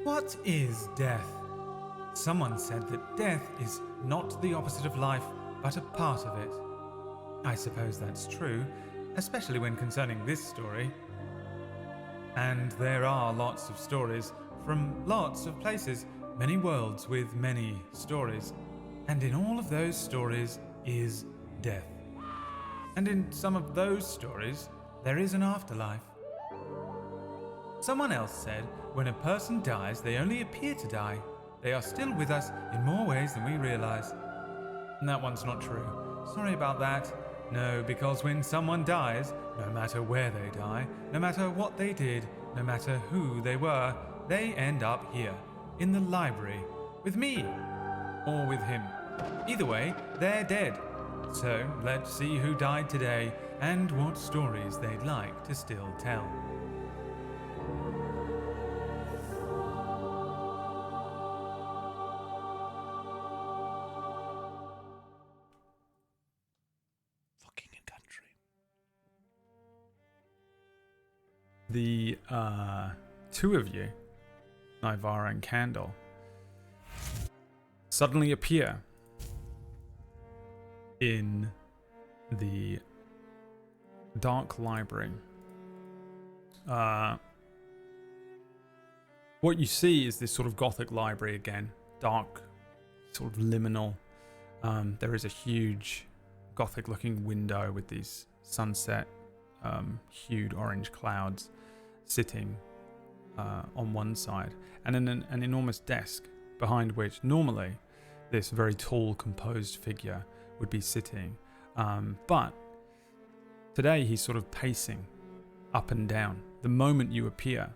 What is death? Someone said that death is not the opposite of life, but a part of it. I suppose that's true, especially when concerning this story. And there are lots of stories from lots of places, many worlds with many stories. And in all of those stories is death. And in some of those stories, there is an afterlife. Someone else said, when a person dies, they only appear to die. They are still with us in more ways than we realize. And that one's not true. Sorry about that. No, because when someone dies, no matter where they die, no matter what they did, no matter who they were, they end up here, in the library, with me, or with him. Either way, they're dead. So let's see who died today and what stories they'd like to still tell. The two of you, Nivara and Candle, suddenly appear in the dark library. What you see is this sort of gothic library again, dark, sort of liminal. There is a huge gothic-looking window with these sunset hued orange clouds sitting on one side, and an enormous desk behind which normally this very tall, composed figure would be sitting. But today he's sort of pacing up and down. The moment you appear,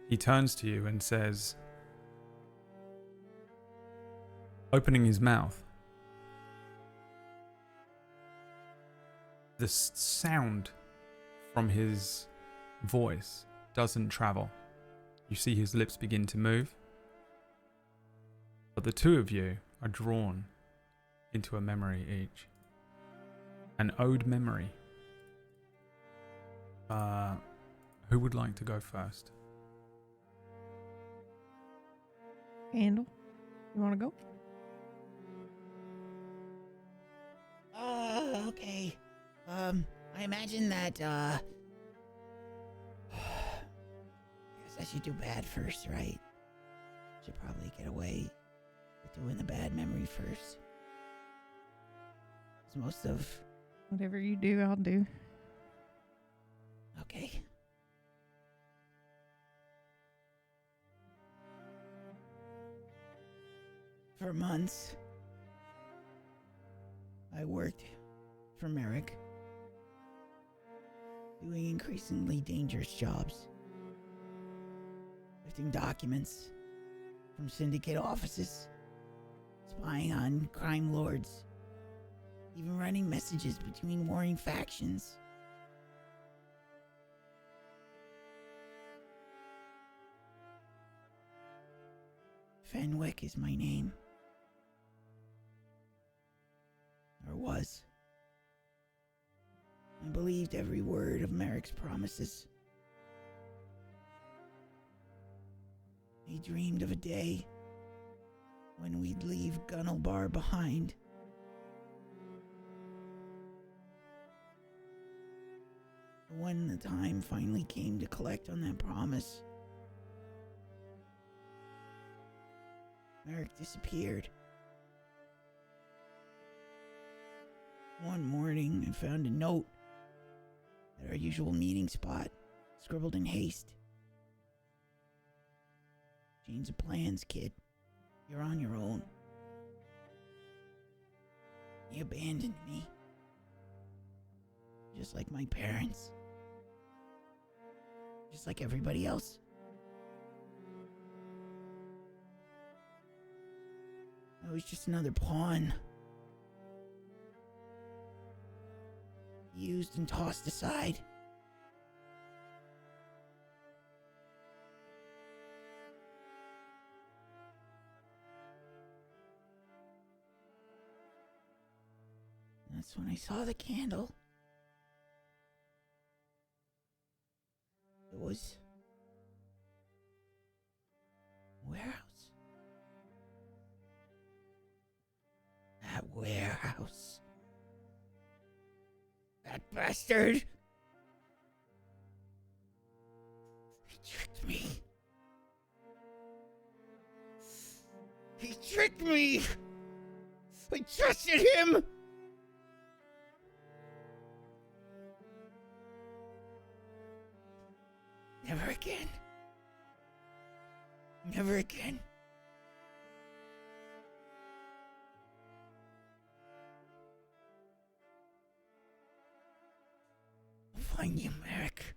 he turns to you and says, opening his mouth, the sound from his voice doesn't travel. You see his lips begin to move, but the two of you are drawn into a memory each. An ode memory. Who would like to go first? Candle, you want to go? Okay. I imagine that, I guess I should do bad first, right? Should probably get away with doing the bad memory first. 'Cause most of... Whatever you do, I'll do. Okay. For months, I worked for Merrick, doing increasingly dangerous jobs, lifting documents from syndicate offices, spying on crime lords, even running messages between warring factions. Fenwick is my name. Or was. I believed every word of Merrick's promises. He dreamed of a day when we'd leave Gunnelbar behind. But when the time finally came to collect on that promise, Merrick disappeared. One morning, I found a note at our usual meeting spot, scribbled in haste. Change of plans, kid. You're on your own. He abandoned me. Just like my parents. Just like everybody else. I was just another pawn. Used and tossed aside. That's when I saw the candle. It was That bastard! He tricked me. He tricked me! I trusted him! Never again. Never again. I'll find you, Merrick.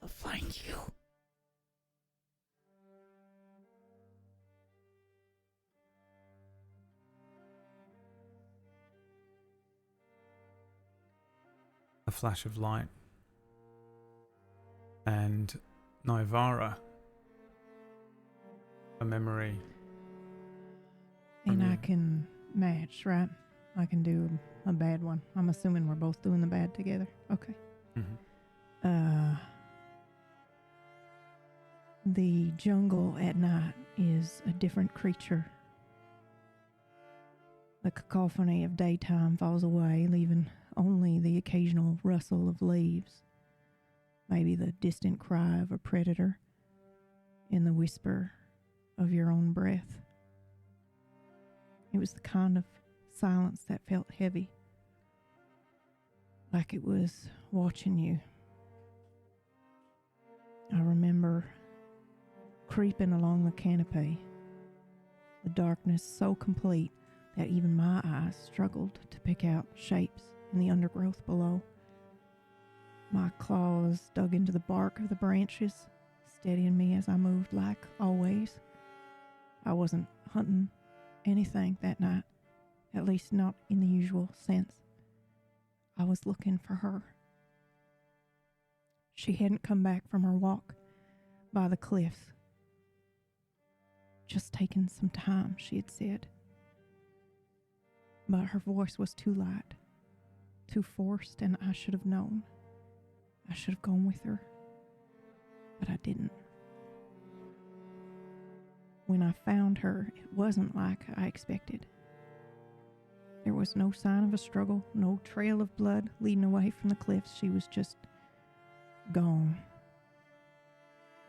I'll find you. A flash of light. And Naivara, a memory. And I can match, right? I can do a bad one. I'm assuming we're both doing the bad together. Okay. Mm-hmm. The jungle at night is a different creature. The cacophony of daytime falls away, leaving only the occasional rustle of leaves. Maybe the distant cry of a predator and the whisper of your own breath. It was the kind of silence that felt heavy, like it was watching you. I remember creeping along the canopy, the darkness so complete that even my eyes struggled to pick out shapes in the undergrowth below. My claws dug into the bark of the branches, steadying me as I moved like always. I wasn't hunting anything that night, at least not in the usual sense. I was looking for her. She hadn't come back from her walk by the cliffs. Just taking some time, she had said. But her voice was too light, too forced, and I should have known. I should have gone with her, but I didn't. When I found her, it wasn't like I expected. There was no sign of a struggle, no trail of blood leading away from the cliffs. She was just gone,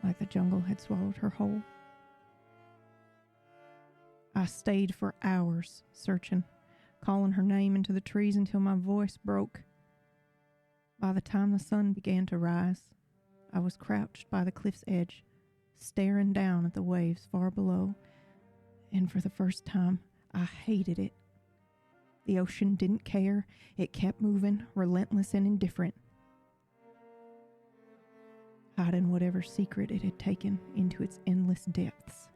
like the jungle had swallowed her whole. I stayed for hours searching, calling her name into the trees until my voice broke. By the time the sun began to rise, I was crouched by the cliff's edge, staring down at the waves far below, and for the first time, I hated it. The ocean didn't care. It kept moving, relentless and indifferent, hiding whatever secret it had taken into its endless depths.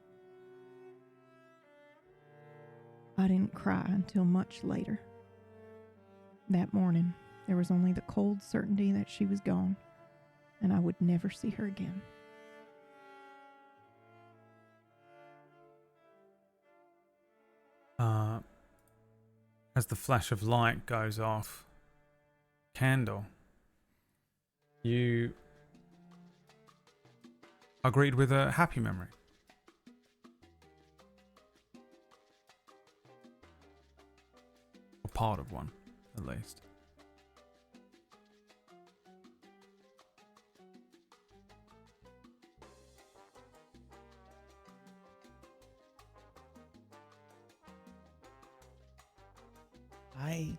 I didn't cry until much later. That morning, there was only the cold certainty that she was gone, and I would never see her again. As the flash of light goes off, Candle, you are greeted with a happy memory. Or part of one, at least. I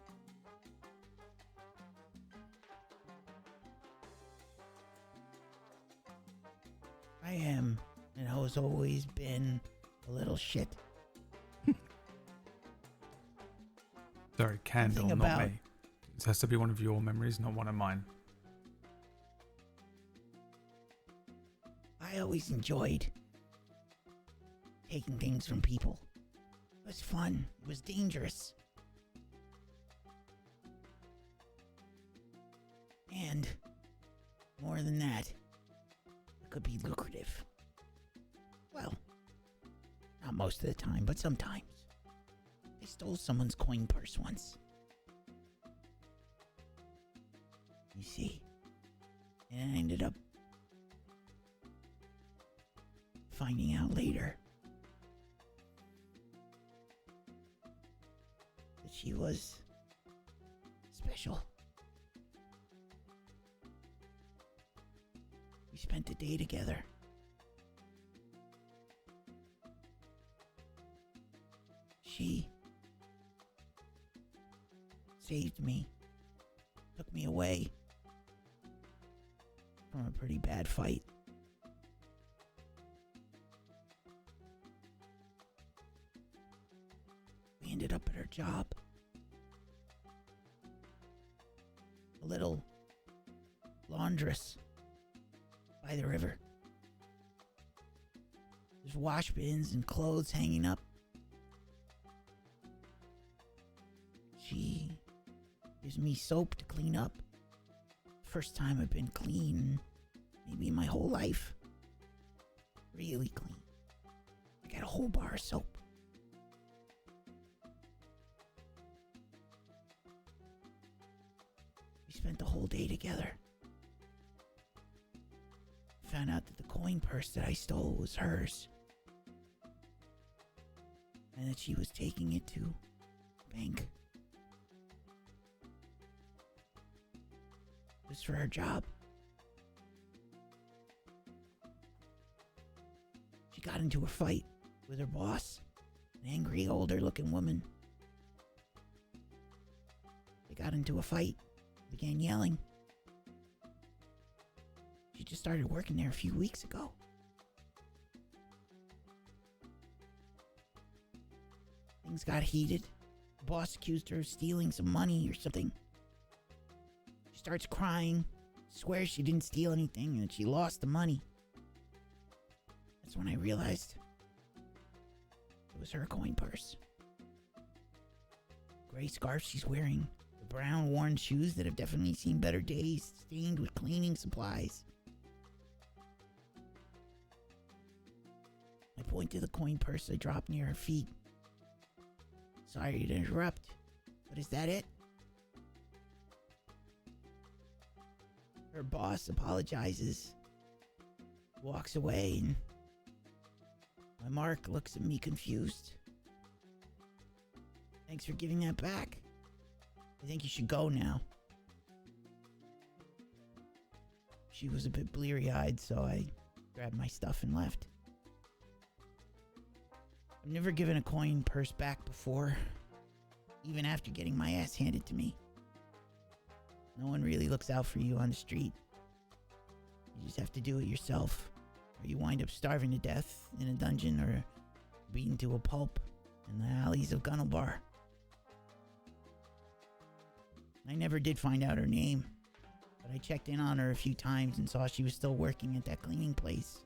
am, and has always been, a little shit. Sorry, Candle, Nothing not about- me. This has to be one of your memories, not one of mine. I always enjoyed taking things from people. It was fun. It was dangerous. And more than that, it could be lucrative. Well, not most of the time, but sometimes. I stole someone's coin purse once. You see, and I ended up finding out later that she was special. We spent the day together. She saved me, took me away from a pretty bad fight. We ended up at her job. A little laundress by the river. There's wash bins and clothes hanging up. She gives me soap to clean up. First time I've been clean, maybe my whole life. Really clean. I got a whole bar of soap. We spent the whole day together. Found out that the coin purse that I stole was hers. And that she was taking it to the bank. It was for her job. She got into a fight with her boss, an angry, older-looking woman. They got into a fight, began yelling. She just started working there a few weeks ago. Things got heated. The boss accused her of stealing some money or something. She starts crying, swears she didn't steal anything and that she lost the money. That's when I realized it was her coin purse. Gray scarf she's wearing, the brown worn shoes that have definitely seen better days, stained with cleaning supplies. I point to the coin purse I dropped near her feet. Sorry to interrupt, but is that it? Her boss apologizes, walks away, and my Mark looks at me confused. Thanks for giving that back. I think you should go now. She was a bit bleary-eyed, so I grabbed my stuff and left. I've never given a coin purse back before, even after getting my ass handed to me. No one really looks out for you on the street. You just have to do it yourself, or you wind up starving to death in a dungeon or beaten to a pulp in the alleys of Gunnelbar. I never did find out her name, but I checked in on her a few times and saw she was still working at that cleaning place.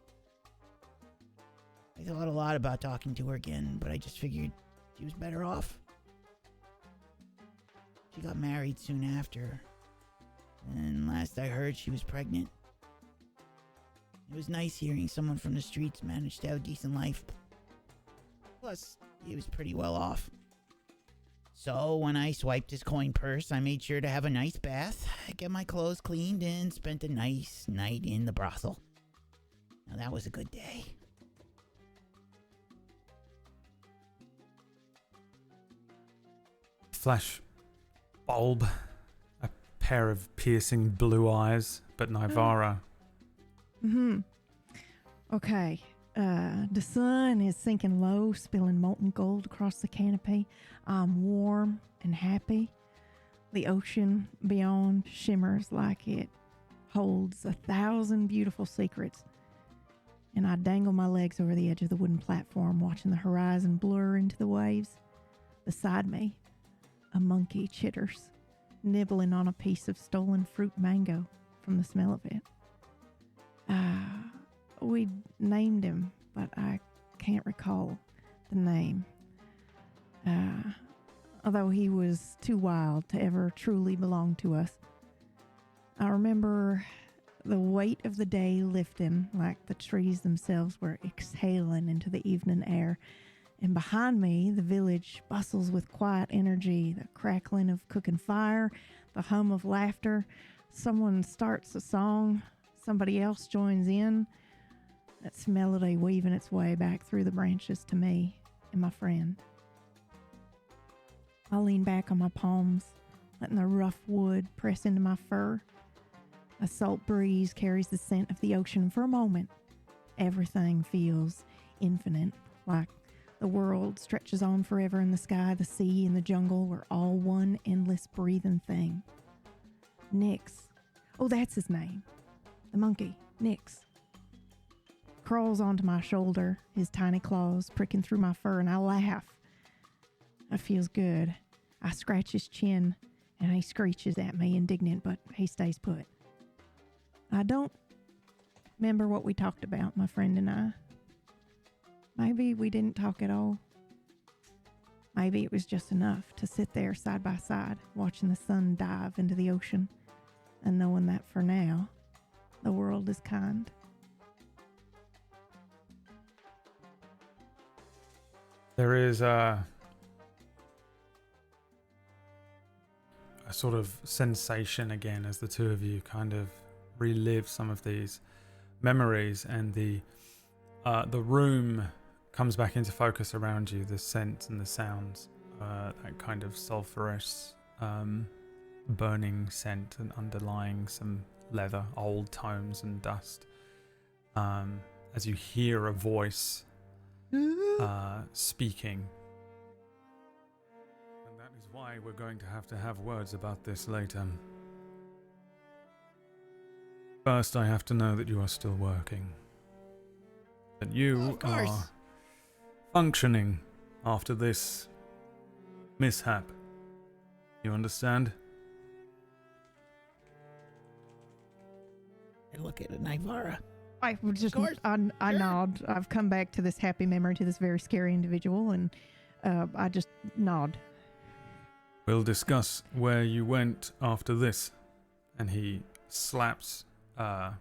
I thought a lot about talking to her again, but I just figured she was better off. She got married soon after, and last I heard she was pregnant. It was nice hearing someone from the streets managed to have a decent life. Plus, he was pretty well off. So when I swiped his coin purse, I made sure to have a nice bath, get my clothes cleaned, and spent a nice night in the brothel. Now that was a good day. Flash bulb, a pair of piercing blue eyes, but Nivara. Okay. The sun is sinking low, spilling molten gold across the canopy. I'm warm and happy. The ocean beyond shimmers like it holds 1,000 beautiful secrets. And I dangle my legs over the edge of the wooden platform, watching the horizon blur into the waves. Beside me, a monkey chitters, nibbling on a piece of stolen fruit mango from the smell of it. We named him, but I can't recall the name. Although he was too wild to ever truly belong to us. I remember the weight of the day lifting like the trees themselves were exhaling into the evening air. And behind me, the village bustles with quiet energy, the crackling of cooking fire, the hum of laughter. Someone starts a song, somebody else joins in. That's melody weaving its way back through the branches to me and my friend. I lean back on my palms, letting the rough wood press into my fur. A salt breeze carries the scent of the ocean. For a moment, everything feels infinite, like the world stretches on forever in the sky, the sea, and the jungle were all one endless breathing thing. Nyx, oh, that's his name. The monkey, Nyx, crawls onto my shoulder, his tiny claws pricking through my fur, and I laugh. It feels good. I scratch his chin, and he screeches at me, indignant, but he stays put. I don't remember what we talked about, my friend and I. Maybe we didn't talk at all. Maybe it was just enough to sit there side by side, watching the sun dive into the ocean, and knowing that for now, the world is kind. There is a sort of sensation again as the two of you kind of relive some of these memories, and the room comes back into focus around you, the scents and the sounds, that kind of sulphurous burning scent and underlying some leather, old tomes and dust, as you hear a voice speaking. And that is why we're going to have words about this later. First, I have to know that you are still working. That you are functioning after this mishap. You understand? I look at Nivara. I would just, Of course. I Sure. nod. I've come back to this happy memory, to this very scary individual, and I just nod. We'll discuss where you went after this. And he slaps a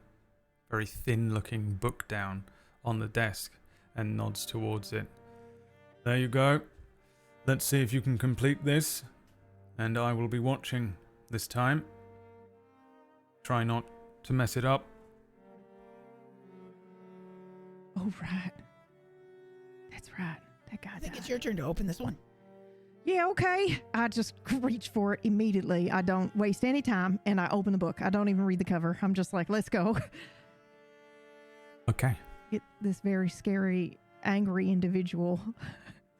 very thin-looking book down on the desk and nods towards it. There you go. Let's see if you can complete this, and I will be watching this time. Try not to mess it up. Oh, right. That's right. That guy I think died. it's your turn to open this one. Yeah, okay. I just reach for it immediately. I don't waste any time, and I open the book. I don't even read the cover. I'm just like, let's go. Okay. Get this very scary, angry individual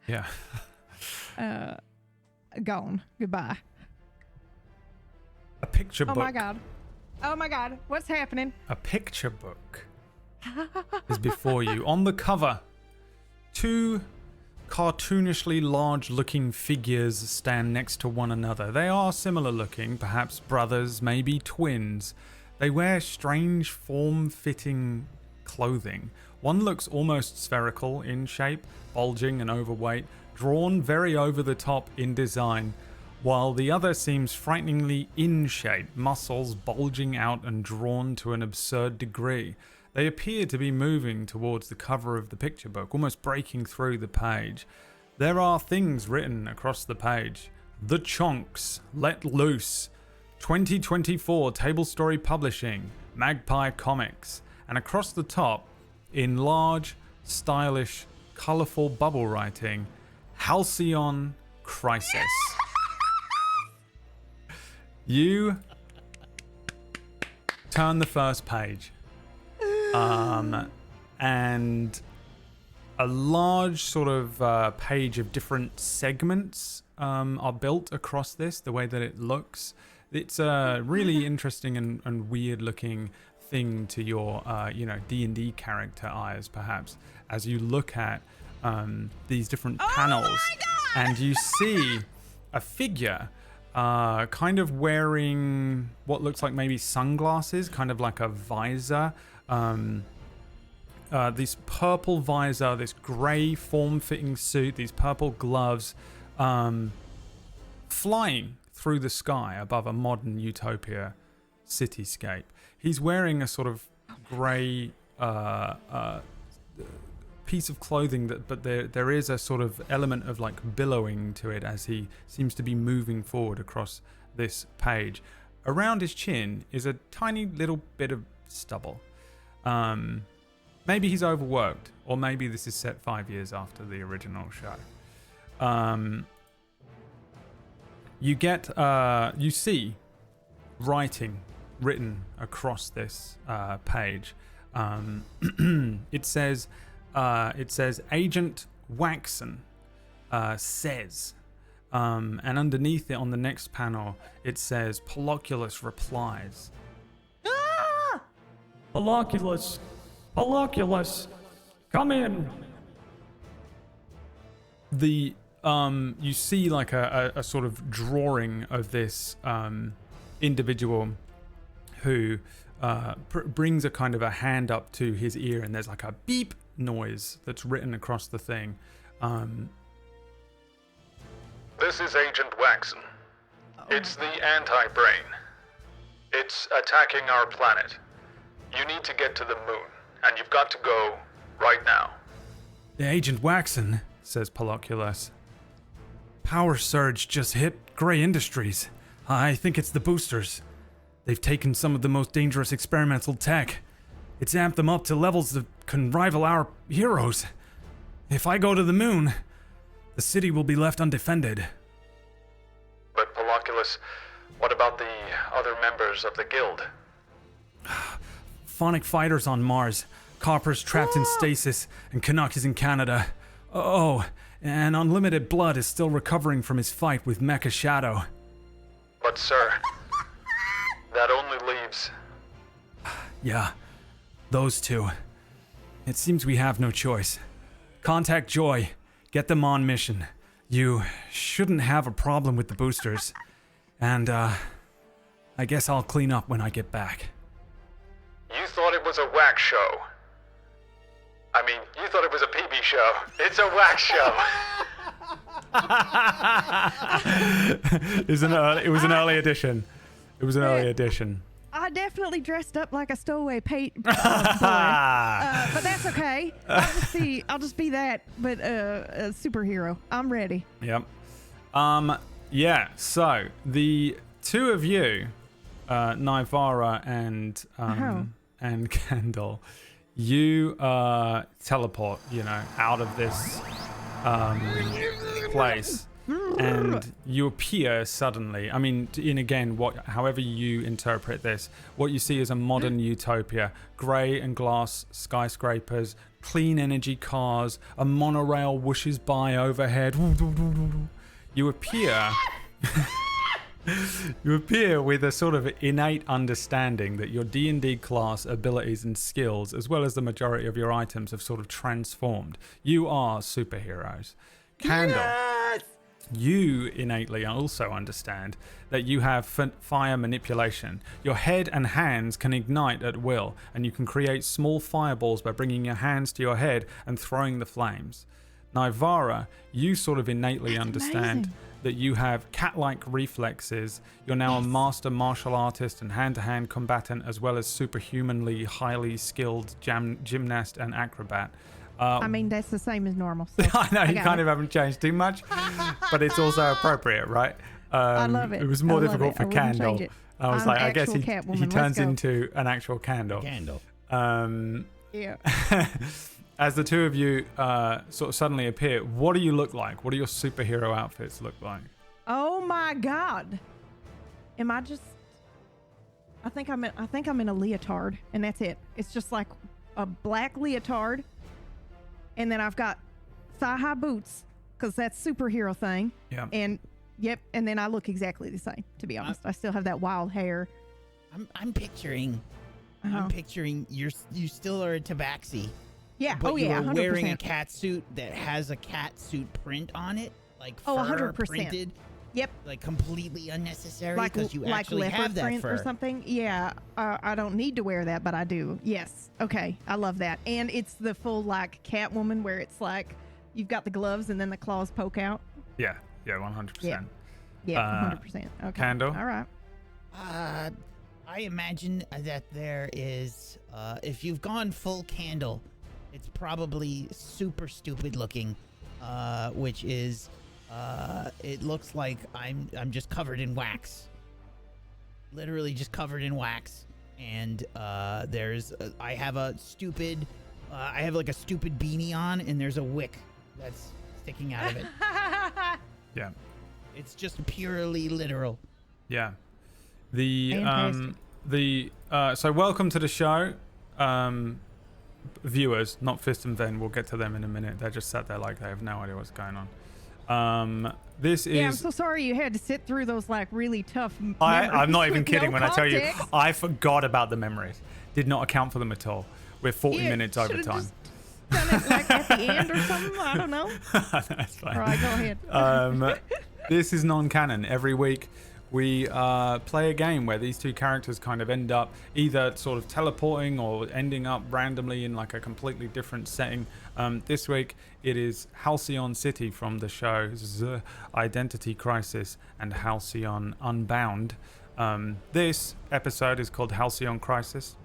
Yeah. gone. Goodbye. A picture book. Oh my god. Oh my god. What's happening? A picture book is before you. On the cover, two cartoonishly large-looking figures stand next to one another. They are similar-looking, perhaps brothers, maybe twins. They wear strange, form-fitting clothing. One looks almost spherical in shape, bulging and overweight, drawn very over the top in design, while the other seems frighteningly in shape, muscles bulging out and drawn to an absurd degree. They appear to be moving towards the cover of the picture book, almost breaking through the page. There are things written across the page. The Chonks Let Loose, 2024 Tablestory Publishing, Magpie Comics, and across the top, in large, stylish, colourful bubble writing, Halcyon Crisis. You turn the first page. And a large sort of page of different segments are built across this, the way that it looks. It's a really interesting and weird looking thing to your, D&D character eyes, perhaps, as you look at these different panels. And you see a figure kind of wearing what looks like maybe sunglasses, kind of like a visor. This purple visor, this grey form-fitting suit, these purple gloves, flying through the sky above a modern utopia cityscape. He's wearing a sort of grey piece of clothing, but there is a sort of element of like billowing to it as he seems to be moving forward across this page. Around his chin is a tiny little bit of stubble. Maybe he's overworked, or maybe this is set 5 years after the original show. You see writing written across this page. It says Agent Waxen says, and underneath it on the next panel it says Poloculus replies. Ah! Poloculus, come in. The you see like a sort of drawing of this individual who brings a kind of a hand up to his ear, and there's like a beep noise that's written across the thing. This is Agent Waxen. It's the anti-brain. It's attacking our planet. You need to get to the moon, and you've got to go right now. The Agent Waxen, says Poloculus. Power surge just hit Grey Industries. I think it's the boosters. They've taken some of the most dangerous experimental tech. It's amped them up to levels that can rival our heroes. If I go to the moon, the city will be left undefended. But Poloculus, what about the other members of the guild? Phonic fighters on Mars, Copper's trapped in stasis, and Canuck is in Canada. Oh, and Unlimited Blood is still recovering from his fight with Mecha Shadow. But sir, that only leaves... Yeah, those two. It seems we have no choice. Contact Joy. Get them on mission. You shouldn't have a problem with the boosters. And, I guess I'll clean up when I get back. You thought it was a wax show. I mean, you thought it was a PB show. It's a wax show. It was an early edition. It was an early edition. I definitely dressed up like a stowaway boy, but that's okay. I'll just be that, but a superhero. I'm ready. Yep. Yeah. So the two of you, Nivara and Kendall, you teleport, out of this place. And you appear suddenly. I mean, however you interpret this, what you see is a modern utopia. Grey and glass skyscrapers, clean energy cars, a monorail whooshes by overhead. You appear... You appear with a sort of innate understanding that your D&D class abilities and skills, as well as the majority of your items, have sort of transformed. You are superheroes. Candle. Yes! You innately also understand that you have fire manipulation. Your head and hands can ignite at will, and you can create small fireballs by bringing your hands to your head and throwing the flames. Nivara, you sort of innately understand that you have cat-like reflexes. You're now a master martial artist and hand-to-hand combatant, as well as superhumanly highly skilled gymnast and acrobat. I mean, that's the same as normal. So I know you kind of haven't changed too much, but it's also appropriate, right? I love it. It was more I love difficult it. for I wouldn't Candle. change it. I was I'm like, I an guess actual he Catwoman. turns Let's go. into an actual candle. Yeah. As the two of you sort of suddenly appear, what do you look like? What do your superhero outfits look like? Oh my God. Am I just? I think I'm in a leotard, and that's it. It's just like a black leotard, and then I've got thigh-high boots because that's superhero thing. Yeah. And and then I look exactly the same. To be honest, I still have that wild hair. I'm picturing. Uh-huh. I'm picturing you still are a tabaxi. Yeah. But yeah. you're 100%. wearing a cat suit that has a cat suit print on it, like fur 100%. printed. Yep. Like completely unnecessary Like because you like actually leopard have that print fur. or something. Yeah. I don't need to wear that, but I do. Yes. Okay. I love that. And it's the full like Catwoman where it's like you've got the gloves and then the claws poke out. Yeah. Yeah. 100%. Yeah. 100%. Okay. Candle? All right. I imagine that there is, if you've gone full Candle, it's probably super stupid looking, which is, it looks like I'm just covered in wax. Literally just covered in wax. And I have a stupid, I have like a stupid beanie on, and there's a wick that's sticking out of it. Yeah. It's just purely literal. Yeah. The Fantastic. So welcome to the show, viewers, not Fist and Ven. We'll get to them in a minute. They're just sat there like they have no idea what's going on. This is. Yeah, I'm so sorry you had to sit through those like really tough. I'm not even kidding no when I tell you context. I forgot about the memories. Did not account for them at all. We're 40 Yeah, minutes over should've time. just done it like at the end or something. I don't know. That's fine. All right, go ahead. This is Non-Canon. Every week we play a game where these two characters kind of end up either sort of teleporting or ending up randomly in like a completely different setting. This week it is Halcyon City from the shows Identity Crisis and Halcyon Unbound. This episode is called Halcyon Crisis.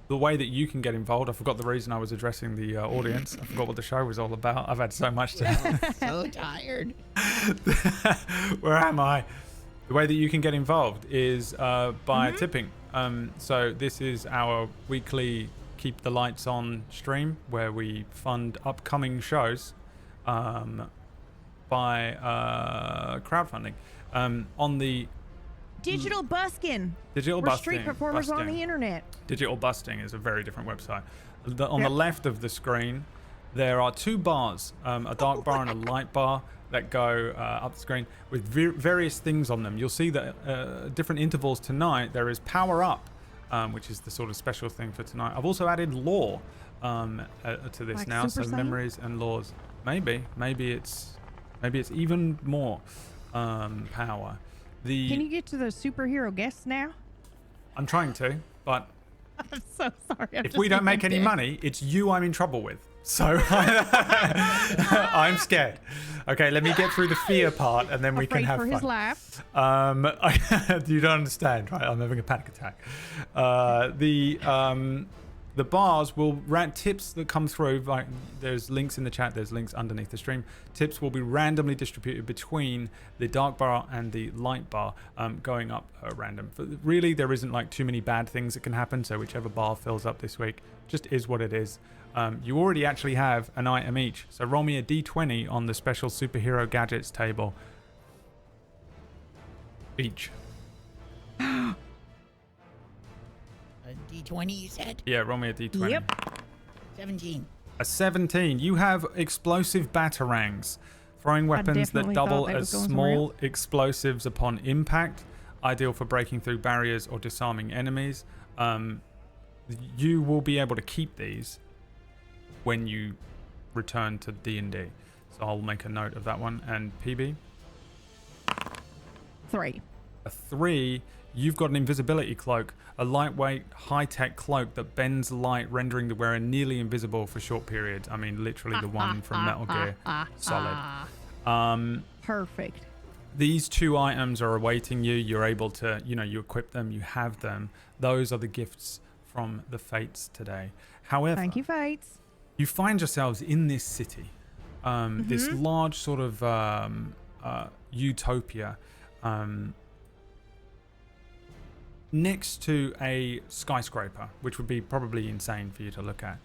The way that you can get involved, I forgot the reason I was addressing the audience. I forgot what the show was all about. I've had so much to... So tired. Where am I? The way that you can get involved is by tipping. So this is our weekly Keep the Lights On stream where we fund upcoming shows by crowdfunding. On the Digital busking. Digital We're busting. street performers on the internet. Digital Busting is a very different website. On the left of the screen, there are two bars, a dark bar and a light bar that go up the screen with various things on them. You'll see that different intervals tonight, there is Power Up, which is the sort of special thing for tonight. I've also added Lore to this Like now, so Super Saiyan? memories and laws. Maybe it's even more power. Can you get to the superhero guests now? I'm trying to, but I'm so sorry. if we don't make any money, it's you I'm in trouble with. So I'm scared. Okay, let me get through the fear part and then we can Afraid have for fun. his life. You don't understand, right? I'm having a panic attack. The bars will tips that come through. Like there's links in the chat. There's links underneath the stream. Tips will be randomly distributed between the dark bar and the light bar, going up random. But really, there isn't like too many bad things that can happen. So whichever bar fills up this week, just is what it is. You already actually have an item each. So roll me a d20 on the special superhero gadgets table. Each. A D20, you said? Yeah, roll me a d20. Yep. 17. A 17. You have explosive batarangs, throwing weapons that definitely double thought that as was going somewhere small explosives upon impact, ideal for breaking through barriers or disarming enemies. You will be able to keep these when you return to D&D. So I'll make a note of that one. And PB? 3. A 3. You've got an invisibility cloak, a lightweight, high-tech cloak that bends light, rendering the wearer nearly invisible for short periods. I mean, literally the one from Metal Gear Solid. Perfect. These two items are awaiting you. You're able to, you equip them, you have them. Those are the gifts from the Fates today. However, Thank you, Fates. you find yourselves in this city, this large sort of utopia, next to a skyscraper, which would be probably insane for you to look at.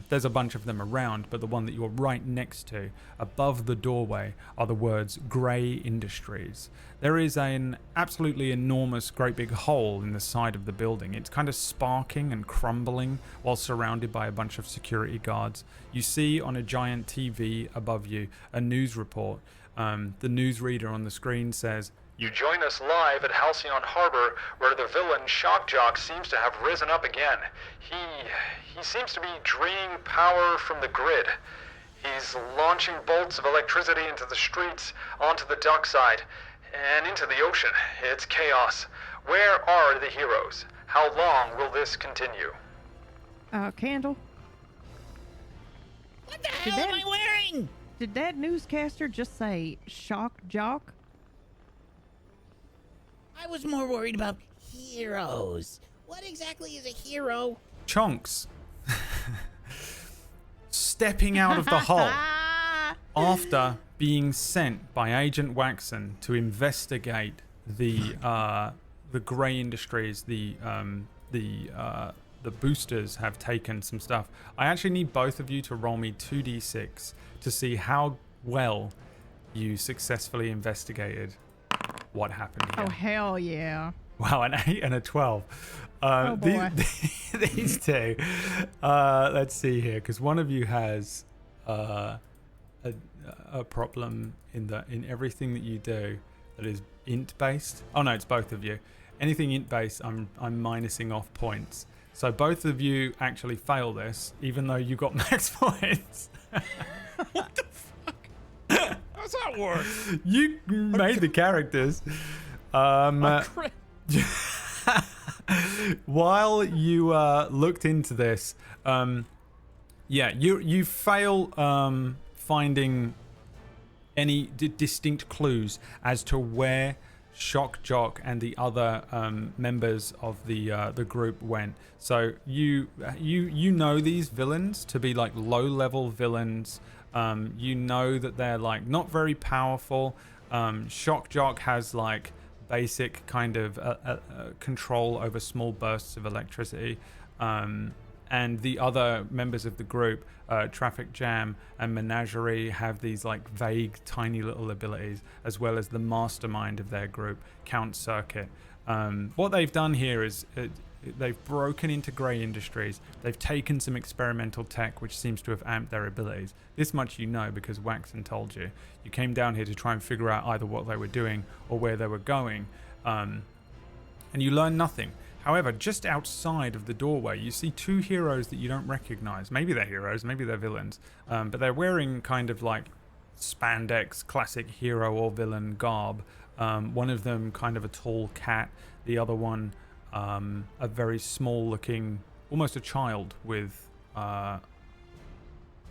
There's a bunch of them around, but the one that you're right next to, above the doorway, are the words Grey Industries. There is an absolutely enormous, great big hole in the side of the building. It's kind of sparking and crumbling while surrounded by a bunch of security guards. You see on a giant TV above you a news report. The newsreader on the screen says, You join us live at Halcyon Harbor, where the villain Shock Jock seems to have risen up again. He seems to be draining power from the grid. He's launching bolts of electricity into the streets, onto the dockside, and into the ocean. It's chaos. Where are the heroes? How long will this continue? Candle, What the hell am I wearing? did that newscaster just say Shock Jock? I was more worried about heroes. What exactly is a hero? Chonks. Stepping out of the hole after being sent by Agent Waxon to investigate the Grey Industries, the boosters have taken some stuff. I actually need both of you to roll me 2d6 to see how well you successfully investigated what happened here. Oh, hell yeah. Wow, an 8 and a 12. Oh, boy. These two. Let's see here, because one of you has a problem in everything that you do that is int based. Oh no, it's both of you. Anything int based, I'm minusing off points. So both of you actually fail this, even though you got max points. What the fuck? How's that work? You made the characters. While you looked into this, you fail finding any distinct clues as to where Shock Jock and the other members of the group went. So you know these villains to be like low-level villains. You know that they're like not very powerful. Shock Jock has like basic kind of control over small bursts of electricity. And the other members of the group, Traffic Jam and Menagerie, have these like vague, tiny little abilities, as well as the mastermind of their group, Count Circuit. What they've done here is they've broken into Grey Industries. They've taken some experimental tech, which seems to have amped their abilities. This much you know because Waxen told you. You came down here to try and figure out either what they were doing or where they were going, and you learn nothing. However, just outside of the doorway, you see two heroes that you don't recognize. Maybe they're heroes, maybe they're villains, but they're wearing kind of like spandex, classic hero or villain garb. One of them kind of a tall cat, the other one a very small looking, almost a child with... Not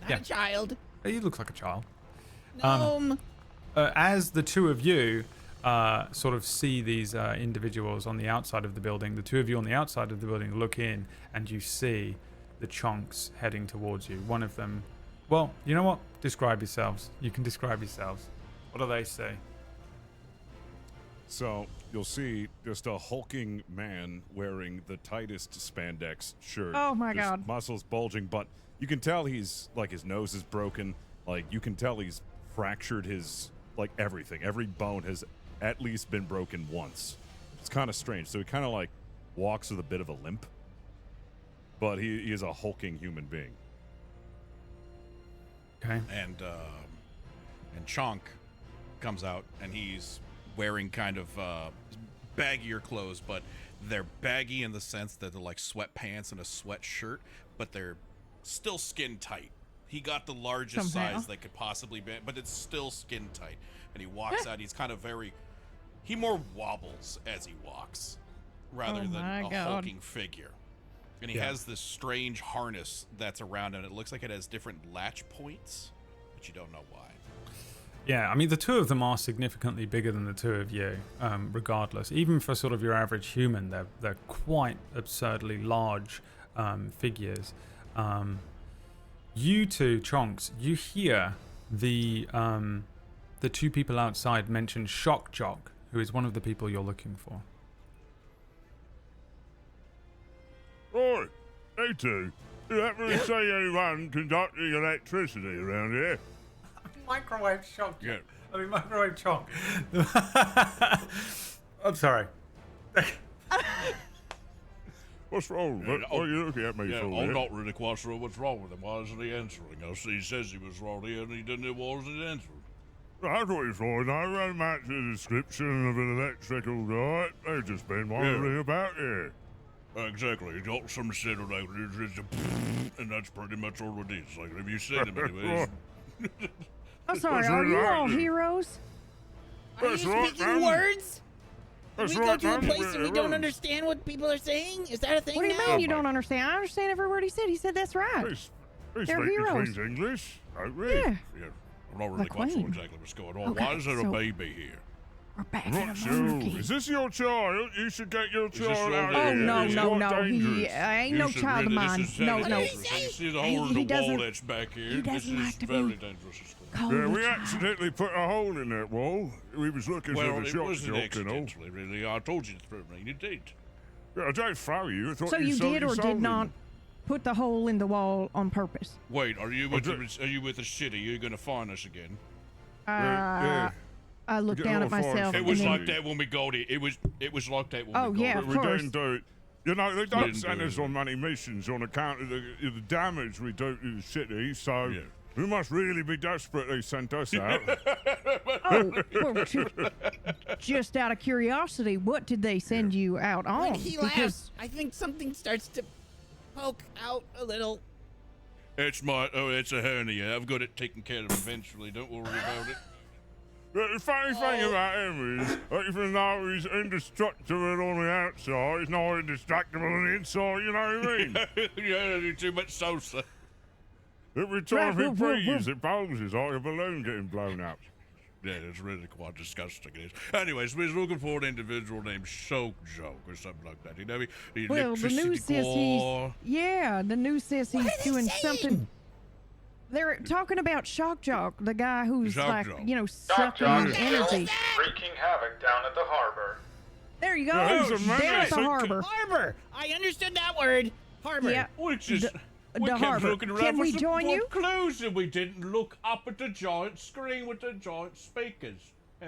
a child. He looks like a child. Gnome. As the two of you sort of see these individuals on the outside of the building, the two of you on the outside of the building look in and you see the Chonks heading towards you. One of them, well, you know what? Describe yourselves. You can describe yourselves. What do they say? So you'll see just a hulking man wearing the tightest spandex shirt. Oh my just God. Muscles bulging, but you can tell he's like his nose is broken. Like you can tell he's fractured his like everything. Every bone has at least been broken once. It's kind of strange. So he kind of like walks with a bit of a limp, but he is a hulking human being. Okay. And Chonk comes out, and he's wearing kind of baggier clothes, but they're baggy in the sense that they're like sweatpants and a sweatshirt, but they're still skin tight. He got the largest size they could possibly be, but it's still skin tight. And he walks out. He's kind of he more wobbles as he walks rather than a hulking figure. And he has this strange harness that's around him. It looks like it has different latch points, but you don't know why. Yeah, I mean, the two of them are significantly bigger than the two of you, regardless. Even for sort of your average human, they're quite absurdly large figures. You two, Chonks, you hear the two people outside mention Shock Jock, who is one of the people you're looking for. Oi, you two. You happen to see anyone conducting electricity around here? Microwave Shock. Yeah. I mean, microwave Chonk. I'm sorry. What's wrong? What are you looking at me for? I'm not really quite sure what's wrong with him. Why isn't he answering us? He says he was right here and he wasn't answering. I thought you fine. I don't match the description of an electrical guy. They've just been wandering about here. Exactly. He got some shit like and that's pretty much all it is. Like, have you seen him anyways? I'm sorry, are you all heroes? Are you speaking words? That's we go right, to a man. place and we don't understand what people are saying? Is that a thing What do you now? mean you don't understand? I understand every word he said. He said that's right. We They're speak heroes. Queen's English, don't we? Yeah. Yeah. I'm not really The quite sure Queen. exactly what's going on. Okay, Why is there a so- baby here? We're back I'm in not the sure. monarchy. Is this your child? You should get your this child your out baby? of Oh, here. no, It's no, quite no. He dangerous. ain't no child of mine. No, no. You see the He- hole in he the wall doesn't- that's back here? he This doesn't is like to be very dangerous. Call Yeah, the we child. accidentally put a hole in that wall. We was looking Well, for the it Shock wasn't Jock and all. accidentally, really. I told you to throw me. You did. Yeah, I don't throw you. I thought So you sold did your or soul did in. not put the hole in the wall on purpose? Wait, are you with Okay. are you with the city? Are you going to find us again? Yeah. I look Get down a at little far myself. from It was and then- like that when we got it. It was like that when Oh, we got yeah, it. of We course. didn't do it. You know, they don't didn't send do us it. on many missions on account of the damage we do to the city, so Yeah. we must really be desperate they sent us out. Oh, well, just out of curiosity, what did they send you out on? When he laughs, I think something starts to poke out a little. It's a hernia. I've got it taken care of eventually. Don't worry about it. The funny thing about him is, even though he's indestructible on the outside, he's not indestructible on the inside, you know what I mean? Yeah, you too much salsa. Every time he Right, breathes, it poses like a balloon getting blown up. Yeah, it's really quite disgusting. It is. Anyways, we're looking for an individual named Shock Jock or something like that. You know, the Well, the news says claw. the news says he's doing something. They're talking about Shock Jock, the guy who's Shock like, Jock. you know, Shock sucking Jock is energy. still wreaking havoc down at the harbor. There you go. Yeah, he's a Down at menace. the harbor. Harbor. I understood that word. Harbor. Yeah. Which is. The- we the kept harbor. looking around Can for we some join good you? clues, and we didn't look up at the giant screen with the giant speakers. Oh,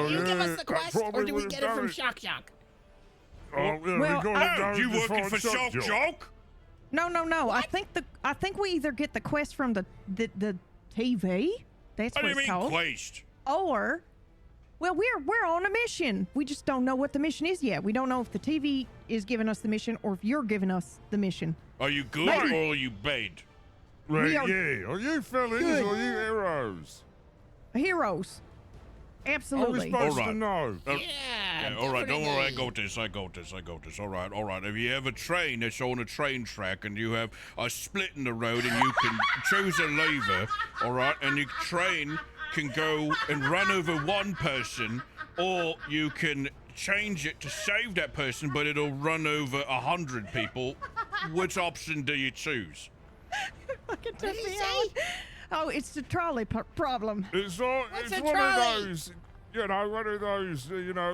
You give us yeah, the quest, that or probably do we would've get it done from Shock Jock? Oh, yeah, Well, we gotta I- go You to working find for Shock Jock? No. I think we either get the quest from the TV. That's What do what you it's mean called. quest? Or, well, we're on a mission. We just don't know what the mission is yet. We don't know if the TV is giving us the mission or if you're giving us the mission. Are you good Maybe. or are you bad? Right, We are yeah. Are you villains good. or are you heroes? Heroes. Are we Absolutely. supposed All to right. know? Yeah. All right, don't worry. I definitely. got this. All right. If you have a train that's on a train track and you have a split in the road and you can choose a lever, all right, and your train can go and run over one person, or you can change it to save that person, but it'll run over 100 people. Which option do you choose? Fucking What took did he me say? out. Oh, it's the trolley problem. It's What's it's a one trolley? of those, one of those,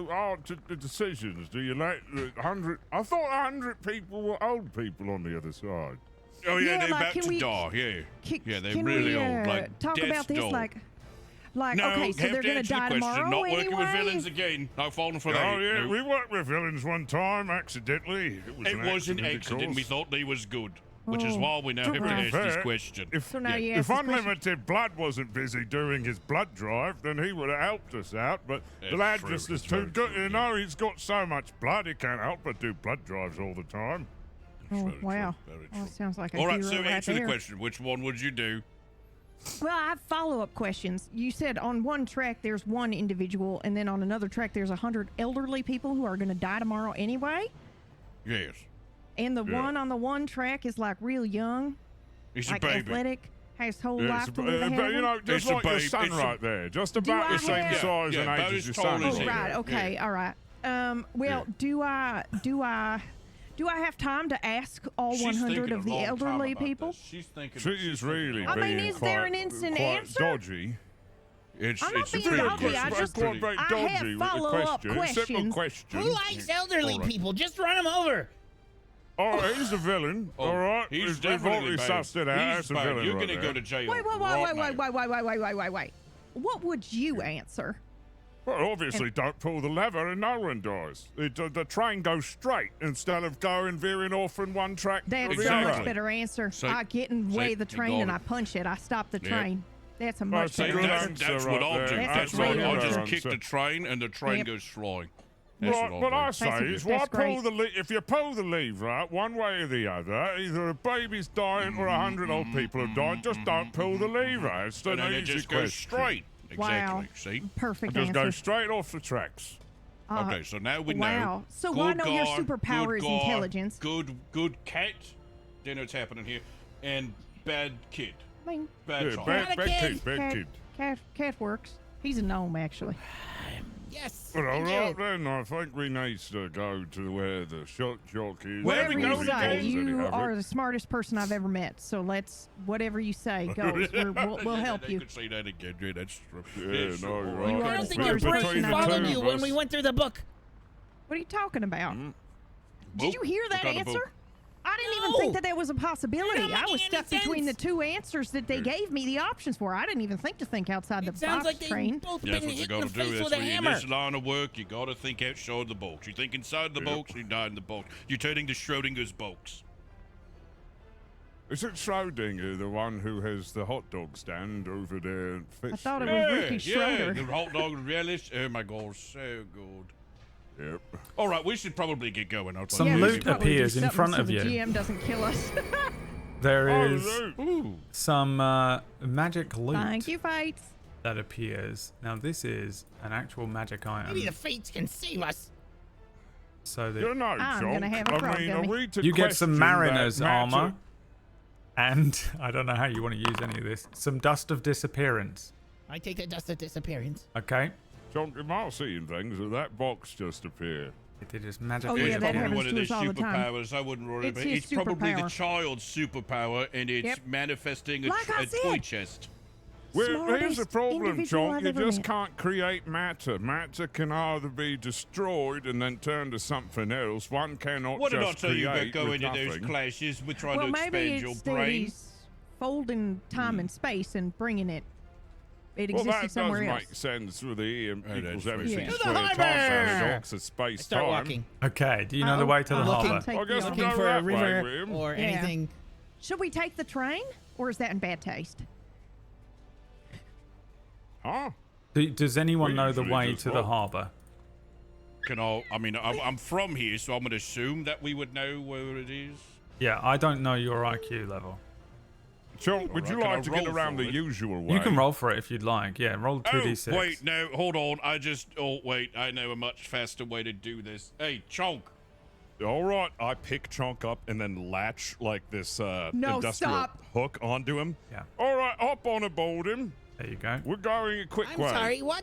hard decisions. Do you let 100? I thought 100 people were old people on the other side. Oh yeah, Yeah, they're like, about can to we- die. Yeah, they're Can really we, old. Like talk death's about this door. like No, okay, so have they're to gonna answer the die question. tomorrow Not working anyway? with villains again. No falling for that. Oh yeah, No. we worked with villains one time accidentally. It was an of accident. We course. thought they was good, which is Oh, why we now have to right. ask this Fair. question. If, So now you if ask this question. Unlimited Blood wasn't busy doing his blood drive, then he would have helped us out. But the That's lad true, just is it's too very good. true, You know, he's got so much blood, he can't help but do blood drives all the time. Oh, Very true, wow. very Well, true. sounds like a All right, hero so right answer there. the question. Which one would you do? Well, I have follow-up questions. You said on one track there's one individual, and then on another track there's 100 elderly people who are going to die tomorrow anyway. Yes. And the Yeah. one on the one track is like real young, He's like a baby. athletic, has his whole Yeah, life it's to live ahead but, of you him. know, just It's a like your babe- son it's a- right there, just Do about I the same have- size Yeah, and about age as as your tall son. as Oh, he is. is. right. Okay. All right. Well, do I have time to ask all She's 100 thinking of a the long time elderly about people? this. She's thinking. She is really I mean, being is there quite- an instant quite answer? dodgy. It's, I'm not it's being pretty dodgy, good. I It's just- quite very I have dodgy with the follow-up question. Simple questions. question. Who likes elderly All right. people? Just run them over. All right, he's a villain. Oh, all right, he's we've definitely already bad. sussed it out. He's That's a bad. villain You're right gonna there. go to jail. Wait. right now. What would you answer? Well, obviously, don't pull the lever and no one dies. The train goes straight instead of veering off from one track That's to the a Exactly. much other. better answer. See? I get in the way See? of the You train got and it. I punch it. I stop the Yeah. train. That's a Well, much it's a better good answer. answer. That's right what I'll there. do. That's That's a what great I'll answer. just kick the train and the train Yep. goes flying. That's Right, what what I'll I do. say is, why that's pull great. if you pull the lever out one way or the other, either a baby's dying or 100 old people have died, just don't pull the lever. It's an And then it easy just goes question. straight. Wow. Exactly. See? Perfect Just go answer. straight off the tracks. Okay, so now we know. Wow. So good I know your guy, superpower good is guy, intelligence. Good cat. Don't know what's happening here. And bad kid. I mean, Bad Yeah, child. bad Not a kid, kid. bad kid. cat works. He's a gnome, actually. Yes. Well, all I right did. then, I think we need to go to where the Shock Jock is. Where Whatever we you go say, again? you are the smartest person I've ever met. So whatever you say goes. We'll help You you. could say that again. Yeah, that's true. Yeah, That's no, true. you're All right. You I are don't the think your smartest brain person I've followed ever you met. when we went through the book. What are you talking about? Mm. Did you hear that What kind of answer? book? I didn't even think that was a possibility. I was stuck between the two answers that they gave me the options for. I didn't even think outside the box. Sounds like Train. both That's been what you hit in gotta the do. face That's with a when you're in hammer. this line of work, you gotta think outside the box. You think inside the box, you die in the box. You're turning to Schrodinger's box. Is it Schrodinger, the one who has the hot dog stand over there? I thought it was Ricky Schroeder. the hot dog relish. Oh my god, so good. Yep. All right, we should probably get going. Some we loot should probably do appears in something front so of the you. GM doesn't kill us. There is Ooh. some magic loot Thank you, Fates. that appears. Now, this is an actual magic item. Maybe the fates can save us. So that You know, I'm gonna Chonk, have a frog I mean, gummy. are we to you get some question that mariner's matter- armor, and I don't know how you want to use any of this. Some dust of disappearance. I take the dust of disappearance. Okay. Chonk, am I seeing things? Or that box just appeared? It just magically Oh, yeah, that appear. happens one of to his us all the time. superpowers. I wouldn't worry It's about it. his It's probably the superpower. child's superpower, and it's Yep. manifesting a, Like I a toy said. chest. Well, here's Smartest the problem, individual Chonk. I've You ever just met. can't create matter. Matter can either be destroyed and then turned to something else. One cannot What did I just tell you about create going with to those nothing. classes? We're trying Well, to maybe expand your it's that brain. he's folding time and space and bringing it. It Well, existed that does somewhere else. make sense with the E Oh, equals that's MC right. To the squared times harbor! paradox of I space start time. walking. Okay. Do you know the way to the I'm looking. harbor? Take I guess the- we'll Looking go for a that way, river William. or Yeah. anything. Should we take the train, or is that in bad taste? Huh? Does anyone We know the usually way just to the walk. harbor? I mean, I'm from here, so I'm going to assume that we would know where it is. Yeah, I don't know your IQ level. Chonk, would Alright, you can I like to get roll around for the it? usual way? You can roll for it if you'd like. Yeah, roll 2d6. Oh, wait, no, hold on. I know a much faster way to do this. Hey, Chonk. All right, I pick Chonk up and then latch like this industrial stop. hook onto him. Yeah. All right, hop on aboard him. There you go. We're going a quick I'm way. sorry, what?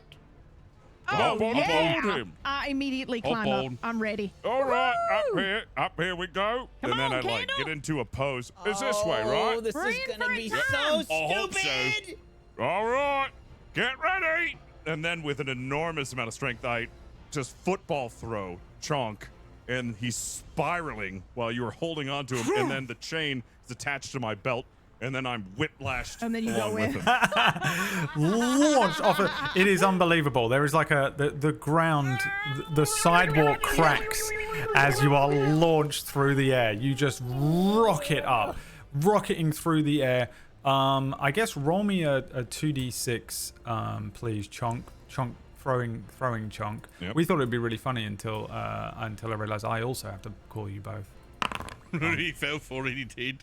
Hop on yeah! aboard him. I immediately climb on. up. I'm ready. All right, Woo! up here we go. Come and then on, I like Candle. get into a pose. It's this way, Oh, right? this We're is in gonna for be a time. so I hope so. stupid. All right, get ready. And then with an enormous amount of strength, I just football throw Chonk, and he's spiraling while you are holding onto him, and then the chain is attached to my belt, and then I'm whiplashed And then you along go with in. him. Launched off. It is unbelievable. There is like the ground, the sidewalk cracks as you are launched through the air. You just rocket up, rocketing through the air. I guess roll me a 2d6, please, Chonk. Chonk throwing Chonk. Yep. We thought it'd be really funny until I realized I also have to call you both. He fell for it, he did.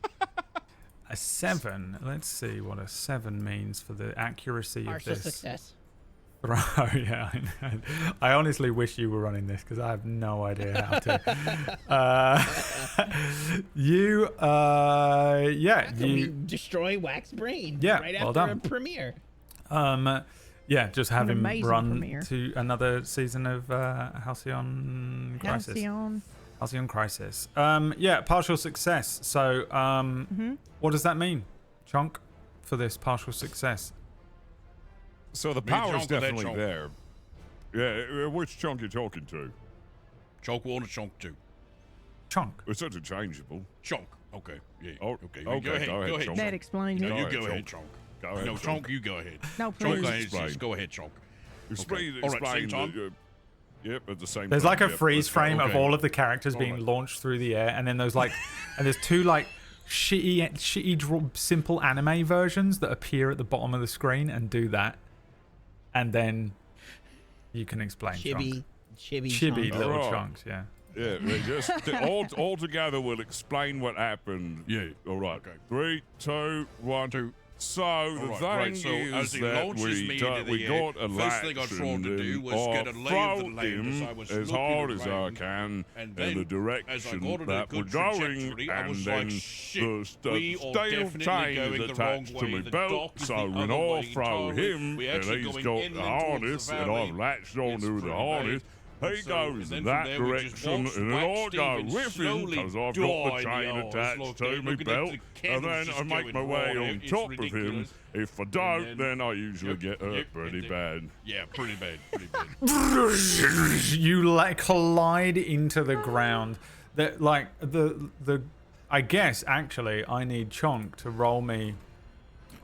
A 7. Let's see what a 7 means for the accuracy Partial of this. success. Oh yeah, I know. I honestly wish you were running this because I have no idea how to. How can we you, destroy Wax Brain Yeah, right well after done. a premiere? yeah, just have An him amazing run premiere. to another season of Halcyon Crisis. Halcyon Crisis. Yeah, partial success. So, what does that mean, Chonk, for this partial success? So the Me and power's Chonk are that definitely Chonk. there. Yeah, which Chonk you talking to? Chonk 1 or Chonk 2? Chonk. It's interchangeable. Chonk. Okay. Yeah. Oh, okay. okay, Go ahead. go ahead, Chonk. That explains No, it. Go you ahead, go ahead, Chonk. Chonk. Go ahead, No, Chonk. Chonk, you go ahead. No, Chonk, please. go ahead. Explain. Just go ahead, Chonk. Explain, All right, same explain time? Yep, at the same There's time. like a yep, freeze let's go. frame of Okay. all of the characters being Alright. launched through the air, and then there's like, and there's two like shitty simple anime versions that appear at the bottom of the screen and do that, and then you can explain. Chibi Chibi Chonk. little Alright. chunks, yeah. Yeah, we just all together we'll explain what happened. Yeah. All right. Okay. 3, 2, 1. So the right, thing right, so is as he that launches me we into the we air, got a first thing I latch tried to do and was I get a lay of the throwed land as him I was as looking hard as I around, can and in then, the as I direction got on a that we're good going, trajectory, I and was then like, shit, the we are steel definitely chain going is the wrong attached to way. my The belt, dock is so the when other I way throw entirely. him We're and actually he's going got the inland towards harness the and valley. I've latched It's onto the pretty harness. bad. He So, goes and in then that from there we just direction, watched and then I go Wacksteven with him slowly because I've got die the in the chain arse, attached looking to my at the belt, and candles then just I make my going way round. on It's top of him. ridiculous. If I don't, And then I usually Yep, get hurt yep, pretty yep. bad. Yeah, pretty bad, pretty bad. You like collide into the ground. That like the I guess actually I need Chonk to roll me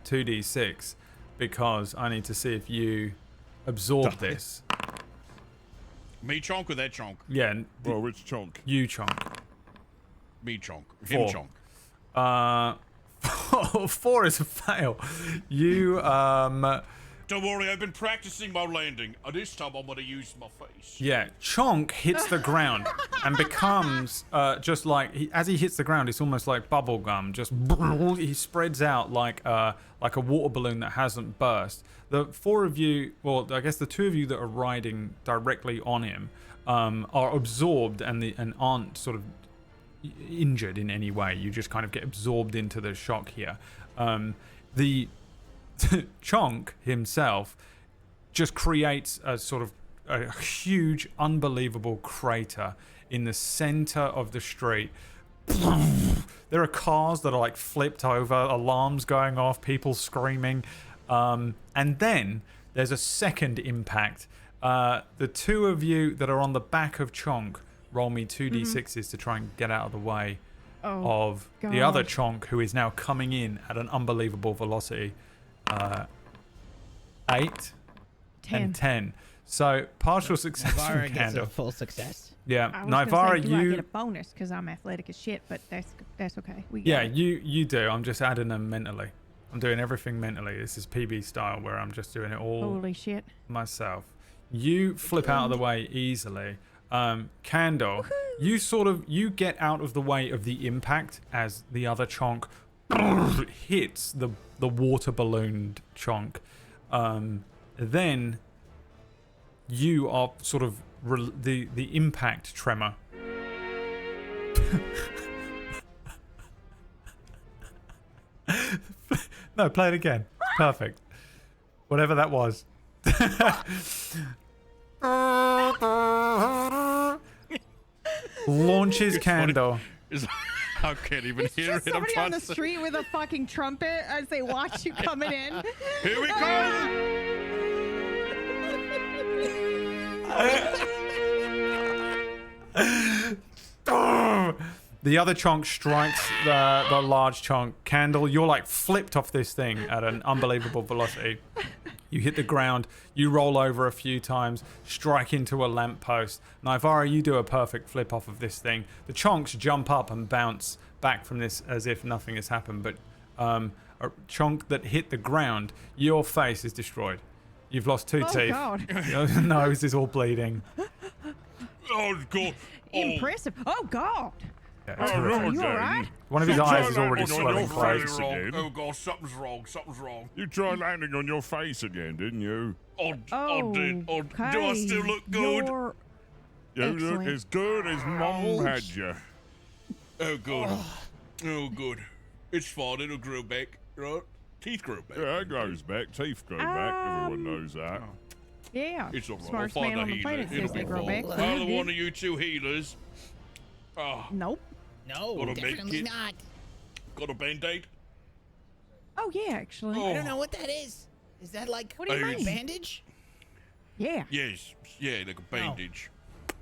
2d6 because I need to see if you absorb this. Me Chonk or that Chonk? Yeah. Well, which Chonk? You Chonk. Me Chonk. Him 4. Chonk. 4 is a fail. You Don't worry, I've been practicing my landing. This time I'm gonna use my face. Yeah, Chonk hits the ground and becomes just like as he hits the ground, it's almost like bubble gum. Just he spreads out like a water balloon that hasn't burst. The 4 of you, well, I guess the 2 of you that are riding directly on him are absorbed and aren't sort of injured in any way. You just kind of get absorbed into the shock here. The Chonk himself just creates a sort of a huge, unbelievable crater in the center of the street. There are cars that are like flipped over, alarms going off, people screaming, and then there's a second impact. The 2 of you that are on the back of Chonk roll me 2d6s to try and get out of the way of the other Chonk, who is now coming in at an unbelievable velocity. 8 and 10. So partial success from Nivara gets Candle. a full success. Yeah, I was gonna Nivara, say, do I you get a bonus because I'm athletic as shit, but that's okay. We yeah, got it. you do. I'm just adding them mentally. I'm doing everything mentally. This is PB style where I'm just doing it all Holy shit. myself. You flip out of the way easily. Candle, you get out of the way of the impact as the other Chonk hits the water ballooned Chonk. Then you are sort of the impact tremor. No, play it again. Perfect. Whatever that was. Launches Candle. I can't even It's hear just it. I'm somebody on trying the to say. street with a fucking trumpet as they watch you coming in. Here we go. The other Chonk strikes the large Chonk. Candle, you're like flipped off this thing at an unbelievable velocity. You hit the ground, you roll over a few times, strike into a lamppost. Nivara, you do a perfect flip off of this thing. The Chonks jump up and bounce back from this as if nothing has happened, but a Chonk that hit the ground, your face is destroyed. You've lost 2 teeth. God. Your nose is all bleeding. Oh, God. Impressive. Oh, God. Yeah, it's horrific. Are you alright? One of his eyes is already on your swelling face closed. again. Oh, God, something's wrong. Something's wrong. You tried landing on your face again, didn't you? I did. Do I still look good? You're You look Excellent. as good as Mom had you. Oh, good. Oh, good. It's fine. It'll grow back, right? Teeth grow back. Yeah, it grows back. Teeth grow back. Everyone knows that. Yeah. It's all right. I'll Smartest find man a on the healer. planet It'll says be they grow fine. back. Either one of you 2 healers. Nope. No, Gotta make definitely it. not. Got a band-aid? Oh, yeah, actually. I don't know what that is. Is that like What do you Oh, mean? a bandage? Yeah. Yes. Yeah, like a bandage.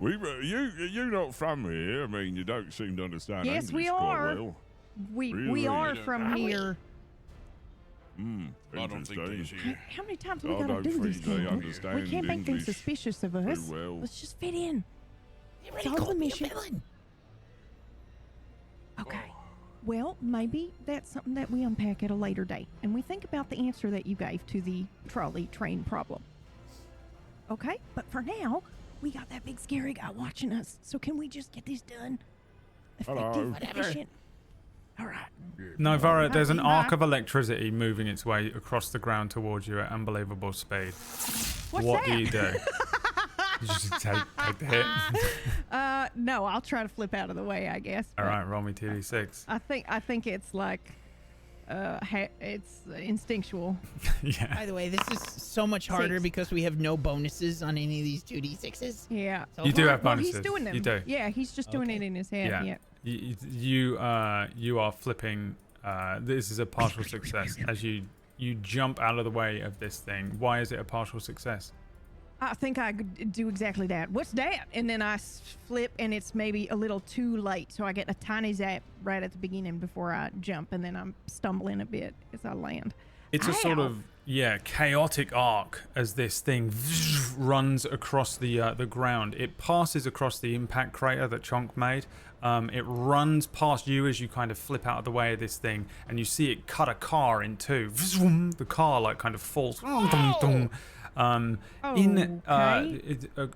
You're not from here. I mean, you don't seem to understand Yes, English we quite are. well. We Really? are from Are we? here. I don't think there's Interesting. here. How many times have I we got to don't do think this they thing? understand We can't make them English suspicious of us. very well. Let's just fit in. They already Solve the called me a mission. villain. Okay. Well, maybe that's something that we unpack at a later date, and we think about the answer that you gave to the trolley train problem. Okay? But for now, we got that big scary guy watching us, so can we just get this done? Hello. Effective, Whatever. efficient. All right. Nivara, there's an Bye. arc of electricity moving its way across the ground towards you at unbelievable speed. What's what that? do you do? You just take the hit. No, I'll try to flip out of the way, I guess. All but right, roll me 2d6. I think it's like, it's instinctual. Yeah. By the way, this is so much harder 6. because we have no bonuses on any of these 2d6s. Yeah. So You do far. have Well, bonuses. he's doing them. You do. Yeah, he's just doing Okay. it in his head. Yeah. Yeah. You are flipping. This is a partial success as you jump out of the way of this thing. Why is it a partial success? I think I could do exactly that. What's that? And then I flip, and it's maybe a little too late, so I get a tiny zap right at the beginning before I jump, and then I'm stumbling a bit as I land. It's a sort of chaotic arc as this thing runs across the ground. It passes across the impact crater that Chonk made. It runs past you as you kind of flip out of the way of this thing, and you see it cut a car in two. The car like kind of falls.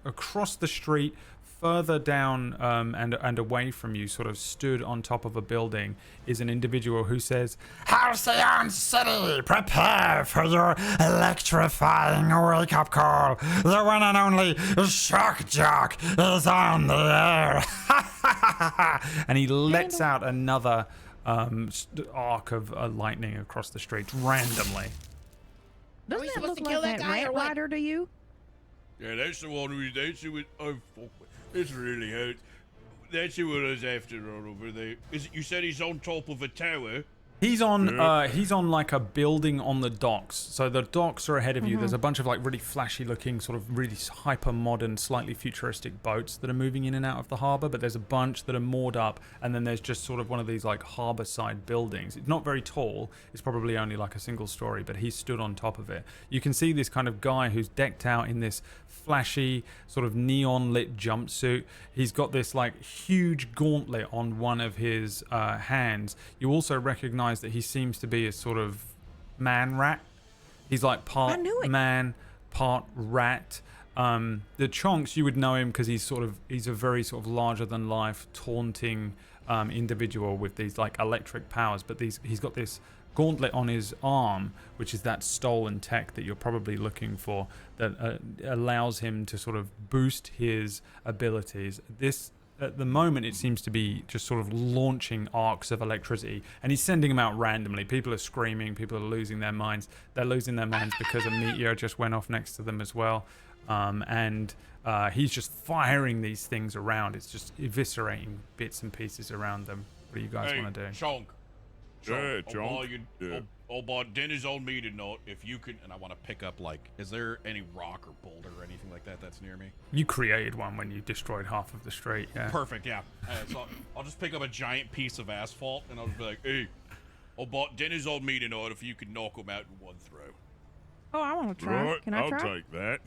Across the street, further down and away from you, sort of stood on top of a building, is an individual who says, "Halcyon City, prepare for your electrifying wake-up call. The one and only Shock Jock is on the air." And he lets out another arc of lightning across the street randomly. Doesn't that look like that rat rider to you? Yeah, that's the one who's oh, fuck. This really hurts. That's the one I was after all over there. Is it, you said he's on top of a tower? He's on like a building on the docks. So the docks are ahead of you. There's a bunch of like really flashy looking, sort of really hyper modern, slightly futuristic boats that are moving in and out of the harbor, but there's a bunch that are moored up, and then there's just sort of one of these like harbor side buildings. It's not very tall. It's probably only like a single story, but he stood on top of it. You can see this kind of guy who's decked out in this flashy sort of neon lit jumpsuit. He's got this like huge gauntlet on one of his hands. You also recognize that he seems to be a sort of man rat. He's like part man, part rat. The Chonks, you would know him because he's a very sort of larger than life, taunting individual with these like electric powers. But he's got this gauntlet on his arm, which is that stolen tech that you're probably looking for, that allows him to sort of boost his abilities. This, at the moment, it seems to be just sort of launching arcs of electricity, and he's sending them out randomly. People are screaming, people are losing their minds. They're losing their minds because a meteor just went off next to them as well. He's just firing these things around. It's just eviscerating bits and pieces around them. What do you guys want to do? Chonk. Yeah, Chonk. I'll buy dinner's on me tonight if you can. And I want to pick up, like, is there any rock or boulder or anything like that that's near me? You created one when you destroyed half of the street, yeah. Perfect, yeah. So I'll just pick up a giant piece of asphalt and I'll just be like, hey, I'll buy dinner's on me tonight if you can knock them out in one throw. Oh, I want to try. Right, Can I try? I'll take that.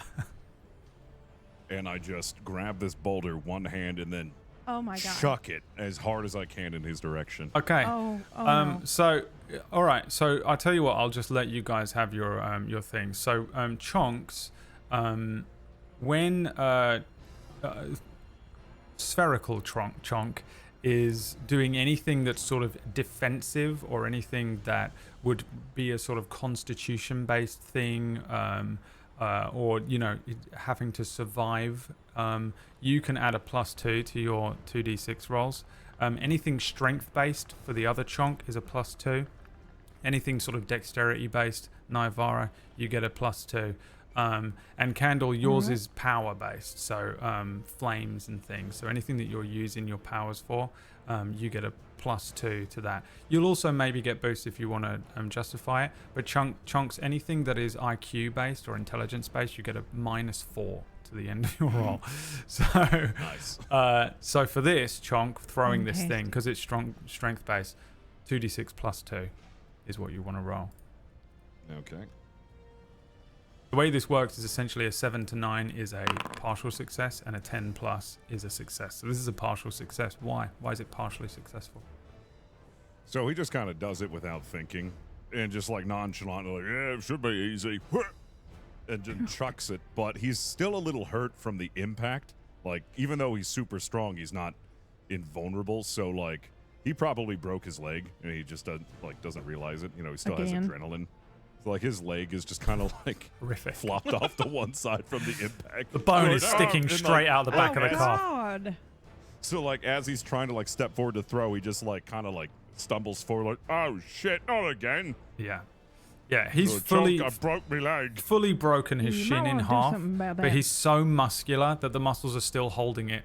And I just grab this boulder one hand and then chuck it as hard as I can in his direction. Okay. No. So, all right. So I'll tell you what. I'll just let you guys have your thing. So, Chonks, when spherical Chonk is doing anything that's sort of defensive or anything that would be a sort of constitution-based thing, or having to survive, you can add a +2 to your 2d6 rolls. Anything strength based for the other Chonk is a +2. Anything sort of dexterity based, Naivara, you get a +2. And Candle, yours is power based, so flames and things. So anything that you're using your powers for, you get a +2 to that. You'll also maybe get boost if you want to justify it. But Chonks, anything that is IQ based or intelligence based, you get a -4 to the end of your roll. So Nice. So for this Chonk, throwing this thing, because it's strength based, 2d6 +2 is what you want to roll. Okay. The way this works is essentially a 7 to 9 is a partial success and a 10+ is a success. So this is a partial success. Why? Why is it partially successful? So he just kind of does it without thinking and just like nonchalantly, like, yeah, it should be easy. And just chucks it. But he's still a little hurt from the impact. Like, even though he's super strong, he's not invulnerable. So, like, he probably broke his leg and he just doesn't realize it. You know, he still has adrenaline. So, like, his leg is just kind of like flopped off to one side from the impact. The bone is sticking straight out the back of the car. God. So, like, as he's trying to like step forward to throw, he just like kind of like stumbles forward, like, oh shit, not again. Yeah, he's I broke my leg. fully broken his shin in half, but he's so muscular that the muscles are still holding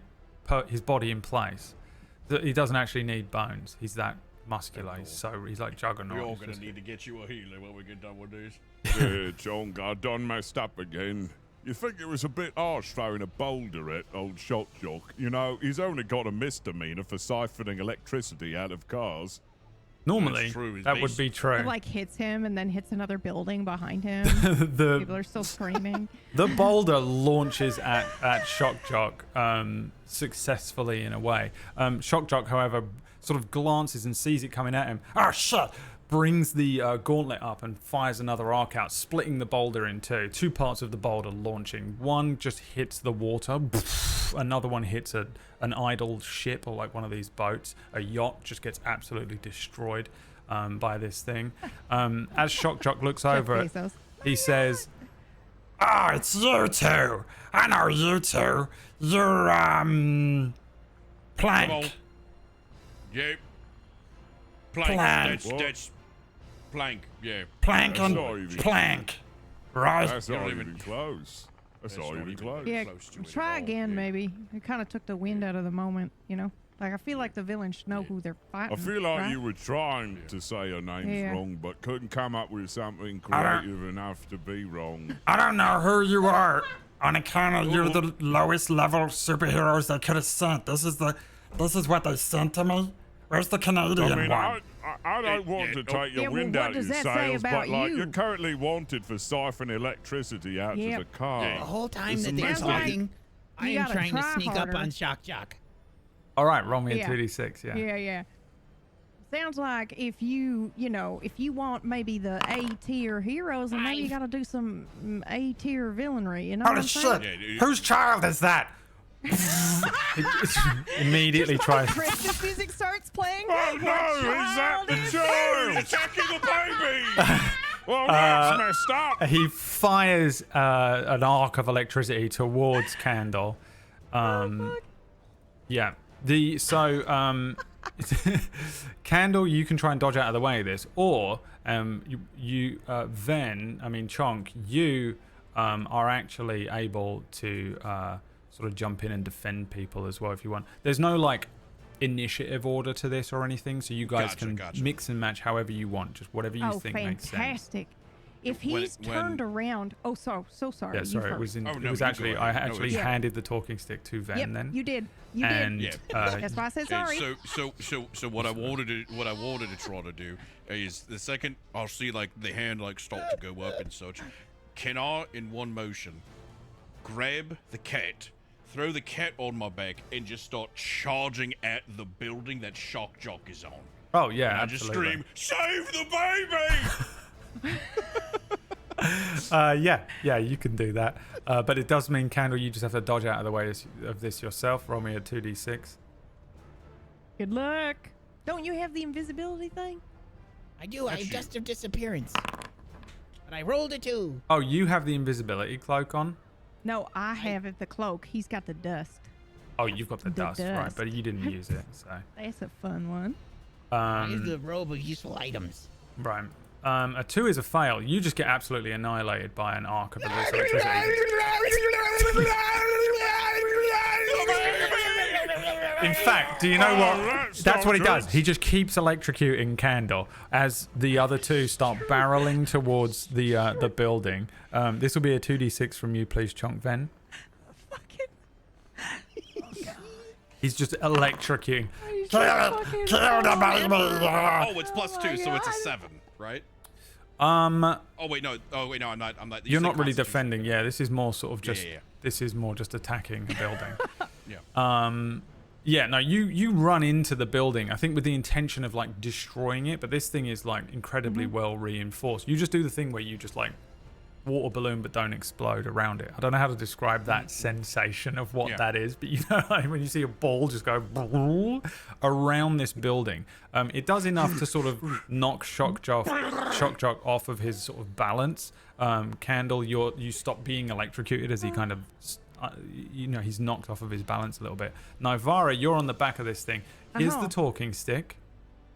his body in place. That he doesn't actually need bones. He's that muscular. He's like juggernaut. We're all gonna need to get you a healer when we get done with this. Yeah, Chonk, I done messed up again. You think it was a bit harsh throwing a boulder at old Shock Jock? You know, he's only got a misdemeanor for siphoning electricity out of cars. Normally, true. that would be true. It like hits him and then hits another building behind him. People are still screaming. The boulder launches at Shock Jock successfully in a way. Shock Jock, however, sort of glances and sees it coming at him. Oh, shit! Brings the gauntlet up and fires another arc out, splitting the boulder in two. Two parts of the boulder launching. One just hits the water. Another one hits an idle ship or like one of these boats. A yacht just gets absolutely destroyed by this thing. As Shock Jock looks over it, he says, Oh, it's you two. I know you two. You're, Come on. Plank. Yep. Plank. Plank. That's Plank. Yeah. Plank That's and not even- Plank. Right? That's You not don't even even- close. That's not even close. Yeah, Close to it try at all, again, yeah. maybe. It kind of took the wind out of the moment, you know? Like, I feel like the villains should know who they're fighting. I feel like right? you were trying to say her name's Yeah. wrong, but couldn't come up with something I don't- creative enough to be wrong. I don't know who you are. On account of you're the lowest level superheroes they could have sent. This is what they sent to me. Where's the Canadian I mean, one? I don't want yeah, to oh. take your Yeah, well, wind what out does your that say sails, but about like you? you're currently wanted for siphoning electricity out Yep. to the car. Yeah. The whole time It's that they're amazing. talking, I You am gotta trying to try sneak up harder. on Shock Jock. all right, roll me a Yeah. 2d6, yeah. Yeah. Sounds like if you want maybe the A tier heroes, then maybe you got to do some A tier villainy. You know what Holy I'm saying? shit! Yeah, Whose child is that? Immediately tries. Christmas music starts playing. Oh no, is that the child? Attacking the baby! Well, that's messed up. He fires an arc of electricity towards Candle. Yeah. Candle, you can try and dodge out of the way of this, or Chonk, you are actually able to sort of jump in and defend people as well if you want. There's no like initiative order to this or anything, so you guys can mix and match however you want, just whatever you think makes sense. Fantastic. If When- he's when- turned around, so sorry. Yeah, you sorry, it first. was in. Oh, it no, was you actually go I ahead. No, actually it's- handed the talking stick to Ven Yep, then. you did. You and did. uh, That's why I said Okay, sorry. so what I wanted to try to do is the second I'll see like the hand like start to go up and such, can I in one motion grab the cat, throw the cat on my back, and just start charging at the building that Shock Jock is on? oh yeah, And I just absolutely. scream, "Save the baby!" Yeah, you can do that. But it does mean, Candle, you just have to dodge out of the way of this yourself. Roll me a 2d6. Good luck. Don't you have the invisibility thing? I do. I have Dust of Disappearance. But I rolled a 2. Oh, you have the invisibility cloak on? No, I have it. The cloak. He's got the dust. Oh, you've got the dust, right, dust. but you didn't use it, so. That's a fun one. I have the robe of useful items. Right. A 2 is a fail. You just get absolutely annihilated by an arc of electricity. In fact, do you know what? That's what he does. He just keeps electrocuting Candle as the other two start barreling towards the building. This will be a 2d6 from you, please, Chonk Ven. He's just electrocuting. Kill the baby! Oh, it's +2, so it's a 7, right? Oh wait, no. I'm not. You You're said not really Constitution. defending. Yeah, this is more sort of just. yeah. This is more just attacking the building. Yeah. Yeah, no, you run into the building, I think with the intention of like destroying it, but this thing is like incredibly well reinforced. You just do the thing where you just like water balloon but don't explode around it. I don't know how to describe that sensation of what that is, but you know, like when you see a ball just go around this building, it does enough to sort of knock Shock Jock off of his sort of balance. Candle, you stop being electrocuted as he kind of he's knocked off of his balance a little bit. Now, Vara, you're on the back of this thing. Here's the talking stick.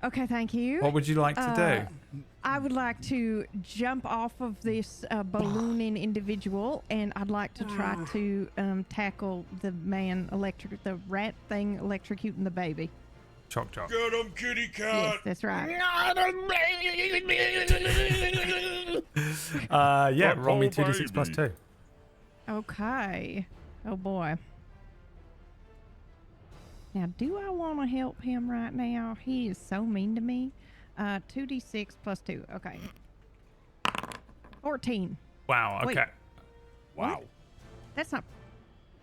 Okay, thank you. What would you like to do? I would like to jump off of this ballooning individual, and I'd like to try to tackle the the rat thing electrocuting the baby. Shock Jock. Get him, kitty cat. Yes, that's right. Yeah, roll me Poor 2d6 plus baby. 2. Okay. Oh boy. Now, do I want to help him right now? He is so mean to me. 2d6 plus 2. Okay. 14. Wow. Okay. Wait. Wow. What? That's not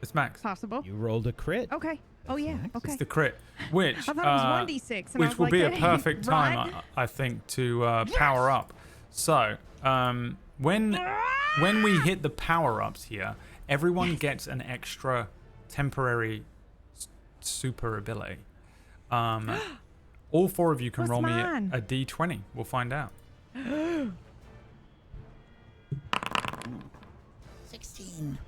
It's max. possible. You rolled a crit. Okay. Oh, yeah. Okay. It's the crit, which I thought it was 1d6. And I which was will like, be a that ain't perfect time, right. I think, to power up. So, when we hit the power ups here, everyone gets an extra temporary super ability. All 4 of you can What's roll mine? me a d20. We'll find out. 16.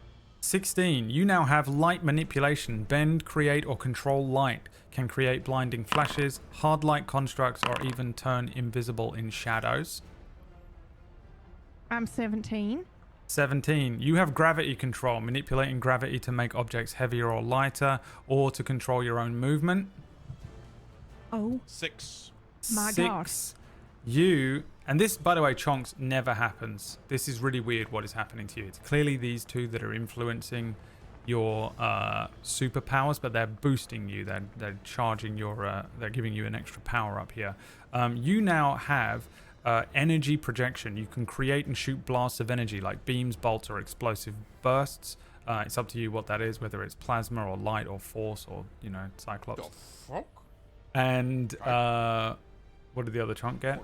16. You now have light manipulation. Bend, create, or control light. Can create blinding flashes, hard light constructs, or even turn invisible in shadows. I'm 17. 17. You have gravity control. Manipulating gravity to make objects heavier or lighter, or to control your own movement. Oh, 6. my 6. gosh. You, and this, by the way, Chonks, never happens. This is really weird what is happening to you. It's clearly these two that are influencing your superpowers, but they're boosting you. They're charging your, they're giving you an extra power up here. You now have energy projection. You can create and shoot blasts of energy like beams, bolts, or explosive bursts. It's up to you what that is, whether it's plasma or light or force or, you know, Cyclops. The fuck? And what did the other chunk get?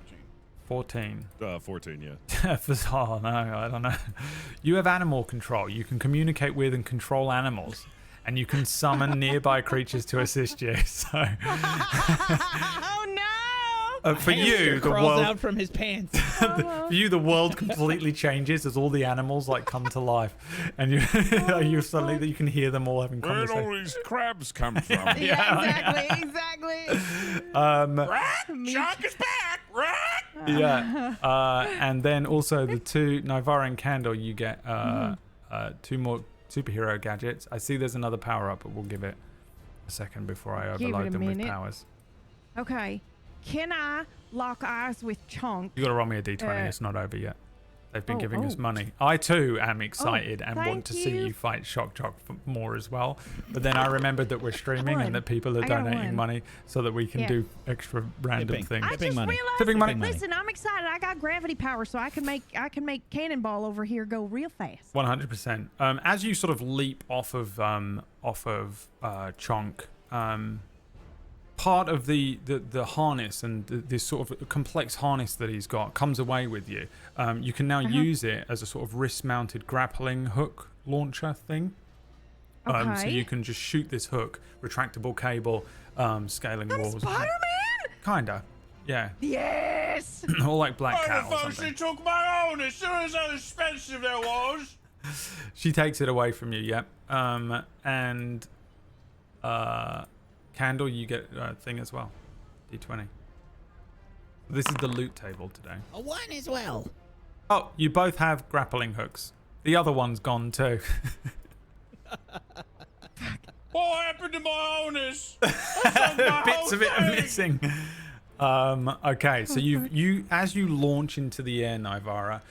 14. 14, yeah. Oh, no, I don't know. You have animal control. You can communicate with and control animals. And you can summon nearby creatures to assist you. So, Oh, no. for you, Hamster the crawls world out from his pants. for you, the world completely changes as all the animals like come to life, and you suddenly you can hear them all having Where did all conversations. these crabs come from? Yeah, exactly. Shock is back! Rat! Yeah, and then also the 2 Nivara and Candle, you get 2 more superhero gadgets. I see there's another power up, but we'll give it a second before I Give it overload a them with minute. powers. Okay. Can I lock eyes with Chonk? You got to roll me a d20. It's not over yet. They've been giving us oh. money. I too am excited and want thank to see you. you fight Shock Jock more as well. But then I remembered that we're streaming won. and that people are I got donating one. money so that we can Yeah. do extra random Tipping. things. I Tipping just money. realized. Tipping money. Listen, I'm excited. I got gravity power, so I can make Cannonball over here go real fast. 100%. As you sort of leap off of Chonk, part of the harness and this sort of complex harness that he's got comes away with you. You can now use it as a sort of wrist-mounted grappling hook launcher thing. So Okay. you can just shoot this hook, retractable cable, scaling walls. Spider-Man. Kinda, yeah. Yes. Or like Black Cat or Motherfucker, she something. took my own as soon as how expensive that was. She takes it away from you, yep. And Candle, you get a thing as well. D20. This is the loot table today. A 1 as well. Oh, you both have grappling hooks. The other one's gone too. What happened to my owners? Bits of it are missing. Okay, so you as you launch into the air, Nivara,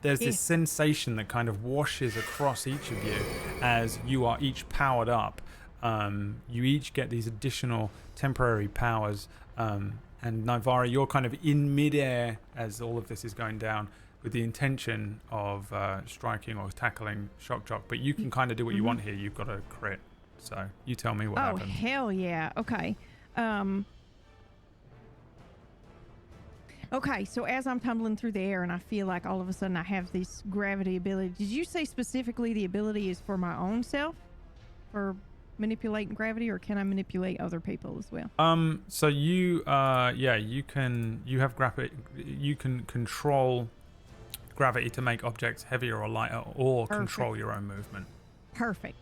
there's this sensation that kind of washes across each of you as you are each powered up. You each get these additional temporary powers, and Nivara, you're kind of in midair as all of this is going down with the intention of striking or tackling Shock Jock, but you can kind of do what you want here. You've got a crit, so you tell me what Oh, happens. hell yeah. Okay. Okay, so as I'm tumbling through the air and I feel like all of a sudden I have this gravity ability. Did you say specifically the ability is for my own self? For manipulating gravity, or can I manipulate other people as well? So you you have gravity, you can control gravity to make objects heavier or lighter, or control your own movement. Perfect.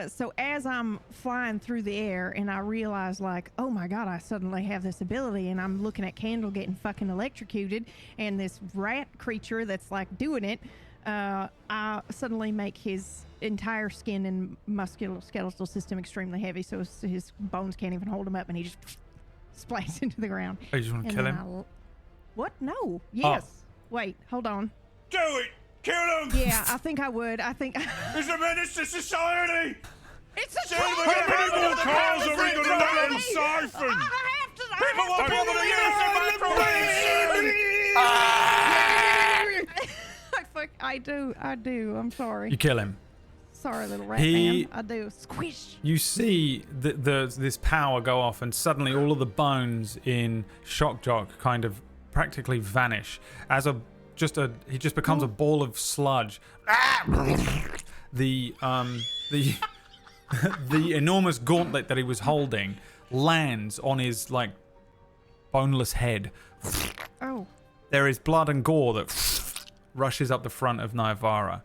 So as I'm flying through the air and I realize, like, oh my god, I suddenly have this ability, and I'm looking at Candle getting fucking electrocuted and this rat creature that's like doing it, I suddenly make his entire skin and musculoskeletal system extremely heavy, so his bones can't even hold him up, and he just splats into the ground. Oh, you just want to And kill then him? What? No. Yes. Wait, hold on. Do it! Kill him! Yeah, I think I would. I think. He's a menace to society! It's a How How many more cars are we gonna let him siphon? People want people to use I do. I'm sorry. You kill him. Sorry, little rat He- man. I do. Squish. You see this power go off, and suddenly all of the bones in Shock Jock kind of practically vanish as he just becomes a ball of sludge. The the enormous gauntlet that he was holding lands on his like boneless head. Oh. There is blood and gore that rushes up the front of Nyavara.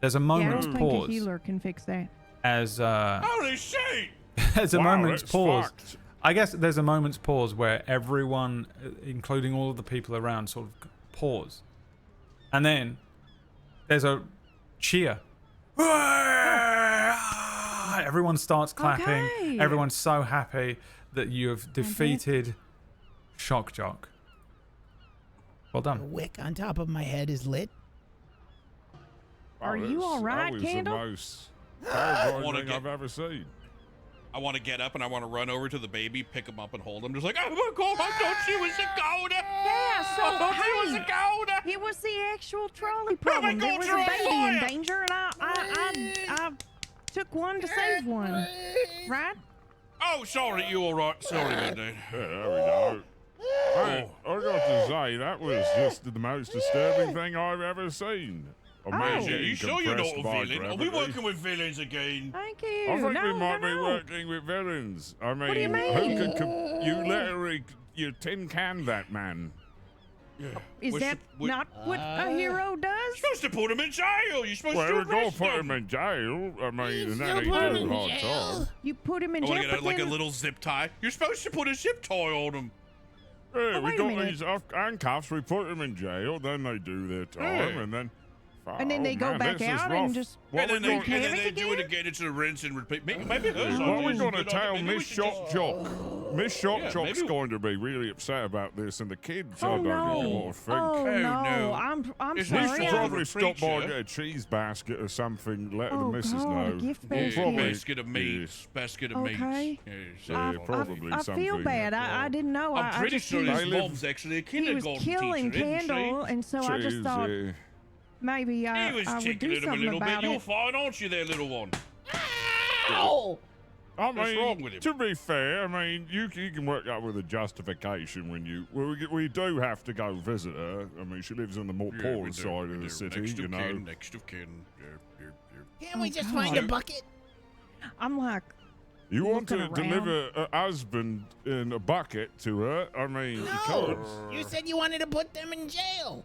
There's a Yeah, I moment's don't think a pause healer can fix that. as Holy shit! there's a Wow, moment's it's pause. fucked. I guess there's a moment's pause where everyone, including all of the people around, sort of pause. And then there's a cheer. Everyone starts clapping. Okay. Everyone's so happy that you have defeated Shock Jock. Well The done. wick on top of my head is lit. Are you all right, That was Candle? the most terrifying wanna thing get- I've ever seen. I want to get up and I want to run over to the baby, pick him up, and hold him. Just like, oh my god, I thought she was a golden. Yeah, so I thought she was hey, a golden. it was the actual trolley problem. There was a baby in danger, and I took one to save one. Right? Oh, sorry, you all right? Sorry, my dude. Yeah, there we go. Hey, I got to say, that was just the most disturbing thing I've ever seen. A man Oh. getting You sure you're not compressed a by villain? Are we gravity. working with villains again? Thank you. I think no, we might no, be no. working with villains. I mean, do you who mean? could you literally you tin can that man? Is We're that sup- we- not what a hero does? You're supposed to put him in jail. You're supposed Well, to we're gonna arrest put him. him in jail. I mean, and still that ain't put him too in hard jail. time. You put him in I want jail, to get but like a then little zip tie. You're supposed to put a zip tie on him. Yeah, Oh, we wait a got minute. these handcuffs. We put them in jail. Then they do their time, Yeah. and then. and then Oh, they go man, back this is out rough. and just. What and we then, gonna- they, and then Havoc they do it again? again. It's a rinse and repeat. Maybe her What are we idea going to is good tell idea. Maybe we Miss should Shock just- Jock? Miss Shock Yeah, Jock's maybe- going to be really upset about this, and the kids, Oh I don't no! know what to think. Oh Oh, no! no. I'm It's We his sorry. should fault. probably a stop by and preacher. get a cheese basket or something, let the Oh, missus God, know. a gift Yeah, basket. Probably- basket of meats. Basket of meats. Okay. Yes, Yeah, that's probably I something. feel bad. I didn't know. I'm I pretty just sure he, his They live- mom's actually a he was kindergarten killing teacher, isn't Candle, she? and so I just Cheese, thought yeah. maybe He I was would tickling do him a something little bit. about You're it. fine, aren't you, there, little one? Ow! I What's mean, wrong with him? to be fair, I mean, you can work out with a justification when you. Well, we do have to go visit her. I mean, she lives on the more Yeah, poor we do, side we of the do. city, Next you of know. kin, next of kin. Can't we Oh, just God. find a bucket? I'm like, You want to looking around. deliver a husband in a bucket to her? I mean, you No! could. You said you wanted to put them in jail.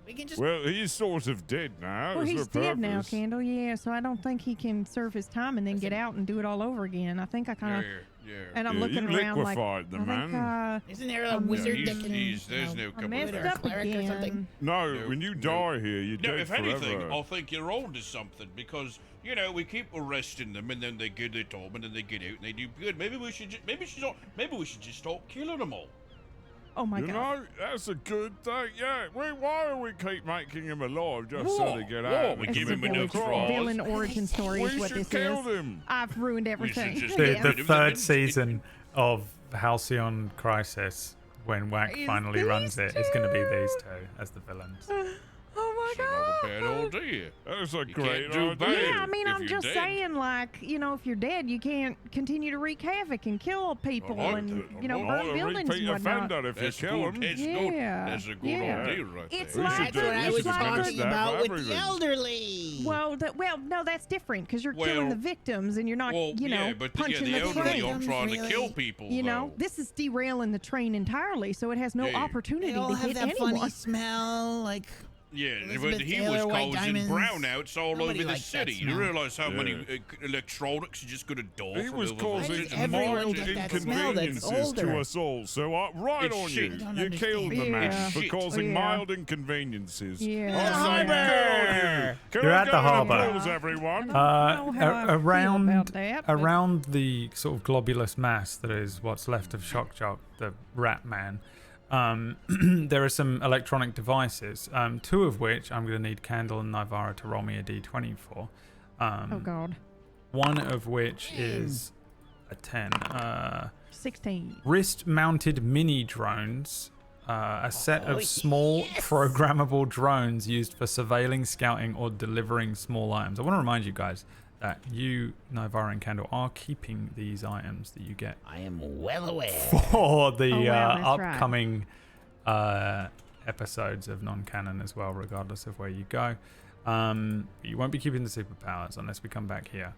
We can just. Well, he's sort of dead now. well, is he's the dead now, purpose. Candle. Yeah, so I don't think he can serve his time and then get out and do it all over again. I think I kind of. Yeah. And I'm Yeah, looking you around like, liquefied the I think man. Isn't there a I'm wizard he's- that can? he's- there's no I couple messed Or a up cleric or something? again. No, No, when you no. die here, you're No, dead if forever. anything, I think you're on to something because we keep arresting them and then they get their time and then they get out and they do good. Maybe we should just stop killing them all. Oh my You god. know, that's a good thing. Yeah, why do we keep making him alive just so War, they get war, out? we This give is a him enough villain- tries. villain origin story We is what should this kill is. them. I've ruined everything. just The, Yeah. the Yeah. third season of Halcyon Crisis, when Wack Is finally these runs it, is going to be two? these two as the villains. Oh my It's not a bad god. idea. That's a You great can't do idea. bad. Yeah, I mean, if I'm you're just dead. saying, like, if you're dead, you can't continue to wreak havoc and kill people like and, that. I burn Not a buildings repeat and whatnot. offender if That's you kill good. him. That's Yeah, good. That's a good yeah. idea right It's there. We like should That's do what it. I We was should like talking that about for with the everything. elderly. Well, no, that's different because you're killing Well- the victims and you're not, Well, yeah, but punching the the elderly train. aren't trying to Really? kill people. This is derailing the train entirely, so it has no Yeah. opportunity They all to have hit that anyone. funny smell, like. Yeah, but Elizabeth he Taylor, was White causing Diamonds. brownouts all Nobody over the likes that city. You smell. realize how many Yeah. electronics are just going to die He from was overvoltage causing and everyone mild get that smell that's inconveniences to older. us all. So right It's on shit. you. I don't You killed the understand. man Yeah. for Shit. causing Yeah. mild inconveniences. Yeah. I say good on you. Can You're I at get the an harbour. applause, everyone? know how I feel Around about that, but- around the sort of globulous mass that is what's left of Shock Jock, the rat man, there are some electronic devices, 2 of which I'm going to need Candle and Nivara to roll me a d20 for. Oh God. One of which is a 10. 16. Wrist-mounted mini drones, a set of small programmable drones used for surveilling, scouting, or delivering small items. I want to remind you guys that you, Nivara and Candle, are keeping these items that you get I am well aware. for the Oh, wow, that's right. upcoming episodes of Non-Canon as well, regardless of where you go. You won't be keeping the superpowers unless we come back here.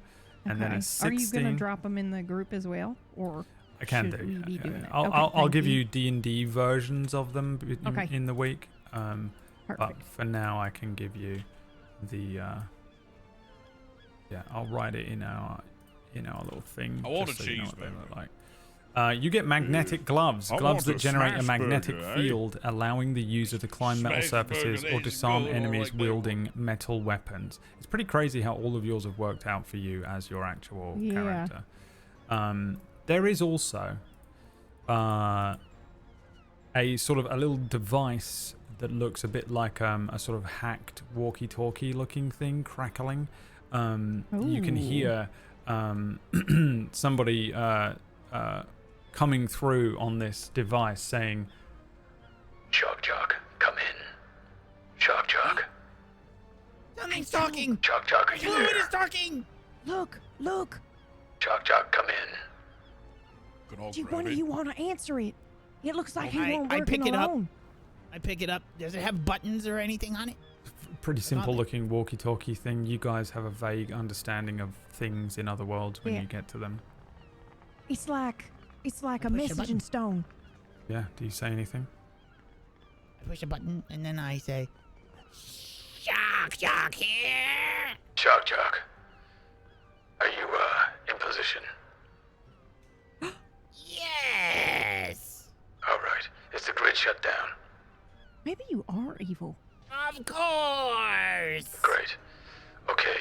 And then Okay. a 16. Are you going to drop them in the group as well, or I can should do. we be doing it? I'll, Okay, I'll thank give you D&D versions of them Okay. in the week. But Perfect. for now, I can give you the. I'll write it in our little thing. I want just a so you know what they cheeseburger. look like. You get magnetic gloves, I gloves want that a generate a smash magnetic burger, eh? field, allowing the user to climb metal Smash surfaces burger, or let's disarm go, enemies like that. wielding metal weapons. It's pretty crazy how all of yours have worked out for you as your actual Yeah. character. There is also a sort of a little device that looks a bit like a sort of hacked walkie-talkie looking thing crackling. You can Ooh. hear somebody coming through on this device saying, Shock Jock, come in. Shock Jock. Something's talking. Shock Jock, are you Fluid there? is talking. Look. Shock Jock, come in. Good old Do you, grab one of it. you want to answer it? It looks like he won't I work pick it up. alone. I pick it up. Does it have buttons or anything on it? pretty simple looking walkie-talkie thing. You guys have a vague understanding of things in other worlds when Yeah. you get to them. It's like a push a messaging button. stone. Yeah, do you say anything? I push a button and then I say, Shock Jock here. Shock Jock. Are you, in position? Yes. Alright. Is the grid shut down? Maybe you are evil. Of course. Great. Okay.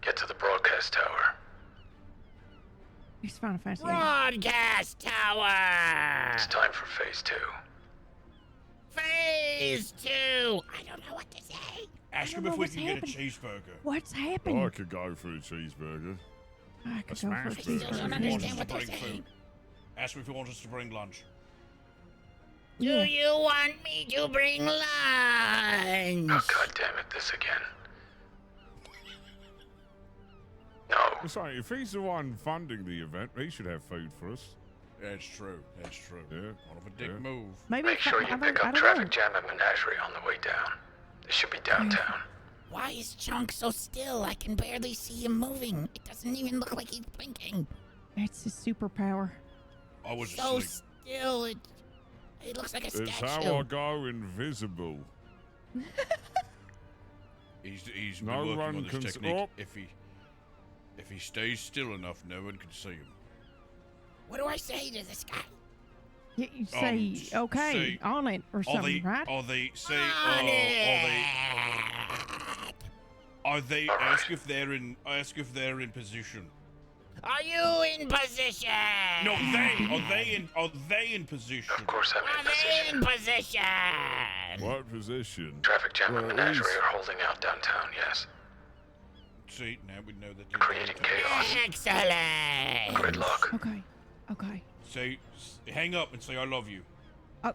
Get to the broadcast tower. It's Final Fantasy. Broadcast tower. It's time for phase 2. Phase 2. I don't know what to say. Ask I him don't if know we what's can get a happening. cheeseburger. What's I happening? could go for a cheeseburger. I could a go for a smash burger. I don't cheeseburger. understand what they're Bring saying. food. Ask him if he wants us to bring lunch. Do you want me to bring lunch? Oh, God damn it, this again. No. Sorry, if he's the one funding the event, he should have food for us. That's true. That's true. Yeah. Kind of a dick Yeah. move. Maybe Make sure you pick I up don't traffic know. jam at Menagerie on the way down. They should be downtown. Why is Chonk so still? I can barely see him moving. It doesn't even look like he's blinking. That's his superpower. I was So asleep. still, it looks like a It's statue. how I go invisible. He's been No working one on this can technique. stop. If he stays still enough, no one can see him. What do I say to this guy? You say, s- okay, say, on it, or something, right? Are they say? On it. Are they? Ask if they're in position. Are you in position? No, they. Are they in position? Of course I'm Are in they in position. position? What position? Traffic jam and Well, Menagerie he's- are holding out downtown, yes. See, now we know that. Creating chaos. Excellent. Gridlock. Okay. Say, hang up and say I love you. Oh.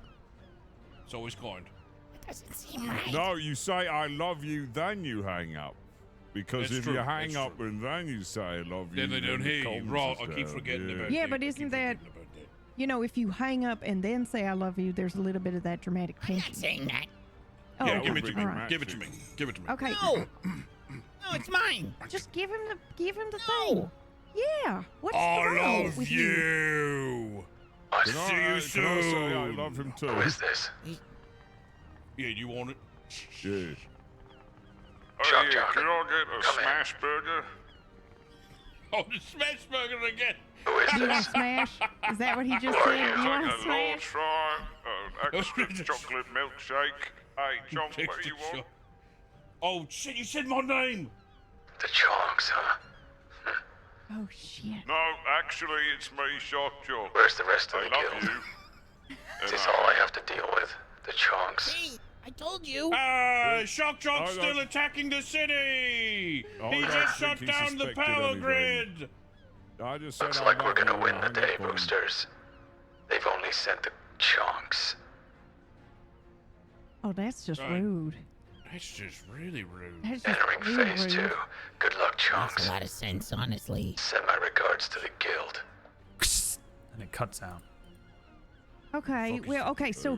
It's always kind. That doesn't seem right. No, you say I love you, then you hang up. Because That's if true, you hang that's up true. and then you say I love you, Then they don't the hear you. comms Right, is I keep down. forgetting Yeah. about Yeah, that. but I isn't keep that- forgetting about that. You know, if you hang up and then say I love you, there's a little bit of that dramatic I'm not tension. saying that. Oh, Yeah, we'll give it to bring me. it all right. back Give it to to me. you. Give it to me. Okay. No. No, it's mine. Just give him the No. thing. Yeah. What's I wrong love with you. I Can see. I, See you can I say I soon. love him too? Who is this? Yeah, you want it? Yeah. Shock Jock. Can I get a Come in. smash burger? Oh, the smash burger again. Who is Do you want this? to smash? Is that what he just Or said? you Do you want Like to a smash? large fry, extra chocolate milkshake. Hey, John, what do you want? Oh shit! You said my name. The Chonks, huh? Oh shit. No, actually, it's me, Shock Jock. Where's the rest of I the love guild? you. Is this all I have to deal with? The Chonks. See, I told you. Shock Jock's still attacking the city! He just shut down the power grid! I just said Looks I like we're love gonna you win and the hung day, up on him. boosters. They've only sent the Chonks. Oh, that's just Right. rude. That's just really rude. That's just Entering really phase rude. 2. Good luck, Makes a Chonks. lot of sense, honestly. Send my regards to the guild. And it cuts out. Okay, well, okay, so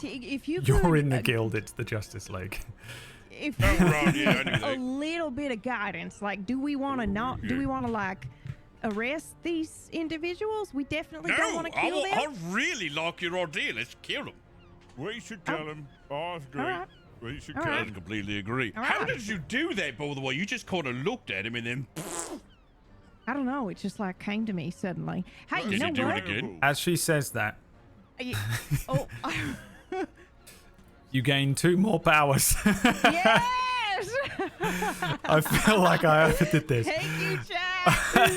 if you You're could, in the guild. It's the Justice League. if Oh, right, yeah, I knew a that. little bit of guidance, like, do we want to not? Do we want to like arrest these individuals? We definitely don't want to kill them. I really like your idea. Let's kill them. We should kill him. I agree. Alright. We should All kill right. him. Completely agree. All How right. did you do that, by the way? You just kind of looked at him and then... I don't know. It just like came to me suddenly. Hey, you Did know you do what? it again? As she says that, Oh, you gain 2 more powers. yes! I feel like I overdid this. Thank you,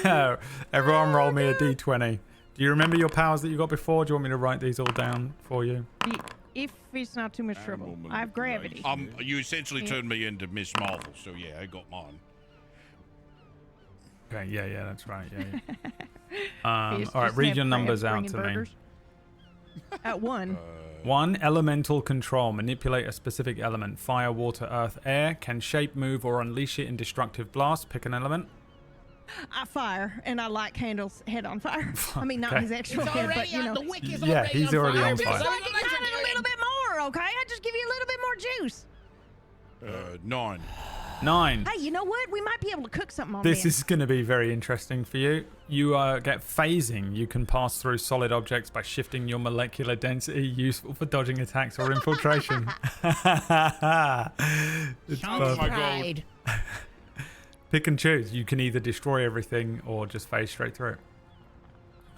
Chad. Everyone roll me a d20. Do you remember your powers that you got before? Do you want me to write these all down for you? If it's not too much trouble, I have gravity. You essentially turned me into Miss Marvel, so yeah, I got mine. Okay, yeah, that's right. Yeah. Fist All right, just read have your crabs numbers out bringing to me. burgers. At 1. 1. Elemental control. Manipulate a specific element. Fire, water, earth, air. Can shape, move, or unleash it in destructive blast. Pick an element. I fire, and I light Candle's head on fire. I mean, not Okay. his actual It's head, already but you on. know. The wick is Yeah, already he's on already fire. on Just fire. like Just add a little bit more, okay? I just give you a little bit more juice. 9. 9. Hey, you know what? We might be able to cook something on This this. is going to be very interesting for you. You get phasing. You can pass through solid objects by shifting your molecular density, useful for dodging attacks or infiltration. It's Chonks perfect. pride. Pick and choose. You can either destroy everything or just phase straight through.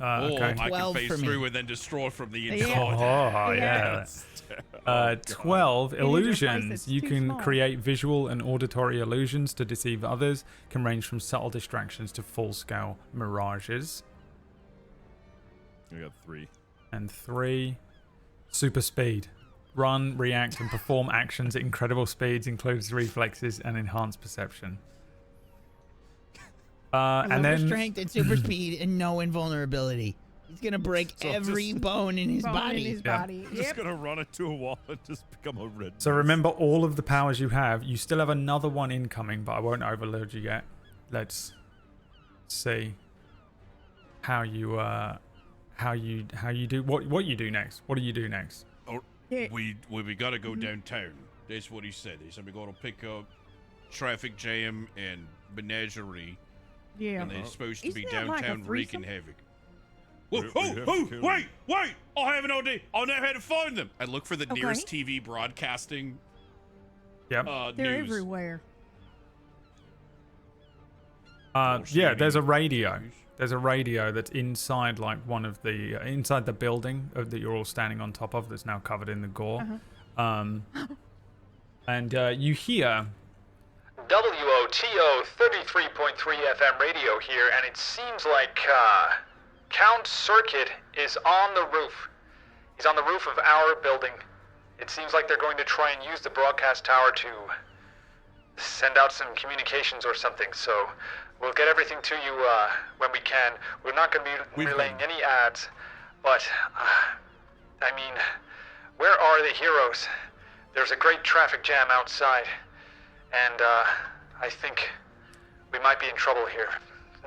Or Okay. I can 12 phase for me. through and then destroy from the Yeah. inside. Oh, yeah. 12 You need to replace illusions. it's You too can small. create visual and auditory illusions to deceive others. Can range from subtle distractions to full-scale mirages. I got 3. And 3, super speed. Run, react, and perform actions at incredible speeds, includes reflexes and enhanced perception. And Super then strength and super speed and no invulnerability. He's gonna break So every just- bone in his Bone body. in his Yeah. body. Just Yep. gonna run into a wall and just become a red. So mess. remember all of the powers you have. You still have another one incoming, but I won't overload you yet. Let's see how you do what you do next. What do you do next? Yeah. We gotta go downtown. That's what he said. He said we gotta pick up traffic jam and menagerie, Yeah. and they're supposed to be Isn't that like a downtown wreaking threesome? havoc. Whoa, We oh, have to oh, kill wait! I have an idea. I know how to find them. I look for the Okay. nearest TV broadcasting Yep. They're news. everywhere. Yeah, there's a radio. There's a radio that's inside like one of the inside the building that you're all standing on top of that's now covered in the gore. And you hear WOTO 33.3 FM radio here, and it seems like Count Circuit is on the roof. He's on the roof of our building. It seems like they're going to try and use the broadcast tower to send out some communications or something, so we'll get everything to you when we can. We're not going to be relaying any ads, but, I mean, where are the heroes? There's a great traffic jam outside, and I think we might be in trouble here,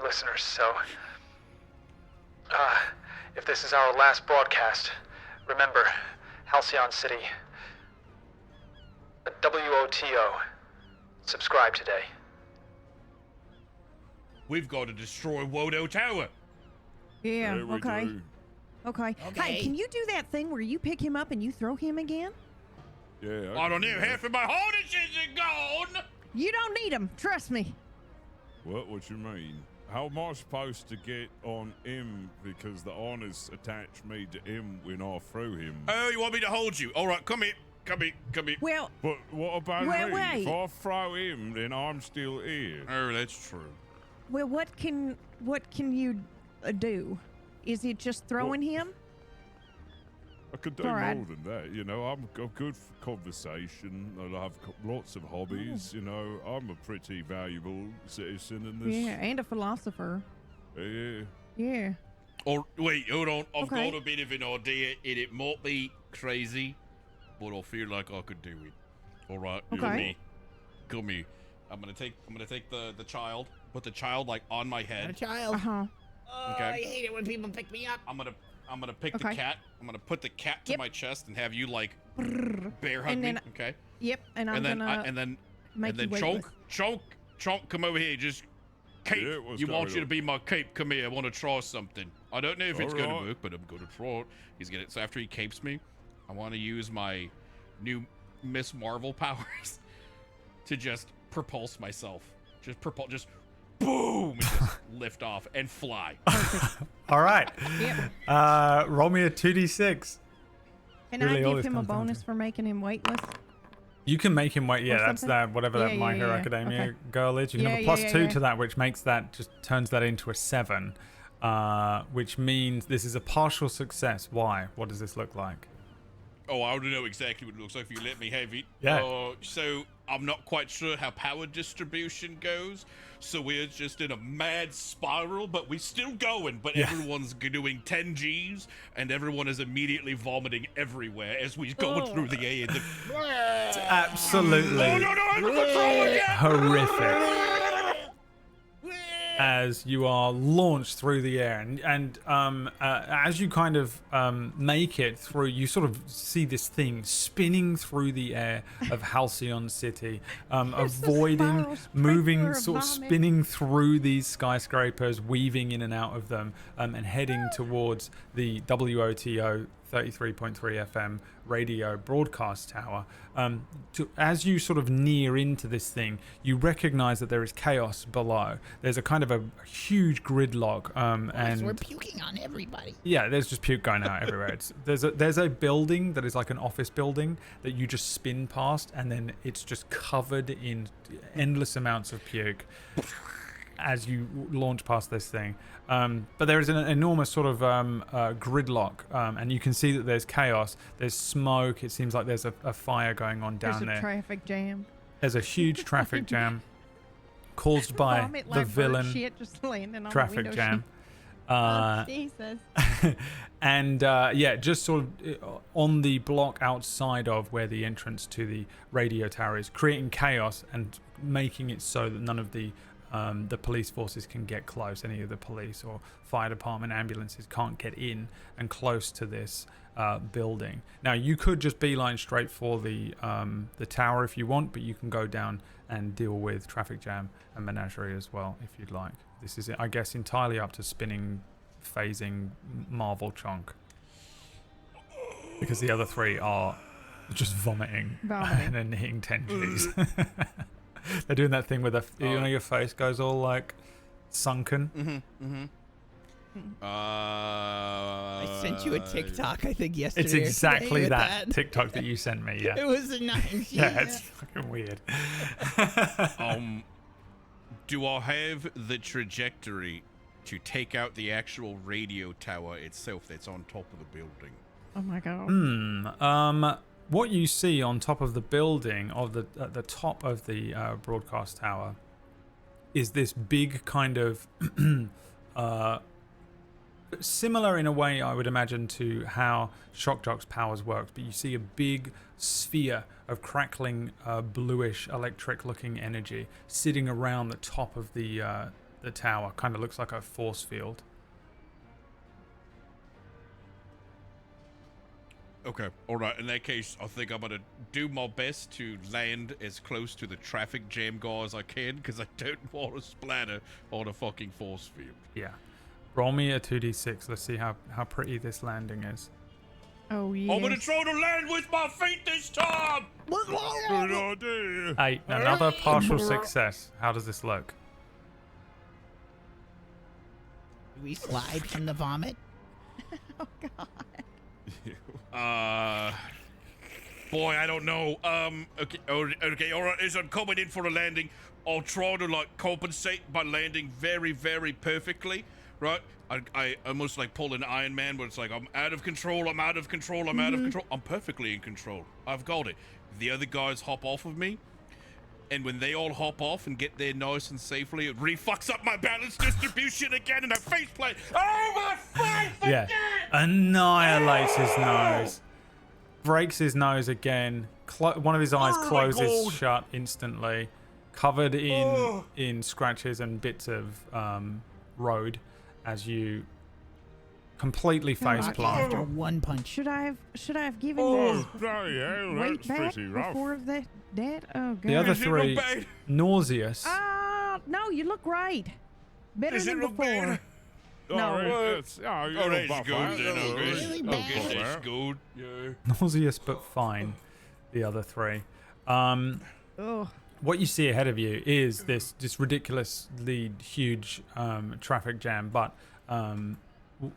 listeners, so if this is our last broadcast, remember, Halcyon City, WOTO. Subscribe today. We've got to destroy Wodo Tower. Yeah. There we Okay. do. Okay. Hey, Okay. can you do that thing where you pick him up and you throw him again? Yeah. I don't can know. do that. Half of my harnesses are gone. You don't need him. Trust me. What you mean? How am I supposed to get on him because the honors attach me to him when I throw him? Oh, you want me to hold you? All right, come here. Come here. Come here. Well, But what about Wait, me? wait. If I throw him, then I'm still here. Oh, that's true. what can you do? Is it just throwing him? I could do Alright. more than that, you know. I'm good for conversation. I have lots of hobbies, you know. I'm a pretty valuable citizen in this. Yeah, and a philosopher. Yeah. Yeah. Or wait, hold on. I've Okay. got a bit of an idea, and it might be crazy, but I feel like I could do it. All right, Okay. come here. I'm gonna take the child, put the child like on my A head. child. Uh-huh. Oh, Okay. I hate it when people pick me up. I'm gonna pick Okay. the cat. I'm gonna put the cat to Yep. my chest and have you like bear hug And me. then- Okay. Yep, and I'm And then gonna and then make and then you weightless. Chonk, come over here. Just cape. Yeah, what's you want going you to on? be my cape. Come here. I want to try something. I don't know if it's gonna Alright. work, but I'm gonna try it. He's gonna. So after he capes me, I want to use my new Miss Marvel powers to just propulse myself. Just boom, and just lift off and fly. All right. Yep. Roll me a 2d6. Can Really, I all give this him a comes down bonus to- for making him weightless? You can make him wait. Yeah, Or that's something? that. Whatever that Yeah, My yeah, Hero yeah. Academia Okay. girl is. You can have a Yeah, plus yeah, 2 yeah. to that, which makes that just turns that into a 7. Which means this is a partial success. Why? What does this look like? Oh, I already know exactly what it looks like if you let me have it. Yeah. So I'm not quite sure how power distribution goes. So we're just in a mad spiral, but we're still going. But Yeah. everyone's doing 10 Gs, and everyone is immediately vomiting everywhere as we're going through the air. It's absolutely Oh, no, I'm in control again! horrific. As you are launched through the air, and as you kind of make it through, you sort of see this thing spinning through the air of Halcyon City, avoiding, spiral moving, sprinkler of sort of vomit. spinning through these skyscrapers, weaving in and out of them, and heading towards the WOTO 33.3 FM radio broadcast tower. As you sort of near into this thing, you recognize that there is chaos below. There's a kind of a huge gridlock, So we're and puking on everybody. yeah, there's just puke going out everywhere. There's a building that is like an office building that you just spin past, and then it's just covered in endless amounts of puke as you launch past this thing. But there is an enormous sort of gridlock, and you can see that there's chaos. There's smoke. It seems like there's a fire going on down There's a there. traffic jam. There's a huge traffic jam caused by Vomit the like bird villain shit just landing on traffic the window jam. Oh, Jesus. And yeah, just sort of on the block outside of where the entrance to the radio tower is, creating chaos and making it so that none of the police forces can get close. Any of the police or fire department ambulances can't get in and close to this building. Now, you could just beeline straight for the tower if you want, but you can go down and deal with traffic jam and menagerie as well if you'd like. This is, I guess, entirely up to spinning, phasing Marvel Chonk, because the other three are just vomiting. Vomiting. And then hitting 10 Gs. They're doing that thing where you know your face goes all like sunken. I sent you a TikTok, I think, yesterday. It's or today exactly with that TikTok that you sent me. Yeah, It was nice. yeah, it's fucking weird. Do I have the trajectory to take out the actual radio tower itself that's on top of the building? Oh my god. What you see on top of the building, at the top of the broadcast tower, is this big kind of similar in a way, I would imagine, to how Shock Jock's powers works, but you see a big sphere of crackling bluish electric looking energy sitting around the top of the tower. Kind of looks like a force field. Okay, alright, in that case, I think I'm gonna do my best to land as close to the traffic jam guy as I can, because I don't want to splatter on a fucking force field. Yeah. Roll me a 2d6. Let's see how pretty this landing is. Oh yeah. I'm gonna try to land with my feet this time! Good idea. 8. Another partial success. How does this look? Do we slide from the vomit? Boy, I don't know. Okay, alright, as I'm coming in for a landing, I'll try to, like, compensate by landing very, very perfectly, right? I almost like pull an Iron Man, where it's like, I'm out of control, I'm out of control, I'm out of control. I'm perfectly in control. I've got it. The other guys hop off of me, and when they all hop off and get there nice and safely, it re-fucks up my balance distribution again, and I faceplate. Oh, my face again! Annihilates his nose. Breaks his nose again. One of his eyes closes shut instantly, covered in scratches and bits of road as you completely face After plant. one punch. Should I have given you yeah, weight that's back pretty rough. before that? Oh god. The other Is it real three, bad? nauseous. No, you look great. Better Is it than real before. bad? No. That's, Oh, that's good, then, okay. Really bad. Okay, that's good. Yeah. Nauseous but fine. The other three. Oh. What you see ahead of you is this ridiculously huge traffic jam, but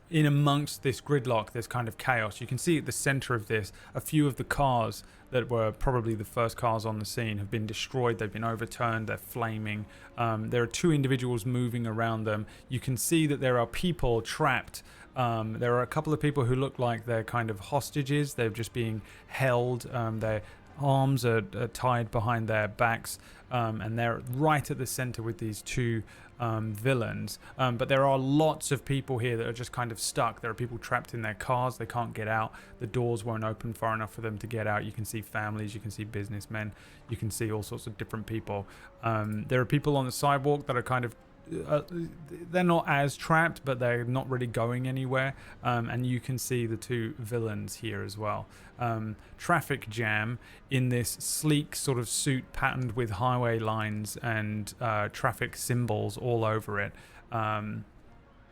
in amongst this gridlock, there's kind of chaos. You can see at the center of this, a few of the cars that were probably the first cars on the scene have been destroyed. They've been overturned. They're flaming. There are two individuals moving around them. You can see that there are people trapped. There are a couple of people who look like they're kind of hostages. They're just being held. Their arms are tied behind their backs, and they're right at the center with these two villains. But there are lots of people here that are just kind of stuck. There are people trapped in their cars. They can't get out. The doors won't open far enough for them to get out. You can see families. You can see businessmen. You can see all sorts of different people. There are people on the sidewalk that are kind of they're not as trapped, but they're not really going anywhere. And you can see the two villains here as well. Traffic jam in this sleek sort of suit patterned with highway lines and traffic symbols all over it,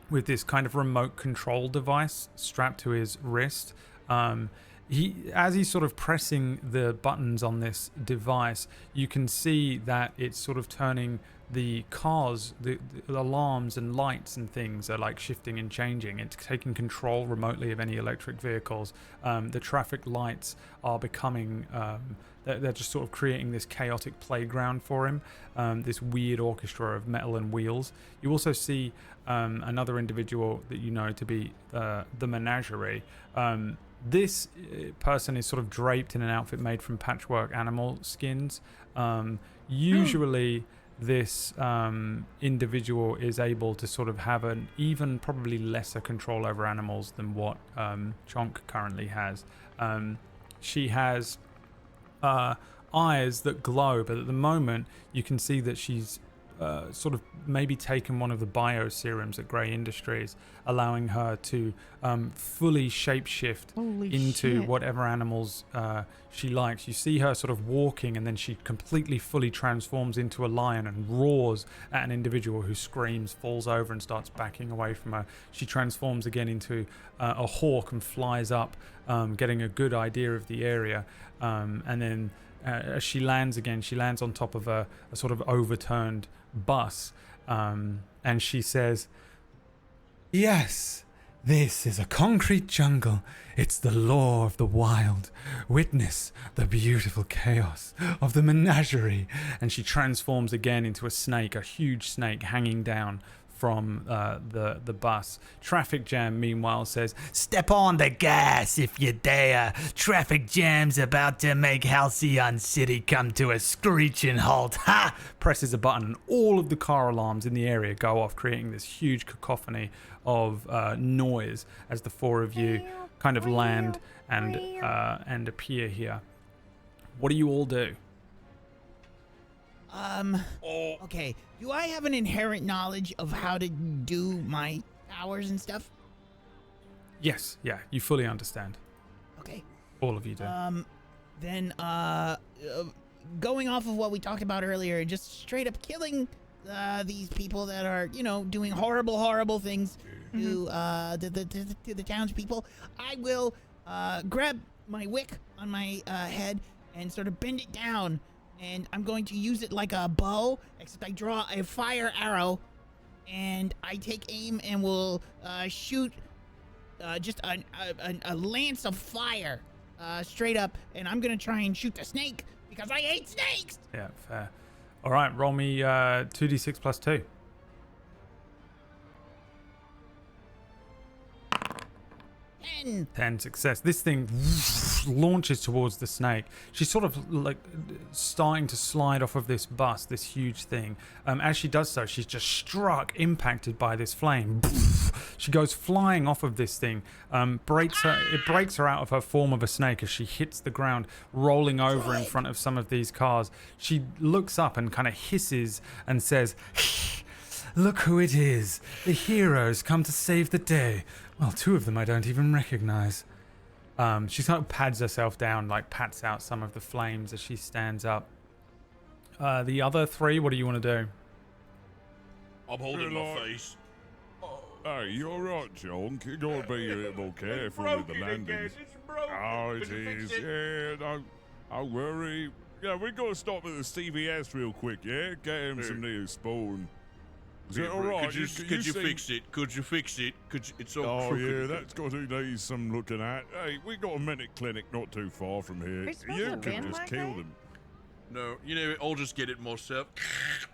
with this kind of remote control device strapped to his wrist. As he's sort of pressing the buttons on this device, you can see that it's sort of turning the cars, the alarms and lights and things are like shifting and changing. It's taking control remotely of any electric vehicles. The traffic lights are becoming, they're just sort of creating this chaotic playground for him, this weird orchestra of metal and wheels. You also see another individual that you know to be the menagerie. This person is sort of draped in an outfit made from patchwork animal skins. Usually this individual is able to sort of have an even probably lesser control over animals than what Chonk currently has. She has eyes that glow, but at the moment you can see that she's sort of maybe taken one of the bio serums at Grey Industries, allowing her to fully shapeshift into whatever animals she likes. You see her sort of walking, and then she completely fully transforms into a lion and roars at an individual who screams, falls over and starts backing away from her. She transforms again into a hawk and flies up, getting a good idea of the area, and then as she lands again, she lands on top of a sort of overturned bus, and she says, "Yes, this is a concrete jungle. It's the law of the wild. Witness the beautiful chaos of the menagerie." And she transforms again into a snake, a huge snake hanging down from the bus. Traffic Jam, meanwhile, says, "Step on the gas if you dare. Traffic Jam's about to make Halcyon City come to a screeching halt." Ha! Presses a button, and all of the car alarms in the area go off, creating this huge cacophony of noise as the four of you kind of land and appear here. What do you all do? Okay. Do I have an inherent knowledge of how to do my powers and stuff? Yes, yeah, you fully understand. Okay. All of you do. Then, going off of what we talked about earlier, just straight up killing these people that are, doing horrible things to the townspeople, I will grab my wick on my head and sort of bend it down. And I'm going to use it like a bow, except I draw a fire arrow, and I take aim and will shoot just a lance of fire straight up, and I'm going to try and shoot the snake, because I hate snakes! Yeah, fair. All right, roll me 2d6 plus 2. 10. 10 success. This thing launches towards the snake. She's sort of like starting to slide off of this bus, this huge thing. As she does so, she's just struck, impacted by this flame. She goes flying off of this thing. It breaks her out of her form of a snake as she hits the ground, rolling over in front of some of these cars. She looks up and kind of hisses and says, "Look who it is. The heroes come to save the day. Well, 2 of them I don't even recognize." She kind of pads herself down, like pats out some of the flames as she stands up. The other 3, what do you want to do? I'm holding my face. Hey, you alright, Chonk? You gotta be a bit more careful with the landings. Oh, it is. Yeah, don't worry. Yeah, we gotta stop at the CVS real quick, yeah? Get him some Neosporin. Is it alright? Could you fix it? Could you fix it? It's all Oh, crooked. yeah, that's got to need some looking at. Hey, we got a medic clinic not too far from here. Are you supposed You to can bend just like kill that? them. No, you know, I'll just get it myself.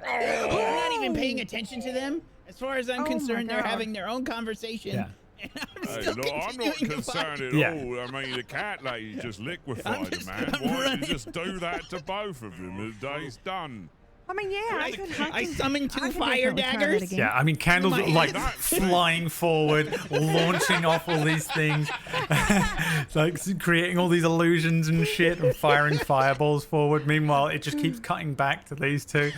You're not even paying attention to them. As far as I'm Oh my concerned, they're God. having their own conversation. Yeah. And I'm Hey, still look, I'm not continuing to concerned fight. at Yeah. all. I mean, the cat lady just liquefied I'm him, man. I'm Why don't running. you just do that to both of them? The day's done. I mean, yeah, I summoned I 2 could fire definitely try that daggers. again. Yeah, I mean, Candle's My like head. flying forward, launching off all these things, like creating all these illusions and shit, and firing fireballs forward. Meanwhile, it just keeps cutting back to these 2.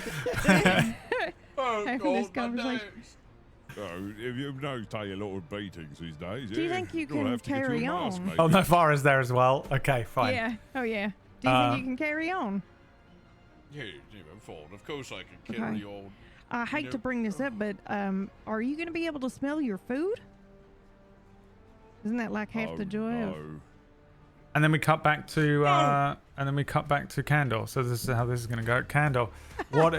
Having this conversation. Oh, if your nose take a lot of beatings these days. Do you yeah, think you you'll can have to get to a carry mask, on? maybe. Oh, no fire is there as well. Okay, fine. Yeah. Oh, yeah. Do you think you can carry on? Yeah, I'm fine. Of course I can carry Okay. on. I hate know- to bring this up, but are you going to be able to smell your food? Isn't that like half Oh, the joy no. of? And then we cut back to Candle. So this is how this is going to go. Candle, what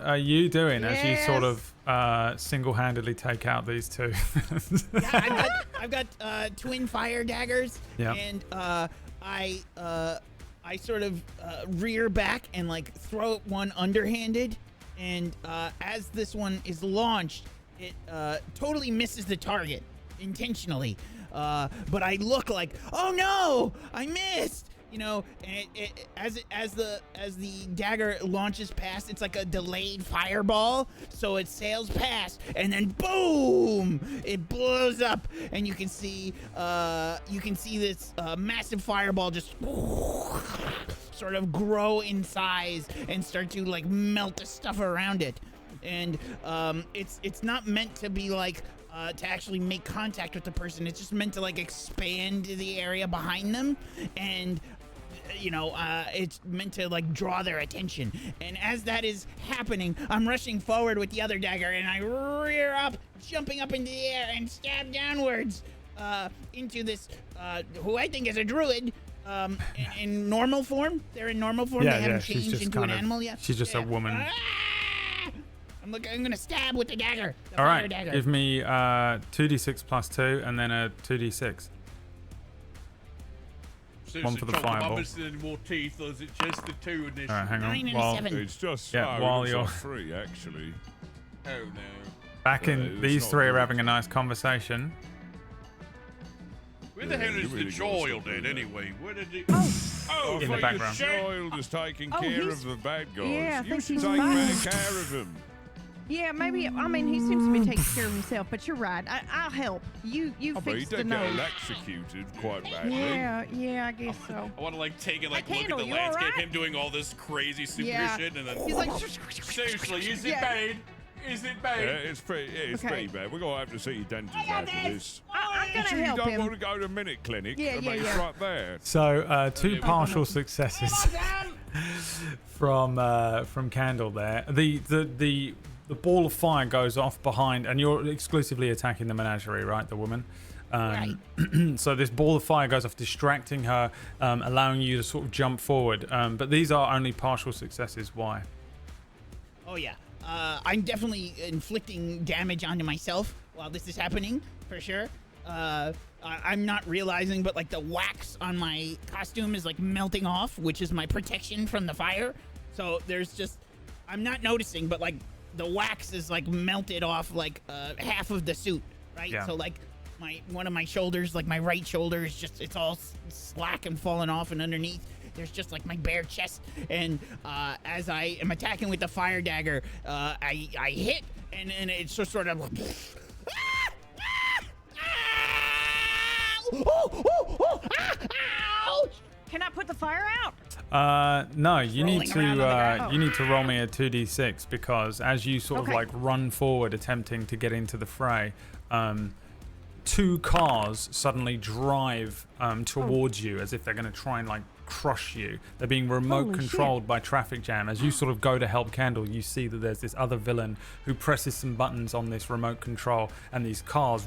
are you doing as you sort Yes. of single-handedly take out these 2? Yeah, I've got twin fire daggers, Yeah. and I sort of rear back and like throw one underhanded, and as this one is launched, it totally misses the target intentionally. But I look like, oh no, I missed. You know, and as the dagger launches past, it's like a delayed fireball. So it sails past, and then boom, it blows up, and you can see this massive fireball just sort of grow in size and start to like melt the stuff around it. And it's not meant to be like to actually make contact with the person. It's just meant to like expand the area behind them, and it's meant to like draw their attention. And as that is happening, I'm rushing forward with the other dagger, and I rear up, jumping up into the air and stab downwards into this who I think is a druid. In normal form. They're in normal form. They haven't she's changed just into an kind of- animal yet. she's just a Yeah. woman. Ah! I'm gonna stab with the dagger. The All fire right, dagger. give me 2d6 plus 2, and then a 2d6. Seriously, for the Chonk, am I fireball. missing any more teeth, or is it just the 2 initially? All right, hang 9 on. and a While 7. It's just Yeah, while it's you're- like 3 actually. Oh no. back in, it's these not 3 are good. having a nice conversation. Where the Yeah, hell you is the really gotta child stop doing then, that. anyway? Where did it? Oh, In the I thought background. your child is taking Oh, care he's- of the bad guys. Yeah, I you think should he's take fine. better care of him. Yeah, maybe. I mean, he seems to be taking care of himself, but you're right. I'll help. You I bet he fix the did get nose. electrocuted quite badly. Yeah, I guess so. I want to like take it, like Hey, look at Candle, the you landscape, alright? him doing all this crazy super Yeah. shit, and then He's like, seriously, is it Yeah. bad? Is it bad? Yeah, it's Okay. pretty bad. We're gonna have to see your dentist after this. I'm You gonna sure you help don't him. want to go to Minute Clinic? Yeah, I mean, yeah, it's yeah. right there. So 2 partial successes from Candle there. The ball of fire goes off behind, and you're exclusively attacking the menagerie, right? The woman. So this ball of fire goes off, distracting her, allowing you to sort of jump forward. But these are only partial successes. Why? Oh yeah. I'm definitely inflicting damage onto myself while this is happening, for sure. I'm not realizing, but like the wax on my costume is like melting off, which is my protection from the fire. So there's just, I'm not noticing, but like the wax is like melted off like half of the suit, right? Yeah. So like one of my shoulders, like my right shoulder, is just it's all slack and falling off, and underneath there's just like my bare chest. And as I am attacking with the fire dagger, I hit, and it's just sort of like. Can I put the fire out? No, you need Rolling around on the to ground. you need to roll me a 2d6 because as you sort of Okay. like run forward attempting to get into the fray, two cars suddenly drive towards you as if they're going to try and like crush you. They're being remote Holy controlled by traffic jam. As you sort of go to help Candle, you see that there's this other villain who presses some buttons on this remote control, and these cars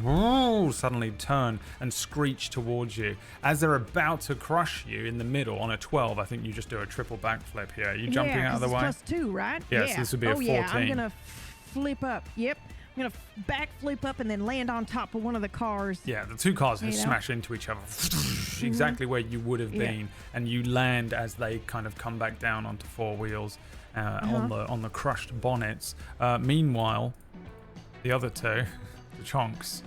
suddenly turn and screech towards you. As they're about to crush you in the middle on a 12, I think you just do a triple backflip here. Are you jumping out of the way? Plus 2, right? Yes, yeah. this would be a Oh yeah, 14. I'm gonna flip up. Yep. I'm gonna back flip up and then land on top of one of the cars. Yeah, the two cars You know? smash into each other, exactly where you would have Yeah. been, and you land as they kind of come back down onto four wheels on the crushed bonnets. Meanwhile, the other two, the Chonks,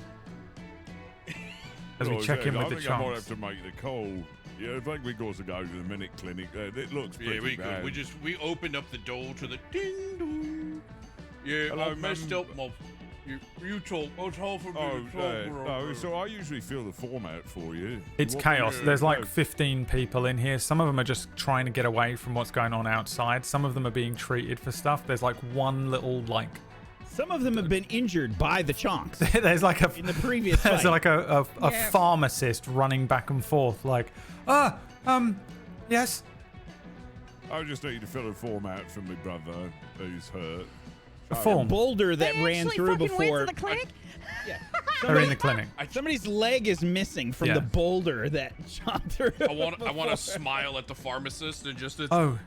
as we check in with the I think I might have Chonks. to make the call. Yeah, I think we got to go to the minute clinic. It looks pretty Yeah, we bad. good. We opened up the door to the ding dong. Yeah, Hello, I messed ma'am. up, Mob. You talk. It's hard for me Oh, to talk. no, so I usually fill the format for you. It's What- chaos. yeah, There's like no. 15 people in here. Some of them are just trying to get away from what's going on outside. Some of them are being treated for stuff. There's like one little like Some of them have been injured by the Chonks there's like a in the previous there's fight. like a Yeah. pharmacist running back and forth like yes. I just need to fill a format for my brother who's hurt. A form. boulder that They ran actually through fucking before. went to the clinic? They're in the clinic. Somebody's leg is missing from Yeah. the boulder that shot through. I want to smile at the pharmacist and just. Oh,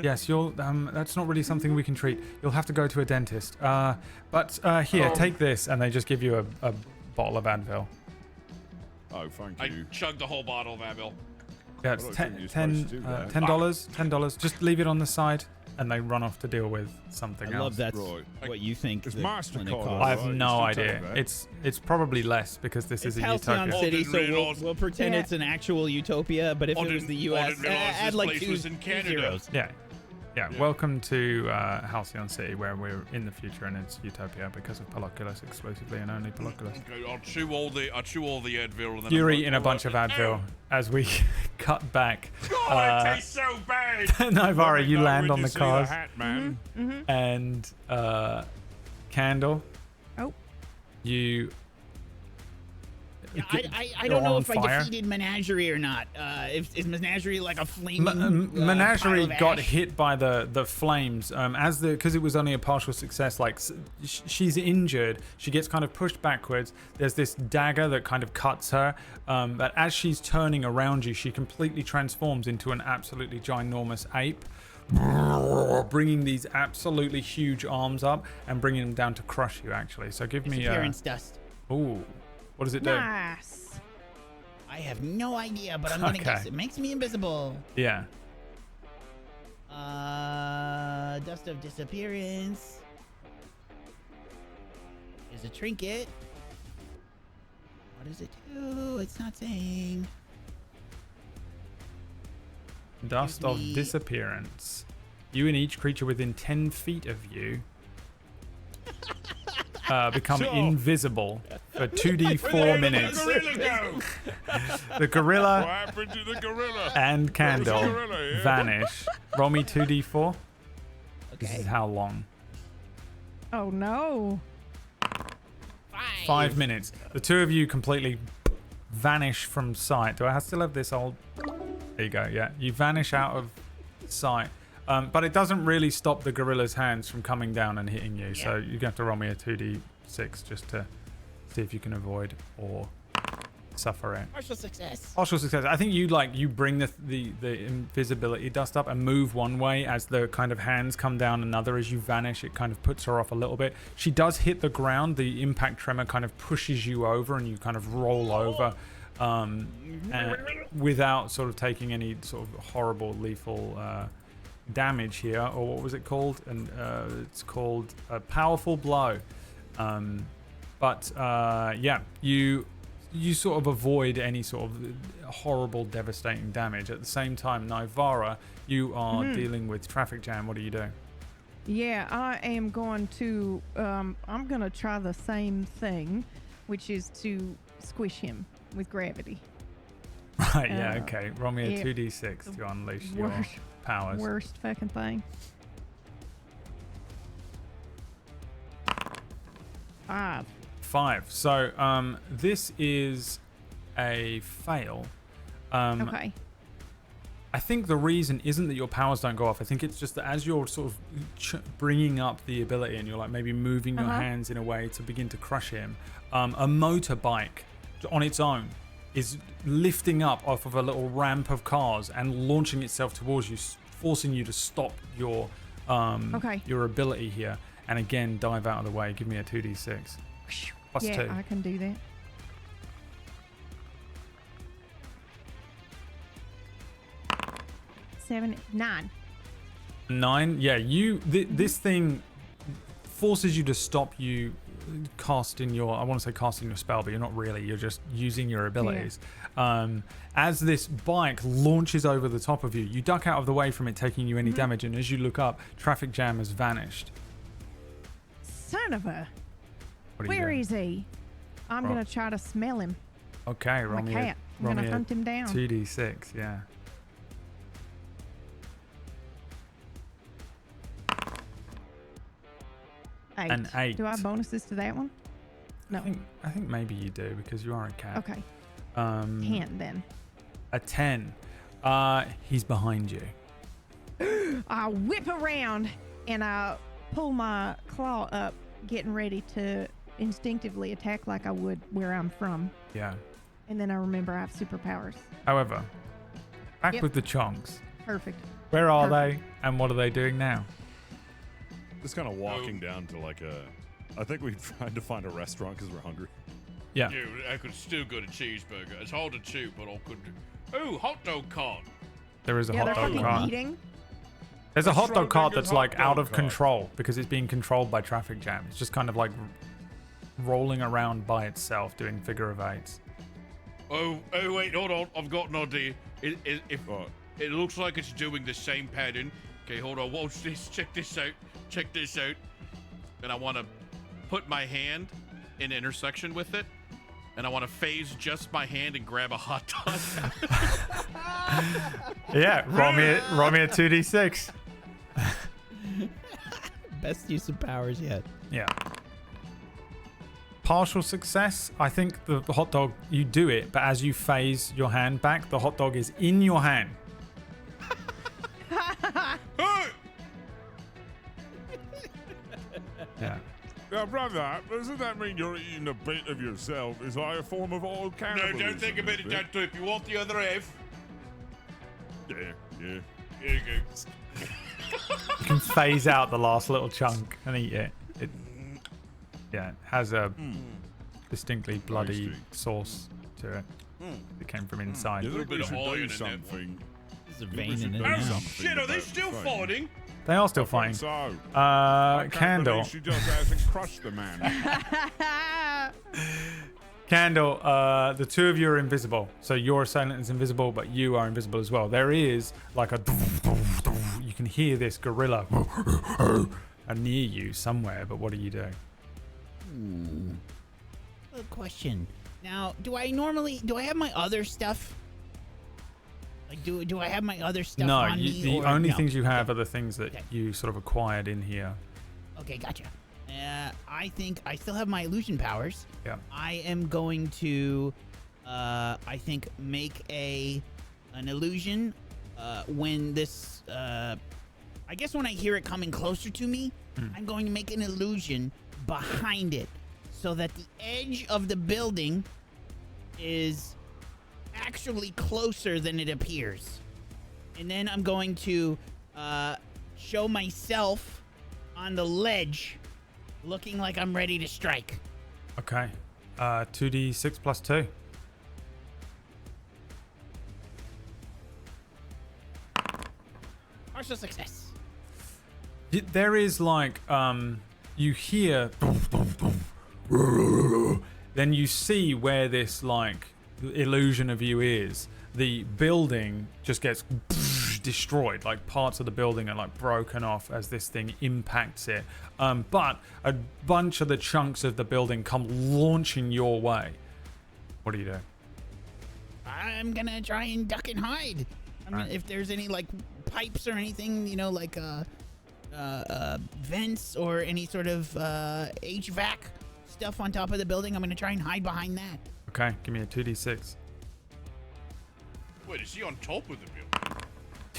yes. You'll. That's not really something we can treat. You'll have to go to a dentist. But here, take this, and they just give you a bottle of Advil. Oh, thank I you. chugged the whole bottle of Advil. Yeah, it's I don't think you're supposed to do that. $10. Just leave it on the side, and they run off to deal with something I else. love that's Right. what you think. It's the MasterCard, clinic costs. I have Right, no you still idea. take that? It's probably less because this It's is a Halcyon utopia. City, didn't so realize- we'll pretend Yeah. it's an actual utopia. But if I it was didn't- the I U.S., didn't realize add this like place two was in Canada. zeros. Yeah. Welcome to Halcyon City, where we're in the future and it's utopia because of Poloculus exclusively and only Poloculus. Okay, I'll chew all the Advil. And then You're I'm eating a bunch of Advil as we cut back. Oh, it tastes so bad. Nivara, you No, land when on you the see cars, hat, man. and Candle. Oh. You. I You're don't know on if I fire. defeated Menagerie or not. Is Menagerie like a flaming Menagerie pile of got ash? hit by the flames because it was only a partial success. Like she's injured, she gets kind of pushed backwards. There's this dagger that kind of cuts her, but as she's turning around you, she completely transforms into an absolutely ginormous ape, bringing these absolutely huge arms up and bringing them down to crush you. Actually, so give me Disappearance dust. ooh, what does it do? Nice. I have no idea, but I'm gonna Okay. guess it makes me invisible. Yeah. Dust of disappearance. There's a trinket. What does it do? It's not saying. Dust Gives of me- disappearance. You and each creature within 10 feet of you become Sure. invisible for 2d4 minutes. The What gorilla happened to the gorilla? and Candle gorilla here. vanish. Roll me 2d4. This is Okay. how long? Oh no. 5 minutes. The two of you completely vanish from sight. Do I still have this old... There you go, yeah. You vanish out of sight. But it doesn't really stop the gorilla's hands from coming down and hitting you. So you're going to have to roll me a 2d6 just to see if you can avoid or suffer it. Partial success. Partial success. I think you bring the invisibility dust up and move one way as the kind of hands come down another. As you vanish, it kind of puts her off a little bit. She does hit the ground. The impact tremor kind of pushes you over and you kind of roll over without sort of taking any sort of horrible lethal damage here. Or what was it called? And it's called a powerful blow. But yeah, you you sort of avoid any sort of horrible, devastating damage. At the same time, Nivara, you are dealing with traffic jam. What do you do? Yeah, I am going to. I'm going to try the same thing, which is to squish him with gravity. Right. Yeah. Okay. Roll me a 2d6 to unleash your powers. Worst fucking thing. 5. 5. So this is a fail. Okay. I think the reason isn't that your powers don't go off. I think it's just that as you're sort of bringing up the ability and you're like maybe moving your hands in a way to begin to crush him, a motorbike on its own is lifting up off of a little ramp of cars and launching itself towards you, forcing you to stop your ability here. And again, dive out of the way. Give me a 2d6. Plus 2. Yeah, I can do that. 7, 9. 9. Yeah, this thing forces you to stop you casting your, I want to say casting your spell, but you're not really. You're just using your abilities. As this bike launches over the top of you, you duck out of the way from it taking you any damage, and as you look up, traffic jam has vanished. Son of a... What are you Where doing? is he? I'm going to try to smell him. Okay, roll I'm a me cat. I'm going to hunt him down. 2d6, yeah. 8. An 8. Do I have bonuses to that one? No. I think maybe you do because you are a cat. Okay. 10 then. A 10. He's behind you. I whip around and I pull my claw up, getting ready to instinctively attack like I would where I'm from. Yeah. And then I remember I have superpowers. However, back with the Chonks. Perfect. Where are they and what are they doing now? Just kind of walking down to like a... I think we tried to find a restaurant because we're hungry. Yeah. Dude, I could still go to cheeseburger. It's hard to chew, but I could... Oh, hot dog cart. There is a Yeah, hot they're dog fucking cart. eating. There's a hot dog cart Schrödinger's that's hot like out dog of cart. control because it's being controlled by traffic jam. It's just kind of like rolling around by itself doing figure of eights. Oh, wait, hold on. I've got an idea. It looks like it's doing the same pattern. Okay, hold on. Watch this. Check this out. Check this out. And I want to put my hand in intersection with it. And I want to phase just my hand and grab a hot dog. Yeah, roll me a 2d6. Best use of powers yet. Yeah. Partial success. I think the hot dog, you do it, but as you phase your hand back, the hot dog is in your hand. Yeah. Now, brother, doesn't that mean you're eating a bit of yourself? Is that a form of all No, cannibalism? don't think about it, Dad. If you want the other half, Yeah. here you go. You can phase out the last little chunk and eat it. It has a distinctly bloody Tasty. sauce to it. It came from inside. You think bit we of should iron in do that something? There's a We vein should in it do now. something Shit, are they about still the thing. fighting? They are still fighting. So, I can't Candle. believe she just hasn't crushed the man. Candle, the two of you are invisible. So your assailant is invisible, but you are invisible as well. There is like a... You can hear this gorilla near you somewhere, but what do you do? Good question. Now, do I have my other stuff? Like, do I have my other stuff No, on me? the or only no? things you have are the things that Okay. you sort of acquired in here. Okay, gotcha. I think I still have my illusion powers. Yeah. I am going to, I think, make an illusion when this, I guess when I hear it coming closer to me, I'm going to make an illusion behind it so that the edge of the building is actually closer than it appears. And then I'm going to show myself on the ledge looking like I'm ready to strike. Okay. 2d6 plus 2. Partial success. There is like, you hear, then you see where this like illusion of you is. The building just gets destroyed. Like parts of the building are like broken off as this thing impacts it. But a bunch of the chunks of the building come launching your way. What do you do? I'm gonna try and duck and hide. If there's any like pipes or anything, you know, like vents or any sort of HVAC stuff on top of the building, I'm gonna try and hide behind that. Okay, give me a 2d6. Wait, is he on top of the building?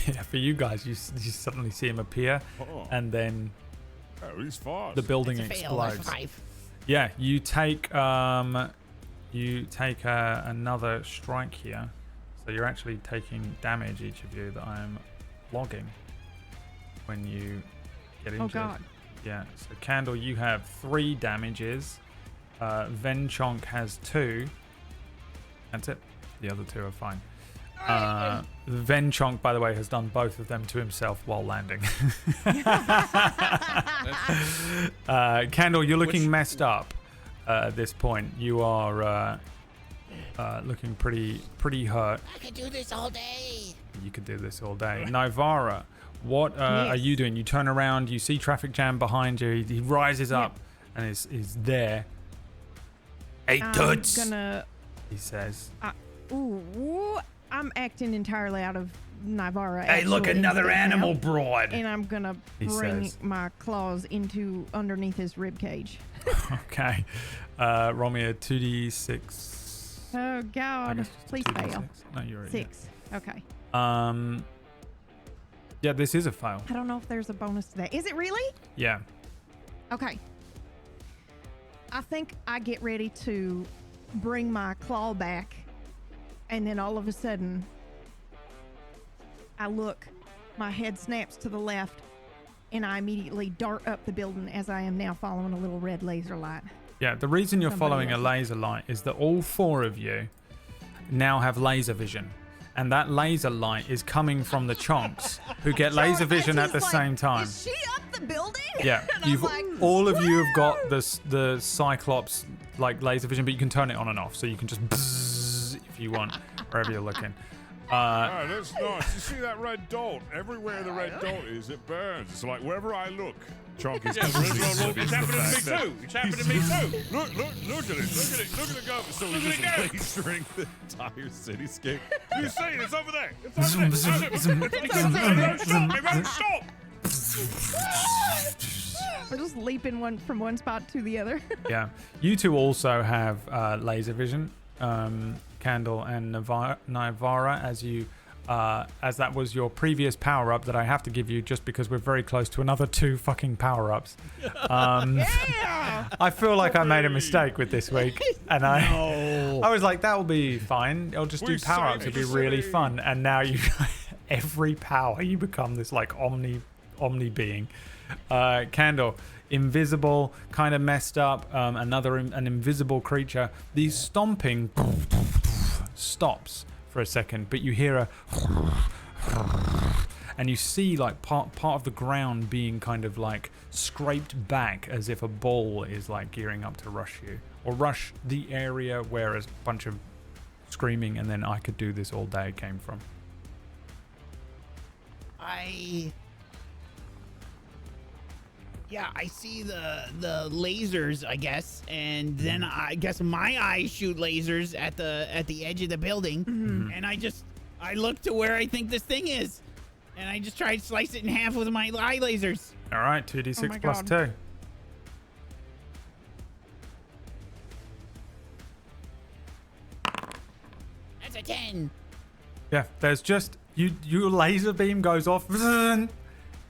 Yeah, for you guys, you suddenly see him appear, and then he's fast. the building That's a fail. That's explodes. 5. Yeah, you take another strike here, so you're actually taking damage, each of you, that I'm logging when you get injured. Oh God. Yeah, so Candle, you have 3 damages. Chonk has 2. That's it. The other 2 are fine. Chonk, by the way, has done both of them to himself while landing. Candle, you're looking messed up at this point. You are looking pretty hurt. I could do this all day. You could do this all day. Nivara, what are you doing? You turn around, you see traffic jam behind you. He rises up and is there. I'm toots, gonna. he says. I'm acting entirely out of Nivara. Hey, look, actually, another right animal now. broad. And I'm gonna He bring says. my claws into underneath his rib cage. Okay. Roll me a 2d6. Oh I God! guess just a Please 2d6. fail. No, you're right. 6. Okay. Yeah, this is a fail. I don't know if there's a bonus to that. Is it really? Yeah. Okay. I think I get ready to bring my claw back, and then all of a sudden, I look, my head snaps to the left, and I immediately dart up the building as I am now following a little red laser light. Yeah, the reason you're Somebody following a else's. laser light is that all 4 of you now have laser vision. And that laser light is coming from the Chonks, who get laser vision at the same time. Is she up the building? Yeah, And I'm like, all of you have got the Cyclops like laser vision, but you can turn it on and off, so you can just bzzz if you want wherever you're looking. Oh, that's nice. You see that red dot? Everywhere the red dot is, it burns. It's like wherever I look, Chonk is Yeah, it's happening to me too. It's happening to me too. Look at it. Look at it go. So he's just lasering the entire cityscape. You see it? It's over there. It's over there. It won't stop. we're just leaping from one spot to the other. Yeah, you two also have laser vision, Candle and Nivara, as that was your previous power up that I have to give you just because we're very close to another 2 fucking power ups. I feel like I made a mistake with this week, and I was like, that will be fine. I'll just do power ups. It'll be really fun. And now you, every power, you become this like omni being. Candle, invisible, kind of messed up. An invisible creature. The stomping stops for a second, but you hear a and you see like part of the ground being kind of like scraped back as if a ball is like gearing up to rush you or rush the area where a bunch of screaming and then I could do this all day came from. I see the lasers, I guess, and then I guess my eyes shoot lasers at the edge of the building, and I look to where I think this thing is, and I just try to slice it in half with my eye lasers. All right, 2d6 Oh my plus God. 2. That's a 10. Yeah, there's just your laser beam goes off,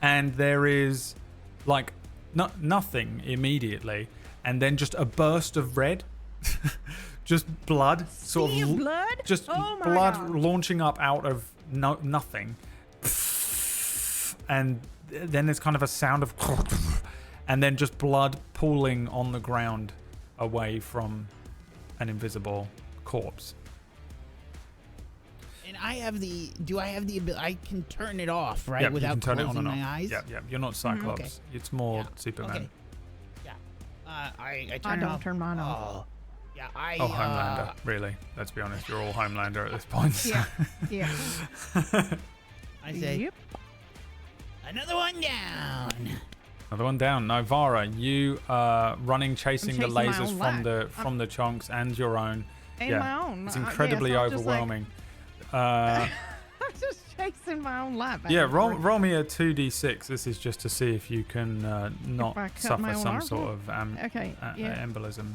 and there is like nothing immediately, and then just a burst of red, just blood, sort Sea of of blood? just Oh my blood God. launching up out of nothing, and then there's kind of a sound of, and then just blood pooling on the ground away from an invisible corpse. And I have the ability, I can turn it off, right? Yep, Without you can turn it closing on and my off. eyes? Yeah. You're not Cyclops. Okay. It's more Yeah, Superman. okay. Yeah. I I turn it don't off. turn mine off. Yeah, I. Oh, Homelander, really? Let's be honest, you're all Homelander at this point. So. Yeah. I say. Yep. Another one down. Another one down. Nivara, you running, chasing the chasing my lasers own from the chunks and your own. And yeah, my own. it's incredibly yeah, so I'm just like- overwhelming. I'm just chasing my own life. Yeah, roll me a 2d6. This is just to see if you can I not cut suffer my own some arm sort off? of Okay, yeah. embolism.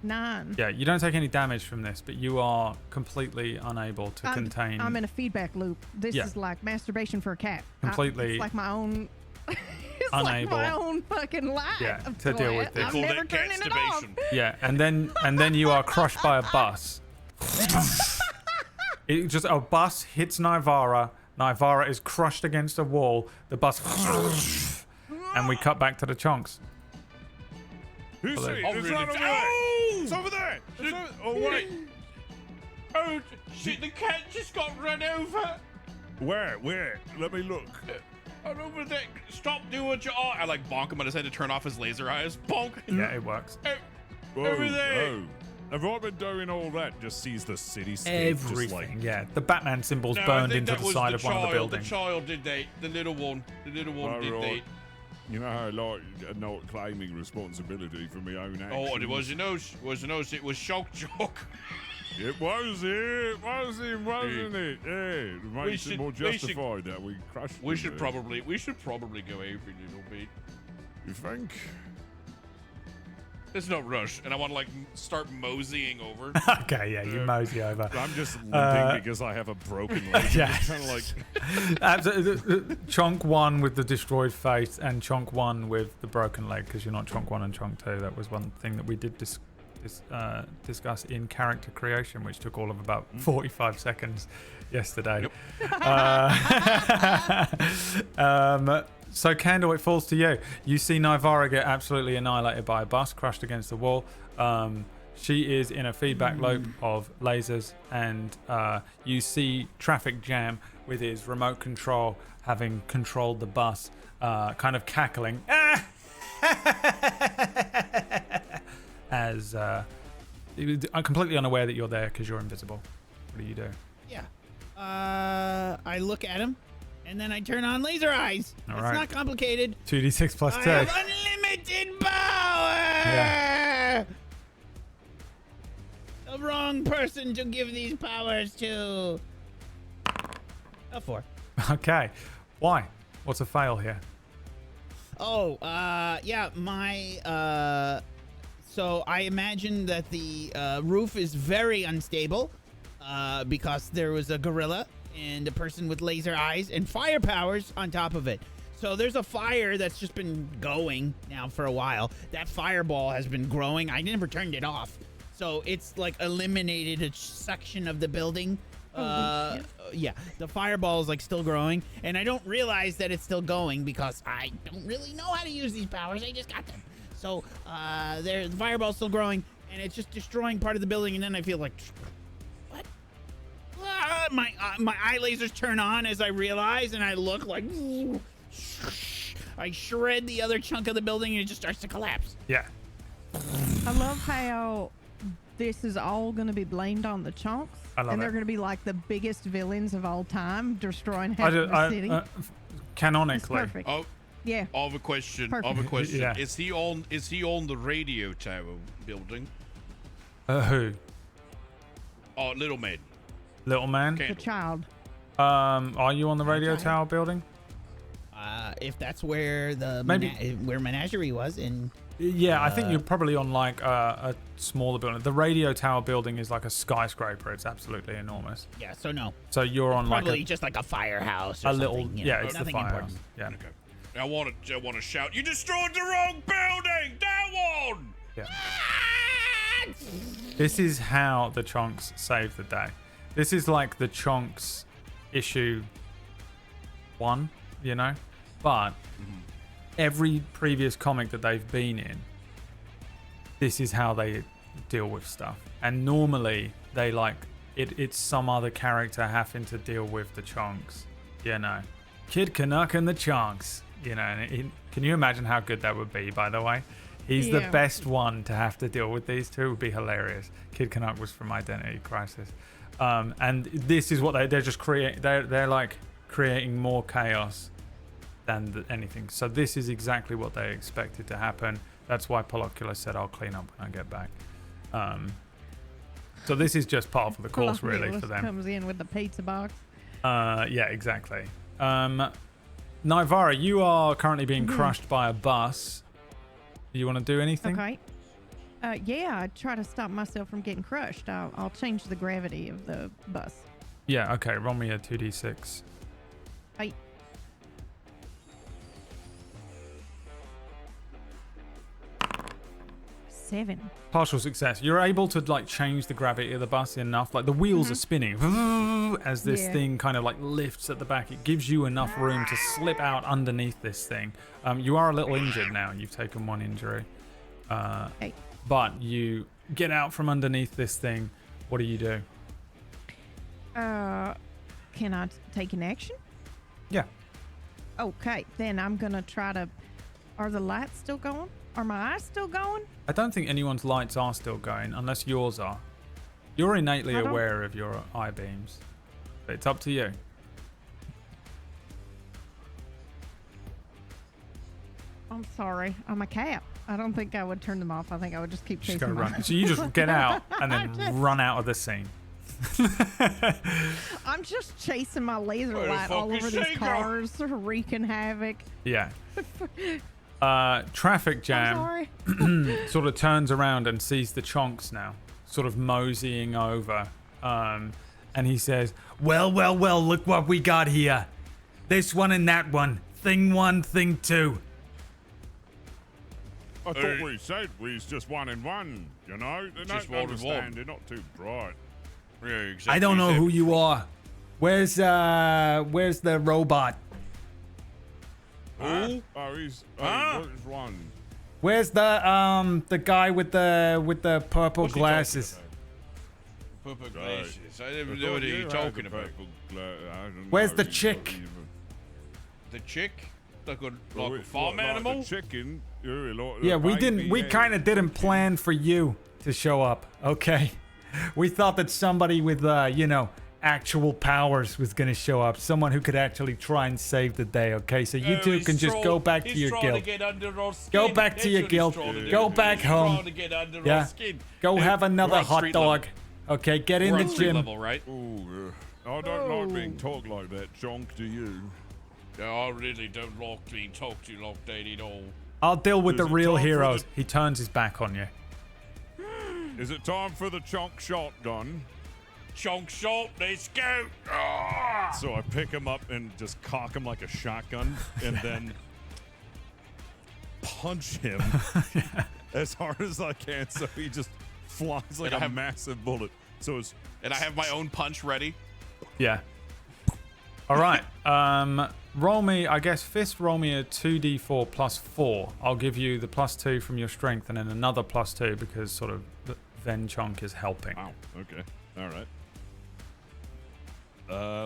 9. Yeah, you don't take any damage from this, but you are completely unable to contain. I'm in a feedback loop. This Yeah. is like masturbation for a cat. Completely It's like my own. It's like unable. my own fucking life. Yeah, to deal with this. I'm Call never that turning it off. catstubation. Yeah, and then you are crushed by a bus. A bus hits Nivara. Nivara is crushed against a wall. The bus, and we cut back to the chunks. Who's Hello. it? Oh, It's really? right over there. It's over there. Oh, wait. Oh, shit, the cat just got run over. Where? Let me look. I'm over there. Stop doing what you are. I like bonk him on his head to turn off his laser eyes. Bonk. Yeah, it works. Over there. Have I been doing all that? Just sees the cityscape. Everything. Just like, Yeah, the Batman symbol's No, I burned think into that the was side of one of the child. buildings. The child did that. The little one. The little one did Alright. that. you know how I like not claiming responsibility for my own actions. Oh, it was it was Shock Jock. It was it, wasn't it? Yeah, it makes it more justified that we crushed. We them should there. probably go every little bit. You think? There's no rush, and I want to like start moseying over. Okay, yeah, you mosey over. I'm just limping because I have a broken leg. Yeah. Kind of like. Absolutely. Chonk 1 with the destroyed face and Chonk 1 with the broken leg, because you're not Chonk 1 and Chonk 2. That was one thing that we did discuss in character creation, which took all of about 45 seconds yesterday. So Candle, it falls to you. You see Nivara get absolutely annihilated by a bus, crushed against the wall. She is in a feedback loop of lasers, and you see Traffic Jam with his remote control, having controlled the bus, kind of cackling. As I'm completely unaware that you're there because you're invisible. What do you do? Yeah. I look at him, and then I turn on laser eyes. All It's right. not complicated. 2d6 plus 2. I have unlimited power. Yeah. The wrong person to give these powers to. A 4. Okay. Why? What's a fail here? Oh, yeah, my, so I imagine that the roof is very unstable because there was a gorilla and a person with laser eyes and fire powers on top of it. So there's a fire that's just been going now for a while. That fireball has been growing. I never turned it off. So it's like eliminated a section of the building. Yeah, the fireball is like still growing, and I don't realize that it's still going because I don't really know how to use these powers. I just got them. So the fireball's still growing, and it's just destroying part of the building, and then I feel like, what? My eye lasers turn on as I realize, and I look like, I shred the other chunk of the building, and it just starts to collapse. Yeah. I love how this is all going to be blamed on the Chonks. I love and they're it. going to be like the biggest villains of all time, destroying half of the city. It's Canonically. perfect. Oh, Yeah. I have a question. Perfect. Yeah. Is he on the radio tower building? Who? Oh, little man. Little man? The child. Are you on the radio Okay. tower building? If that's where the Maybe- where Menagerie was, and Yeah, I think you're probably on like a smaller building. The radio tower building is like a skyscraper. It's absolutely enormous. yeah, so no, So you're on probably like just like a firehouse. Or a little, something, you yeah, know, it's the nothing firehouse. important. Yeah. Okay. I want to shout. You destroyed the wrong building. That one. Yeah. This is how the Chonks save the day. This is like the Chonks issue 1, you know? But every previous comic that they've been in, this is how they deal with stuff. And normally they like it's some other character having to deal with the Chonks, you know? Kid Canuck and the Chonks, you know? And can you imagine how good that would be, by the way? He's the Yeah. best one to have to deal with these two. It would be hilarious. Kid Canuck was from Identity Crisis. And this is what they're just creating. They're like creating more chaos than anything. So this is exactly what they expected to happen. That's why Polocular said, I'll clean up when I get back. So this is just part of the course, really, for them. Comes in with the pizza box. Yeah, exactly. Nivara, you are currently being crushed by a bus. Do you want to do anything? Okay. Yeah, I try to stop myself from getting crushed. I'll change the gravity of the bus. Yeah, okay. Roll me a 2d6. 8. Seven. Partial success. You're able to like change the gravity of the bus enough. Like the wheels are spinning as this thing kind of like lifts at the back. It gives you enough room to slip out underneath this thing. You are a little injured now. You've taken 1 injury. 8. But you get out from underneath this thing. What do you do? Can I take an action? Yeah. Okay, then I'm gonna try to. Are the lights still going? Are my eyes still going? I don't think anyone's lights are still going unless yours are. You're innately I don't- aware of your eye beams. But it's up to you. I'm sorry. I'm a cat. I don't think I would turn them off. I think I would just keep Just chasing go my run. So you just get out and then run out of the scene. I'm just chasing my laser Where the light all fuck over is these she go? cars, wreaking havoc. Yeah. Traffic I'm Jam sorry. sort of turns around and sees the Chonks now, sort of moseying over. And he says, well, look what we got here. This one and that one. Thing 1, thing 2. I thought we said we was just 1 and 1, you know? They Just don't 1 and 1. understand. They're not too bright. Yeah, exactly. I don't know who you are. Where's the robot? Who? Oh, he's... Huh? What is one? Where's the guy with the purple What's he glasses? talking Purple Right. glasses. I about? never I know thought what you you're had talking the about. purple I don't Where's know. the You chick? don't even- The chick? Like a Well, farm like animal? The chicken. Yeah, we didn't. We kind of didn't plan for you to show up. Okay, we thought that somebody with actual powers was gonna show up. Someone who could actually try and save the day. Okay, so you two can just go back to your guild. Go back to your guild. Go back home. Yeah. Go have another hot dog. Okay, get in We're the on street gym. level, right? Oh, I don't like being talked like that, Chonk, do you? I really don't like being talked to like that at all. I'll deal with the Is it real time for heroes. the- He turns his back on you. Is it time for the Chonk shotgun? Chonk shot, let's go. Ah! So I pick him up and just cock him like a shotgun and then punch him as hard as I can so he just flies like And I a have- massive bullet. So it's And I have my own punch ready. Yeah. All right. Roll me, I guess, roll me a 2d4 plus 4. I'll give you the plus 2 from your strength and then another plus 2 because sort of Ven Chonk is helping. wow. Okay. All right.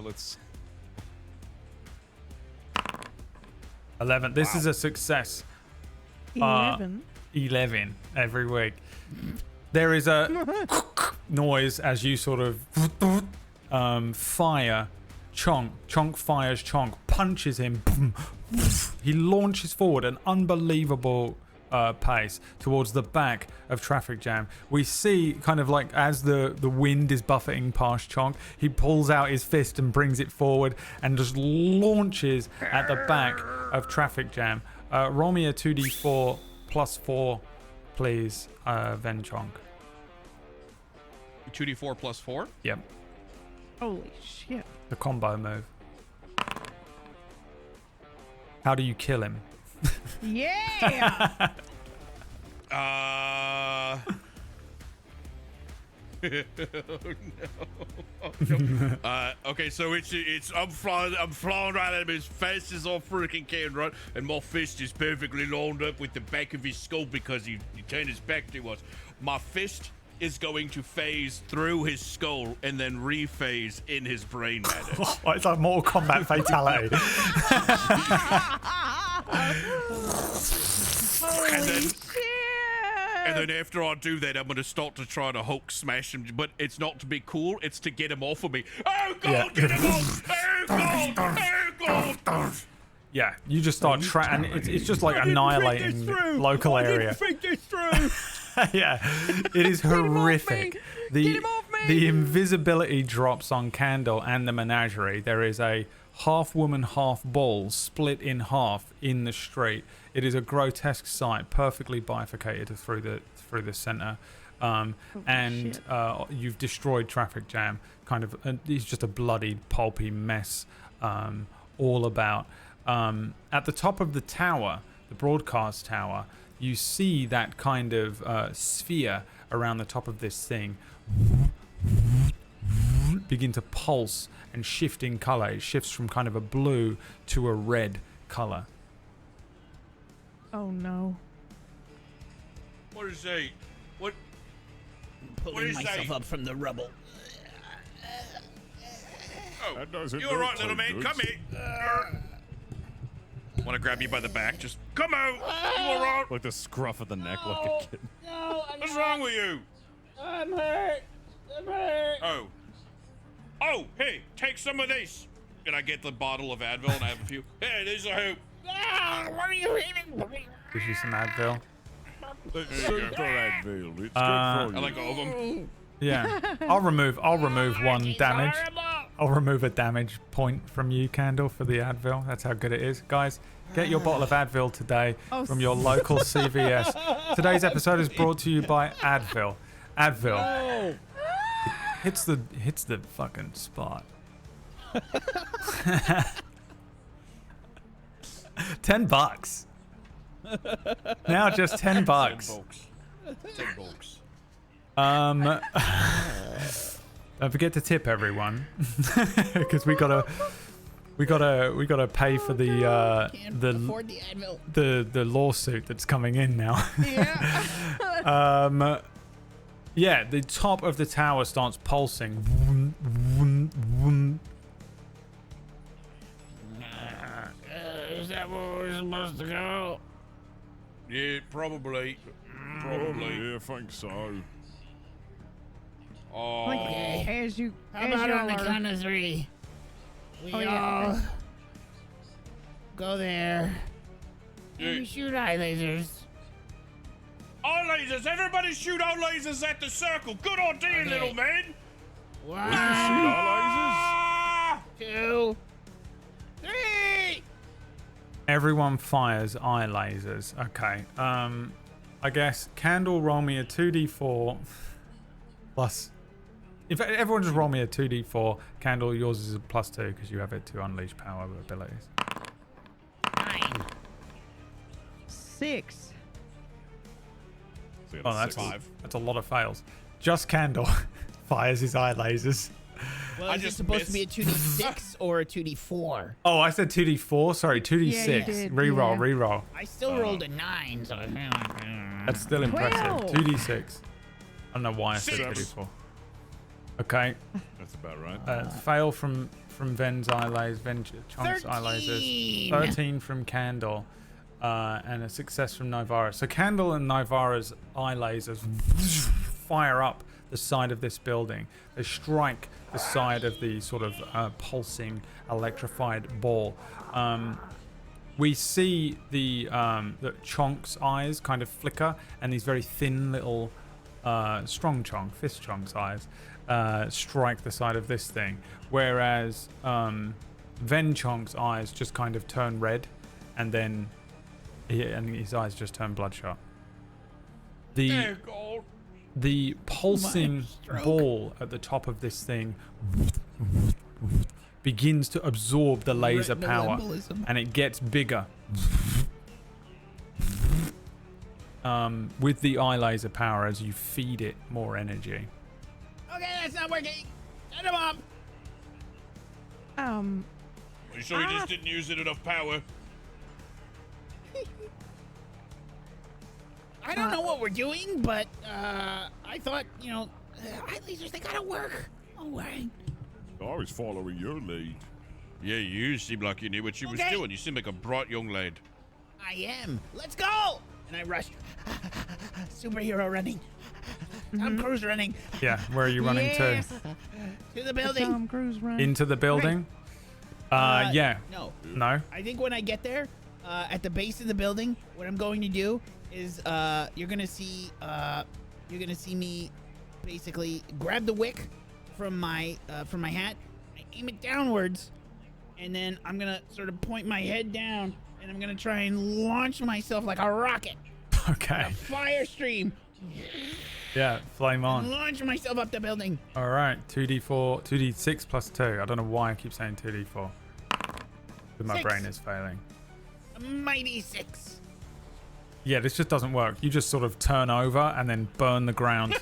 Let's 11. This is a success. 11. 11 every week. There is a noise as you sort of fire Chonk. Chonk fires Chonk, punches him. He launches forward an unbelievable pace towards the back of Traffic Jam. We see kind of like as the wind is buffeting past Chonk, he pulls out his fist and brings it forward and just launches at the back of Traffic Jam. Roll me a 2d4 plus 4, please, Ven Chonk. 2d4 plus 4. Yep, Holy shit. the combo move. How do you kill him? Yeah. Okay, so it's I'm flying right at him as fast as I freaking can, right? And my fist is perfectly lined up with the back of his skull because he turned his back to us. My fist is going to phase through his skull and then rephase in his brain matter. It's like Mortal Kombat fatality. Holy then- shit. And then after I do that, I'm going to start to try to Hulk smash him. But it's not to be cool. It's to get him off of me. Oh, God, get him off! Oh, God! Oh, God! Yeah, you just start and it's just like annihilating the local area. Think this through. Yeah, it is horrific. The invisibility drops on Candle and the menagerie. There is a half woman, half bull split in half in the street. It is a grotesque sight, perfectly bifurcated through the center. And you've destroyed traffic jam. It's just a bloody, pulpy mess all about. At the top of the tower, the broadcast tower, you see that kind of sphere around the top of this thing begin to pulse and shift in color. It shifts from kind of a blue to a red color. Oh no. What is that? What? Pulling myself up from the rubble. Oh, That doesn't you all right, look little so man? good. Come here. Want to grab you by the back? Just come out. You all right? Like the scruff of the neck, like a kid. No, What's wrong with you? I'm hurt. I'm hurt. Oh, hey, take some of this. And I get the bottle of Advil and I have a few. Hey, there's a hoop. What are you eating? Gives you some Advil. It's super Advil. It's good for I you. like all of them. Yeah, I'll remove one damage. I'll remove a damage point from you, Candle, for the Advil. That's how good it is. Guys, get your bottle of Advil today from your local CVS. Today's episode is brought to you by Advil. Advil hits the fucking spot. $10. Now just $10. $10. Don't forget to tip everyone, because we gotta pay for the afford the Advil. the lawsuit that's coming in now. Yeah. Yeah, the top of the tower starts pulsing. Vroom, vroom, vroom. Is that where we're supposed to go? Yeah, probably. Yeah, I think so. Oh, As you, How as about y'all on the are- count of 3? We Oh, all yeah. go there. Yeah. And we shoot eye lasers. all lasers. Everybody shoot all lasers at the circle. Good idea, Okay. little man. 1, Ah! 2, 3. Everyone fires eye lasers. Okay. I guess Candle, roll me a 2d4 plus. In fact, everyone just roll me a 2d4. Candle, yours is a +2 because you have it to unleash power abilities. 9. 6. So you Oh, got that's six. that's a lot of fails. Just Candle fires his eye lasers. Well, I is it just supposed to be a missed. 2d6 or a 2d4? Oh, I said 2d4. Sorry, 2d6. Yeah, you did, Reroll, yeah. reroll. I still rolled a 9, so That's still impressive. 12. 2d6. I don't know why I said Six. 2d4. Okay. That's about right. Fail from Ven's eye lasers, Chonk's eye lasers. 13 from Candle, and a success from Nivara. So Candle and Nivara's eye lasers fire up the side of this building. They strike the side of the sort of pulsing, electrified ball. We see the Chonk's eyes kind of flicker, and these very thin little strong Chonk, fist Chonk's eyes strike the side of this thing, whereas Ven Chonk's eyes just kind of turn red, and then his eyes just turn bloodshot. The pulsing ball at the top of this thing begins to absorb the laser Retinal power, embolism. and it gets bigger. With the eye laser power as you feed it more energy. Okay, that's not working. Shut him up. You sure you just didn't use it enough power? I don't know what we're doing, but I thought, eye lasers, they gotta work. All right. I was following your lead. Yeah, you seem like you knew what you was Okay. doing. You seem like a bright young lad. I am. Let's go. And I rush superhero running. Tom Cruise running. Yeah, where are you running Yes. To the building. Tom Cruise run. to? Into the building? Yeah. No. No? I think when I get there, at the base of the building, what I'm going to do is you're gonna see me basically grab the wick from my hat, I aim it downwards, and then I'm gonna sort of point my head down, and I'm gonna try and launch myself like a rocket. Okay. A fire stream. Yeah, flame And on. launch myself up the building. All right, 2d4, 2d6 plus 2. I don't know why I keep saying 2d4. But my 6. brain is failing. A mighty 6. Yeah, this just doesn't work. You just sort of turn over and then burn the ground.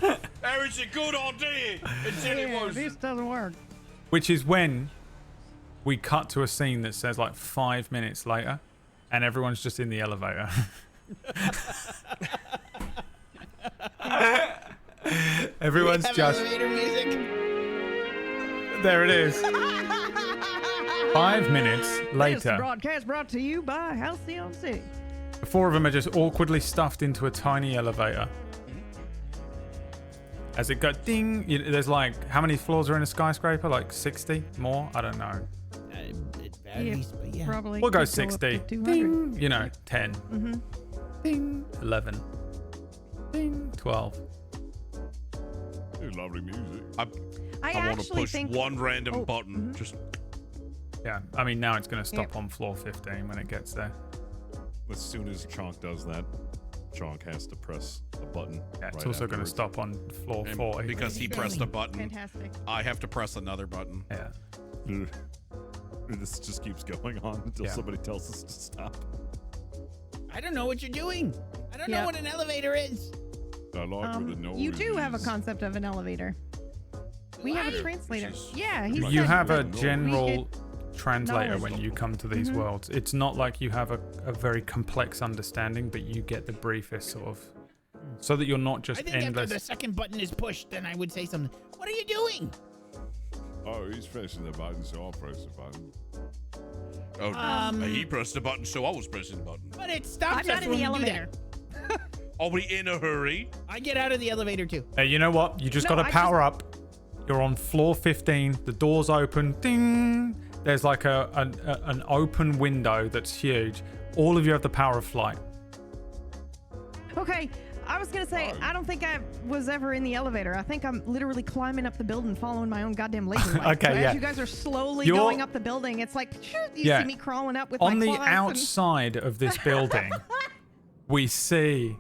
That was a good idea until it Yeah, was. this doesn't work. Which is when we cut to a scene that says like 5 minutes later and everyone's just in the elevator. Everyone's We have just elevator music. there. It is. 5 minutes This later, broadcast brought to you by Halcyon City. the 4 of them are just awkwardly stuffed into a tiny elevator. As it goes ding, there's like, how many floors are in a skyscraper? Like 60 more? I don't know. It varies, but yeah. Probably. We'll go could up 60. to 200. Ding, you know, 10. Mm-hmm. Ding, 11. Ding, 12. Lovely music. I I want to actually push think one random Oh, button. mhm. Just Yeah, I mean, now it's going to stop Yep. on floor 15 when it gets there. As soon as Chonk does that, Chonk has to press a button. Yeah, it's right also going to afterwards. stop on floor and 40. because he pressed a button, fantastic. I have to press another button. Yeah. Ugh. This just keeps going on until Yeah. somebody tells us to stop. I don't know what you're doing. I don't know Yep. what an elevator is. I like with the noise. You do have a concept of an elevator. We have a What? translator. Which is- Yeah, he You said have a that general translator knowledge. when you come to these Mhm. worlds. It's not like you have a very complex understanding, but you get the briefest sort of, so that you're not just I think after endless. the second button is pushed, then I would say something. What are you doing? Oh, he's pressing the button, so I'll press the button. Oh, he pressed the button, so I was pressing the button. But it stops I'm not us in when the we do that. elevator. Are we in a hurry? I get out of the elevator too. Hey, you know what? You just No, got to I power up. You're on floor 15. The door's open. Ding. There's like an open window that's huge. All of you have the power of flight. Okay, I was gonna say I don't think I was ever in the elevator. I think I'm literally climbing up the building, following my own goddamn laser light. Okay, so yeah. As you guys are slowly You're- going up the building, it's like you Yeah. see me crawling up with On my the claws and- outside of this building, we see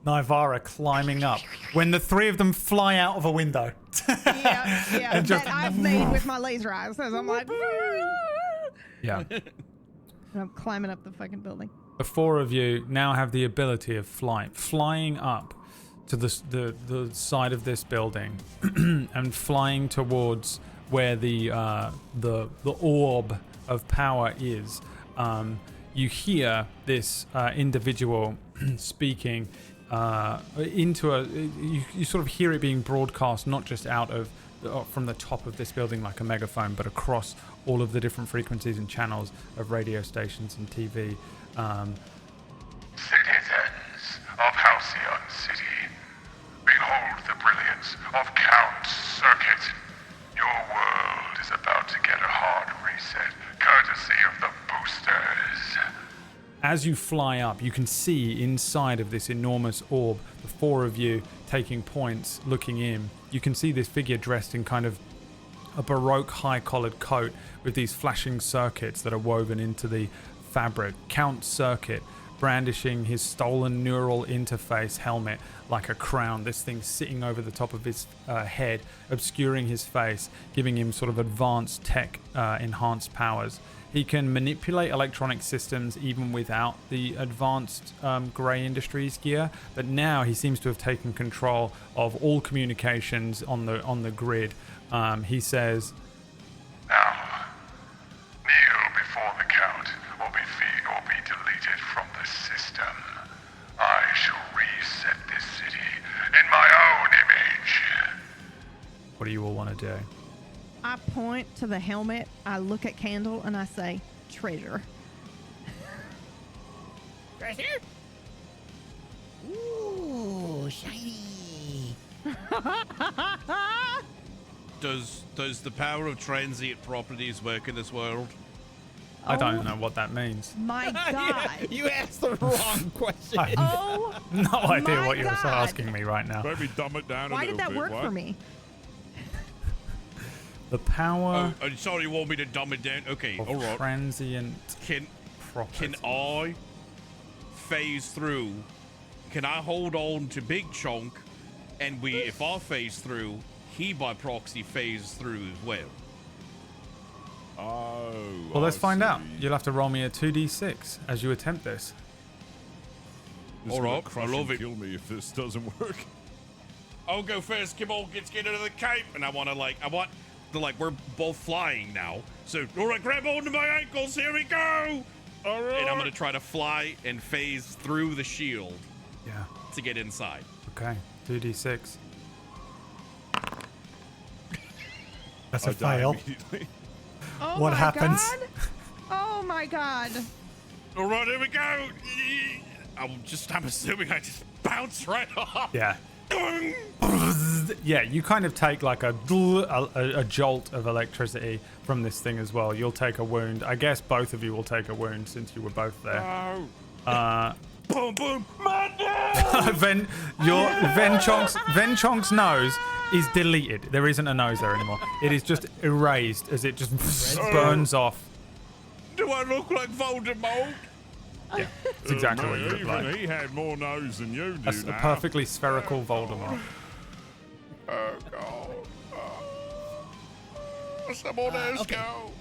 Nivara climbing up when the 3 of them fly out of a window. yeah, And just- that I've made with my laser eyes. So I'm like, Yeah. and I'm climbing up the fucking building. The 4 of you now have the ability of flight, flying up to the side of this building and flying towards where the orb of power is. You hear this individual speaking into a. You sort of hear it being broadcast not just out of from the top of this building like a megaphone, but across all of the different frequencies and channels of radio stations and TV. Citizens of Halcyon City, behold the brilliance of Count Circuit. Your world is about to get a hard reset, courtesy of the boosters. As you fly up, you can see inside of this enormous orb, the 4 of you taking points, looking in. You can see this figure dressed in kind of a Baroque high-collared coat with these flashing circuits that are woven into the fabric. Count Circuit, brandishing his stolen neural interface helmet like a crown. This thing sitting over the top of his head, obscuring his face, giving him sort of advanced tech enhanced powers. He can manipulate electronic systems even without the advanced Grey Industries gear, but now he seems to have taken control of all communications on the grid. He says, Now, kneel before the Count, or be deleted from the system. I shall reset this city in my own image. what do you all want to do? I point to the helmet. I look at Candle and I say, treasure. Treasure? Ooh, shiny. Does the power of transient properties work in this world? I don't know what that means. My God. You asked the wrong question. I Oh, have no idea my what you're God. asking me right now. Maybe dumb it down a why little did that bit. work what? for me? The power Oh, sorry, you want me to dumb it down? Okay, of all right. transient Can properties. I phase through? Can I hold on to Big Chonk, and if I phase through, he by proxy phases through as well? Oh. Well, let's I find out. see. You'll have to roll me a 2d6 as you attempt this. This All will right, crush I love and it. Kill me if this doesn't work. I'll go first. Come on, let's get into the cape. And I want we're both flying now. So, all right, grab onto my ankles. Here we go. All right. And I'm gonna try to fly and phase through the shield Yeah. to get inside. Okay. 2d6. That's I a die fail. immediately. Oh What my happens? God. Oh my God. All right, here we go. I'm assuming I just bounce right off. Yeah. Yeah, you kind of take like a jolt of electricity from this thing as well. You'll take a wound. I guess both of you will take a wound since you were both there. Boom, boom. Ven Chonk's nose is deleted. There isn't a nose there anymore. It is just erased as it just burns off. Do I look like Voldemort? Yeah, that's exactly what you look Even like. he had more nose than you do That's a now. perfectly spherical Voldemort. Oh, God. Someone else okay. go.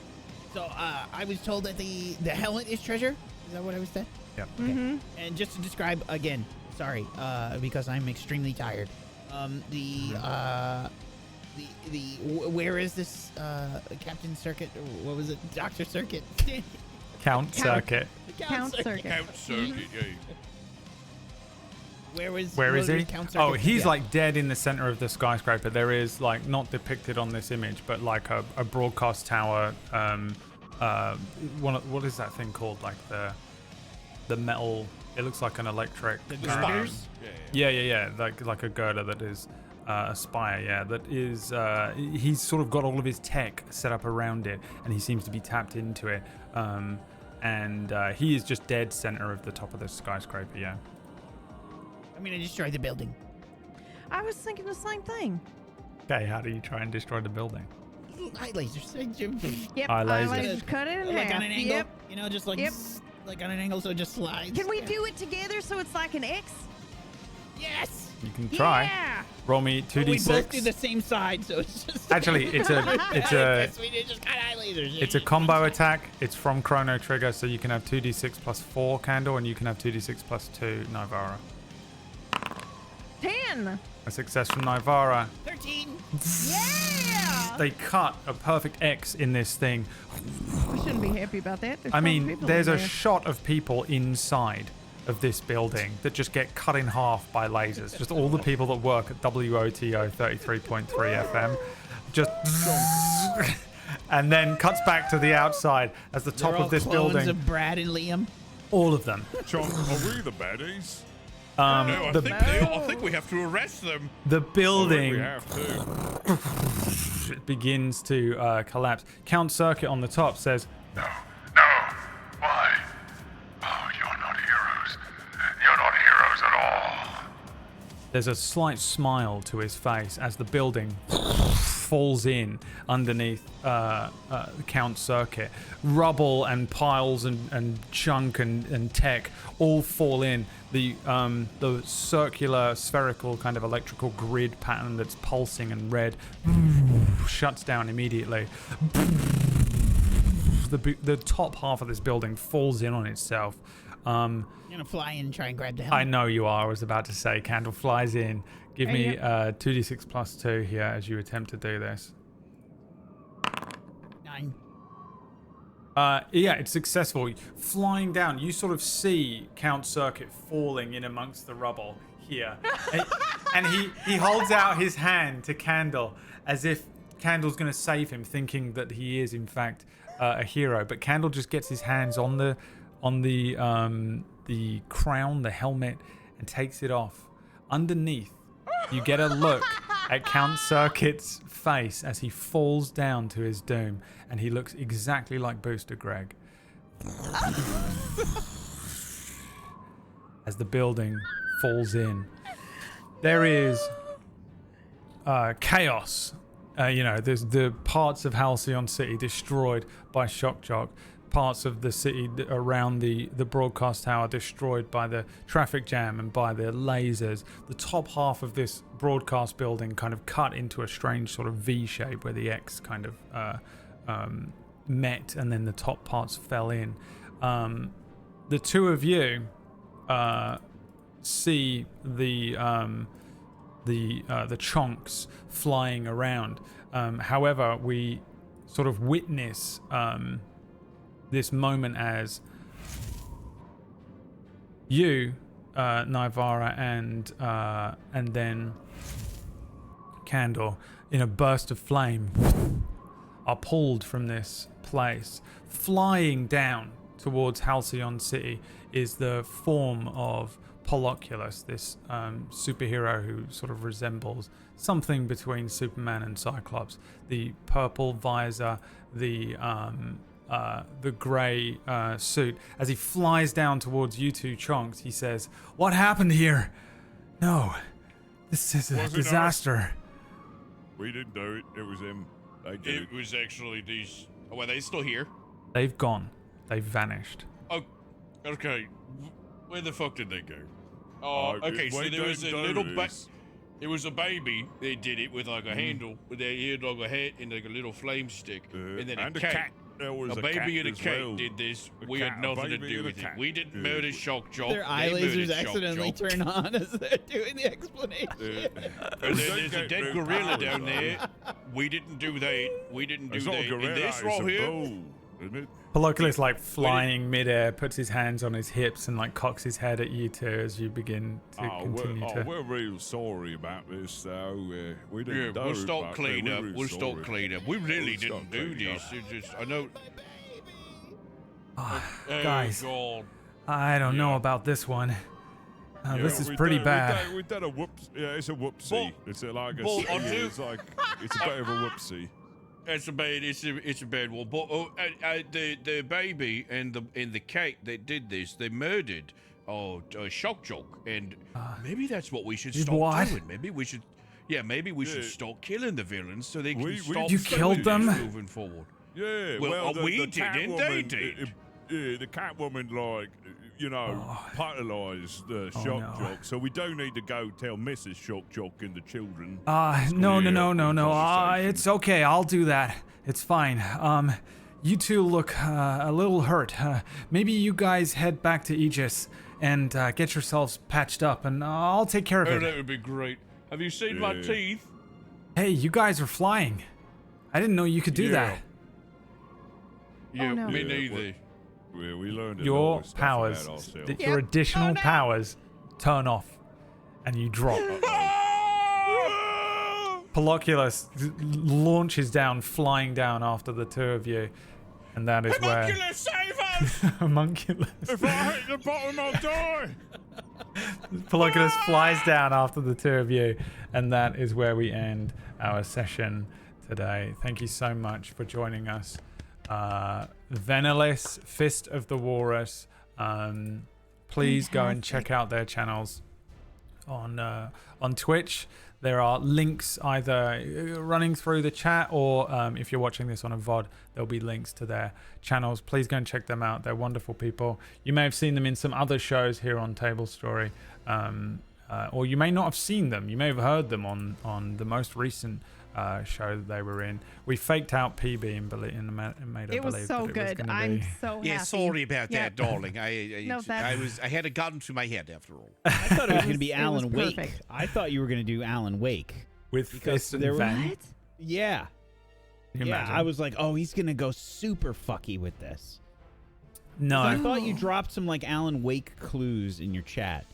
So, I was told that the helmet is treasure. Is that what I was said? Yep. Mm-hmm. And just to describe again, sorry, because I'm extremely tired. Where is this Captain Circuit? Or what was it? Doctor Circuit. Count Circuit. Count Circuit. Count circuit, yeah. Where is he? Count Circuit? Oh, he's Yeah. like dead in the center of the skyscraper. There is like not depicted on this image, but like a broadcast tower. What is that thing called? Like the metal. It looks like an electric. The girders? Yeah. Like a girder that is a spire. Yeah, that is. He's sort of got all of his tech set up around it, and he seems to be tapped into it. And he is just dead center of the top of the skyscraper. Yeah. I'm gonna destroy the building. I was thinking the same thing. Okay, how do you try and destroy the building? Eye lasers. Yep. Eye I laser. just cut it in Like half. on an angle. Yep. You know, just like Yep. like on an angle, so it just slides. Can we do it together so it's like an X? Yes. You can try. Yeah. Roll me But we both do 2d6. the same side, so it's just. Actually, it's a Yes, we did just cut eye lasers. it's a combo attack. It's from Chrono Trigger, so you can have 2d6 plus 4 Candle, and you can have 2d6 plus 2 Nivara. 10. A success from Nivara. 13. Yeah. They cut a perfect X in this thing. We shouldn't be happy about that. There's I 12 mean, people there's in a there. shot of people inside of this building that just get cut in half by lasers. Just all the people that work at WOTO 33.3 FM. Just. And then cuts back to the outside as the top They're all of this clones building. of Brad and Liam. All of them. Chonk, are we the baddies? No, I The think we have to arrest them. The We building have to. begins to collapse. Count Circuit on the top says, No. Why? Oh, you're not heroes. You're not heroes at all. there's a slight smile to his face as the building falls in underneath Count Circuit. Rubble and piles and chunk and tech all fall in. The circular, spherical kind of electrical grid pattern that's pulsing and red shuts down immediately. The top half of this building falls in on itself. I'm gonna fly in and try and grab the helmet. I know you are. I was about to say, Candle flies in. Give me 2d6 plus 2 here as you attempt to do this. 9. Yeah, it's successful. Flying down, you sort of see Count Circuit falling in amongst the rubble here. and he holds out his hand to Candle as if Candle's going to save him, thinking that he is, in fact, a hero. But Candle just gets his hands on the the crown, the helmet, and takes it off. Underneath, you get a look at Count Circuit's face as he falls down to his doom, and he looks exactly like Booster Greg. As the building falls in, there is chaos. There's the parts of Halcyon City destroyed by Shock Jock, parts of the city around the broadcast tower destroyed by the traffic jam and by the lasers. The top half of this broadcast building kind of cut into a strange sort of V shape where the X kind of met, and then the top parts fell in. The two of you see the chonks flying around. However, we sort of witness this moment as you, Naivara, and then Candor, in a burst of flame, are pulled from this place. Flying down towards Halcyon City is the form of Poloculus, this superhero who sort of resembles something between Superman and Cyclops. The purple visor, the grey suit. As he flies down towards you two chonks, he says, "What happened here? No, this is a disaster." We didn't do it. It was him. It was actually these. Oh, are they still here? They've gone. They've vanished. Oh, okay. Where the fuck did they go? Oh, okay. So there was a little. It was a baby. They did it with like a handle, with their ear dog, a head, and like a little flame stick, and then a cat. There was a baby and a cat did this. We had nothing to do with it. We didn't murder Shock Jock. Their eye lasers accidentally turn on as they're doing the explanation. And then there's a dead gorilla down there. We didn't do that. We didn't do that. And this right here. Poloculus like flying midair, puts his hands on his hips and like cocks his head at you two as you begin to continue to. We're real sorry about this, though. We didn't do it. We'll start clean up. We'll start clean up. We really didn't do this. Just, I know. Guys, God. I don't know about this one. This is pretty bad. We done a whoops. Yeah, it's a whoopsie. It's like a. It's like it's a bit of a whoopsie. It's a bad one. But the baby and the cat that did this, they murdered Shock Jock, and maybe that's what we should start doing. Maybe we should, maybe we should start killing the villains so they can stop. You killed them moving forward. Yeah. Well, we didn't. They did. The Catwoman, like, paralyzed Shock Jock, so we don't need to go tell Mrs. Shock Jock and the children. No. It's okay. I'll do that. It's fine. You two look a little hurt. Maybe you guys head back to Aegis and get yourselves patched up, and I'll take care of it. Oh, that would be great. Have you seen my teeth? Hey, you guys are flying. I didn't know you could do that. Yeah, me neither. Yeah, we learned your powers, your additional powers, turn off, and you drop. Poloculus launches down, flying down after the two of you, and that is where. Homunculus, save us! Homunculus. If I hit the bottom, I'll die. Poloculus flies down after the two of you, and that is where we end our session today. Thank you so much for joining us. Venalis, Fist of the Walrus. Please go and check out their channels on Twitch. There are links either running through the chat or if you're watching this on a VOD, there'll be links to their channels. Please go and check them out. They're wonderful people. You may have seen them in some other shows here on Tablestory, or you may not have seen them. You may have heard them on the most recent show that they were in. We faked out PB and made her it was believe so that good. It was I'm be. so happy. Yeah, sorry about that, darling. No, I had a gun to my head after all. I thought it was going to be Alan Wake. perfect. I thought you were going to do Alan Wake. With Fist and Ven. What? Yeah. Can you imagine? I was like, oh, he's going to go super fucky with this. No. I thought you dropped some like Alan Wake clues in your chat.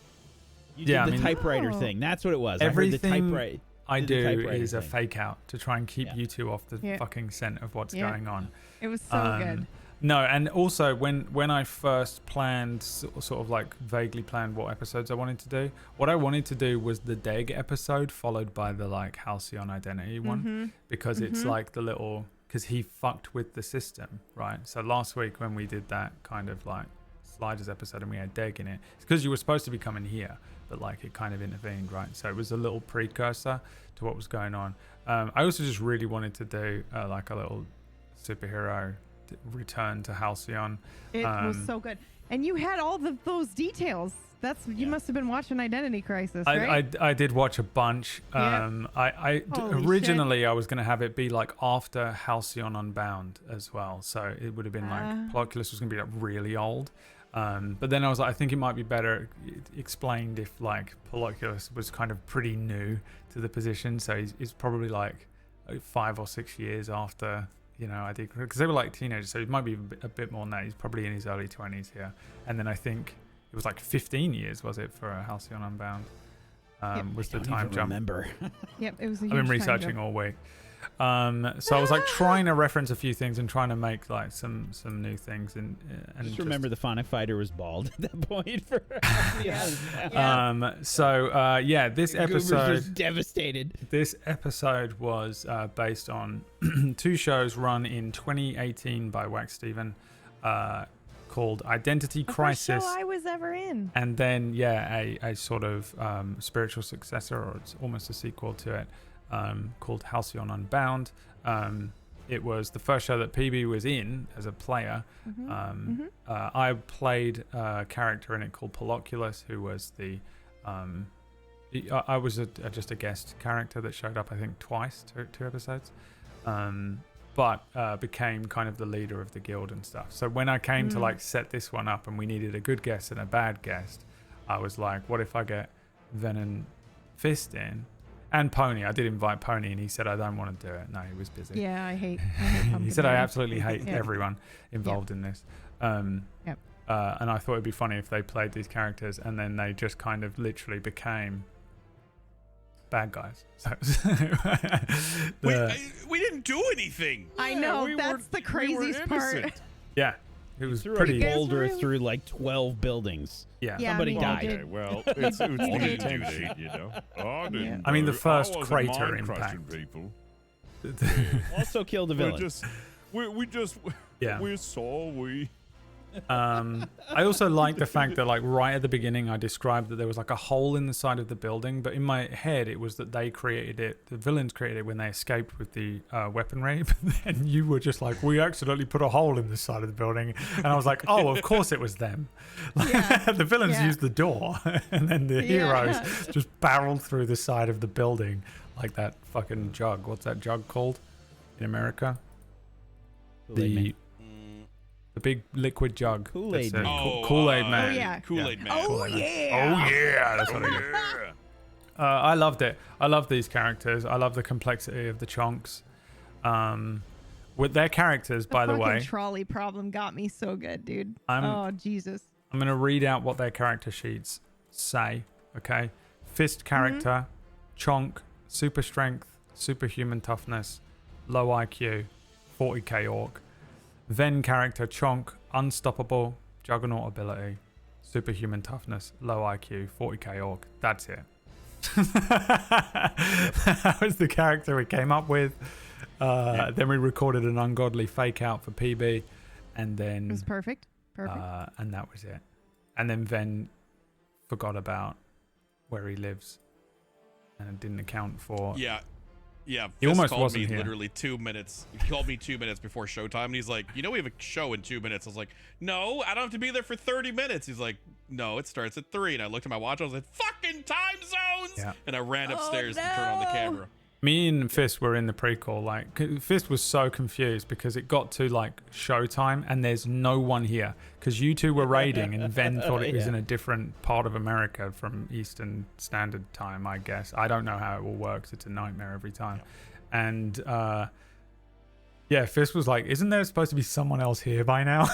You did the typewriter thing. That's what it was. Everything I heard the typewriter. I do is a fake out to try and keep you two off the fucking scent of what's going on. It was so good. No, and also when I first planned, sort of like vaguely planned what episodes I wanted to do, what I wanted to do was the Deg episode followed by the like Halcyon Identity one, because it's like the little, because he fucked with the system, right? So last week when we did that kind of like Sliders episode and we had Deg in it, it's because you were supposed to be coming here, but like it kind of intervened, right? So it was a little precursor to what was going on. I also just really wanted to do like a little superhero return to Halcyon. It was so good, and you had all those details. You must have been watching Identity Crisis, right? I did watch a bunch. Originally I was going to have it be like after Halcyon Unbound as well, so it would have been like Ploculus was going to be like really old. But then I was like, I think it might be better explained if like Ploculus was kind of pretty new to the position, so he's probably like 5 or 6 years after, you know, I did, because they were like teenagers, so it might be a bit more than that. He's probably in his early 20s here. And then I think it was like 15 years, was it, for Halcyon Unbound? Was the time jump. Remember. Yep, it was a huge I've been time researching jump. all week. So I was like trying to reference a few things and trying to make like some new things, and just remember the Phonic Fighter was bald at that point. For this episode was just devastated. This episode was based on 2 shows run in 2018 by Wacksteven, called Identity Crisis. The first show I was ever in. And then a sort of spiritual successor, or it's almost a sequel to it, called Halcyon Unbound. It was the first show that PB was in as a player. I played a character in it called Ploculus, who was the I was just a guest character that showed up, I think, twice, two episodes, but became kind of the leader of the guild and stuff. So when I came to like set this one up and we needed a good guest and a bad guest, I was like, what if I get Ven and Fist in? And Pony. I did invite Pony, and he said, I don't want to do it. No, he was busy. Yeah, I hate he said, I Pumpkinberry. absolutely hate everyone involved in this. And I thought it'd be funny if they played these characters and then they just kind of literally became bad guys. So, we didn't do anything. I know, that's the craziest part. Yeah. It was threw pretty a boulder through like 12 buildings. Yeah. Somebody died. Okay, well, it's the intention, you know. I mean, the first crater impact. People. Also killed the villain. We saw. I also like the fact that, like, right at the beginning I described that there was like a hole in the side of the building, but in my head it was that they created it, the villains created it when they escaped with the weaponry. And you were just like, we accidentally put a hole in the side of the building, and I was like, oh, of course it was them. The villains used the door, and then the heroes just barreled through the side of the building like that fucking jug. What's that jug called in America? The big liquid jug. Kool-Aid Man. Kool-Aid Man. Oh, yeah. Kool-Aid Man. Oh, yeah. Oh, yeah. That's what I get. I loved it. I love these characters. I love the complexity of the Chonks. With their characters, by the way. The trolley problem got me so good, dude. Jesus. I'm going to read out what their character sheets say, okay? Fist character, Chonk, super strength, superhuman toughness, low IQ, 40k orc. Ven character, Chonk, unstoppable, juggernaut ability, superhuman toughness, low IQ, 40k orc. That's it. That was the character we came up with. Then we recorded an ungodly fake out for PB, and then It was perfect. and that was it. And then Ven forgot about where he lives and didn't account for. Yeah. He almost called wasn't me here. literally 2 minutes. He called me 2 minutes before showtime, and he's like, "You know, we have a show in 2 minutes." I was like, "No, I don't have to be there for 30 minutes." He's like, "No, it starts at 3." And I looked at my watch. I was like, "Fucking time zones!" Yeah. And I ran upstairs to turn on the camera. Me and Fist were in the prequel. Like, Fist was so confused because it got to like showtime and there's no one here because you two were raiding and Ven thought it was in a different part of America from Eastern Standard Time, I guess. I don't know how it all works. It's a nightmare every time. And Yeah, Fist was like, isn't there supposed to be someone else here by now?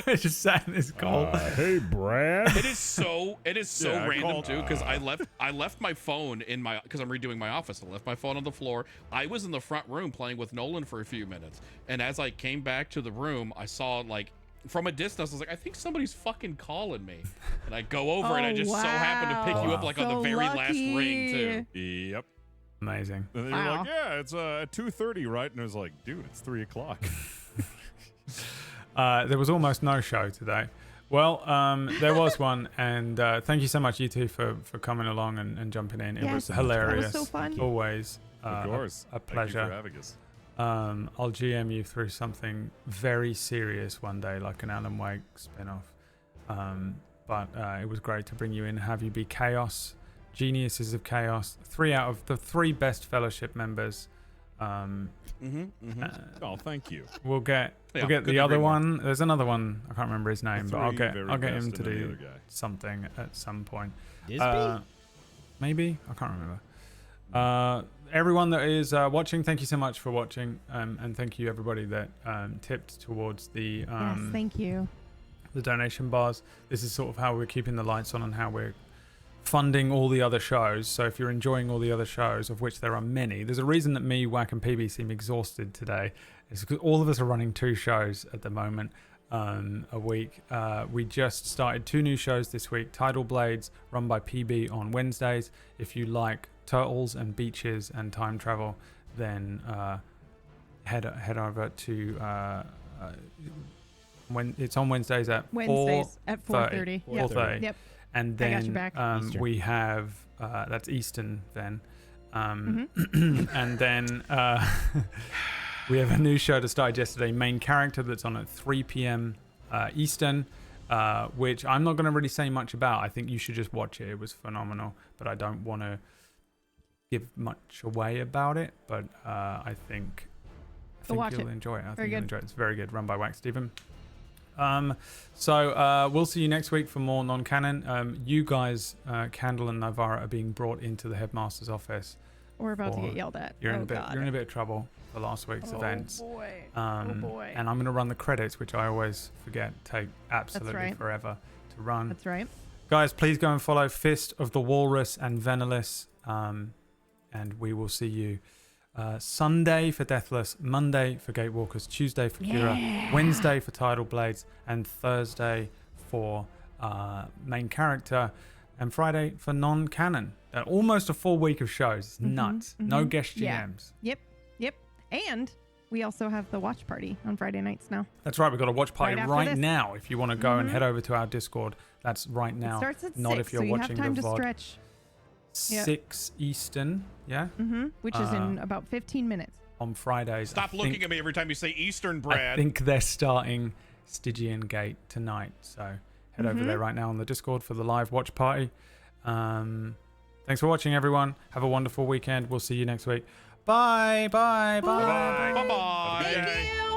I just sat in this call. Hey, Brad. It is so Yeah, random too, because I left my phone in my, because I'm redoing my office. I left my phone on the floor. I was in the front room playing with Nolan for a few minutes, and as I came back to the room, I saw like from a distance, I was like, I think somebody's fucking calling me, and I go over and I just so happened to pick you up like on the very last ring too. Yep. Amazing. And then you're like, yeah, it's at 2:30, right? And it was like, dude, it's 3 o'clock. There was almost no show today. Well, there was one, and thank you so much, you two, for coming along and jumping in. It was hilarious. That was so fun. Always. Of course. A pleasure. Thank you for having us. I'll GM you through something very serious one day, like an Alan Wake spin-off. But it was great to bring you in, have you be Chaos, Geniuses of Chaos, 3 out of the 3 best Fellowship members. Oh, thank you. We'll get Yeah, the other one. There's another one. I can't remember his name, but I'll get him to and then the do other guy. something at some point. Disby? Maybe, I can't remember. Everyone that is watching, thank you so much for watching, and thank you everybody that tipped towards the Yes, thank you. the donation bars. This is sort of how we're keeping the lights on and how we're funding all the other shows. So if you're enjoying all the other shows, of which there are many, there's a reason that me, Wack, and PB seem exhausted today. It's because all of us are running 2 shows at the moment a week. We just started 2 new shows this week. Tidal Blades, run by PB on Wednesdays. If you like turtles and beaches and time travel, then head over to when it's on Wednesdays at Wednesdays at 4:30. 4:30. Yep. And I got your then back. we have that's Eastern then, and then we have a new show that started yesterday, Main Character, that's on at 3 p.m. Eastern, which I'm not going to really say much about. I think you should just watch it. It was phenomenal, but I don't want to give much away about it. But I think you'll enjoy it. I think you'll enjoy it. It's very good, run by Wacksteven. So we'll see you next week for more non-canon. You guys, Candle and Navara, are being brought into the headmaster's office. We're about to get yelled at. You're in a bit of trouble for last week's events. Boy. And I'm going to run the credits, which I always forget take absolutely forever to run. That's right. Guys, please go and follow Fist of the Walrus and Venalis, and we will see you Sunday for Deathless, Monday for Gatewalkers, Tuesday for Kira, Wednesday for Tidal Blades, and Thursday for Main Character, and Friday for Non-Canon. Almost a full week of shows. It's nuts. No guest GMs. Yep. And we also have the watch party on Friday nights now. That's right. We've got a watch party right this. now. If you want to go and head over to our Discord, that's right now. It starts at Not 6, if you're so you watching have time the to VOD. stretch. 6 Eastern, yeah? Which is in about 15 minutes. On Fridays. Stop looking at me every time you say Eastern, Brad. I think they're starting Stygian Gate tonight. So head over there right now on the Discord for the live watch party. Thanks for watching, everyone. Have a wonderful weekend. We'll see you next week. Bye. Bye-bye. Thank you.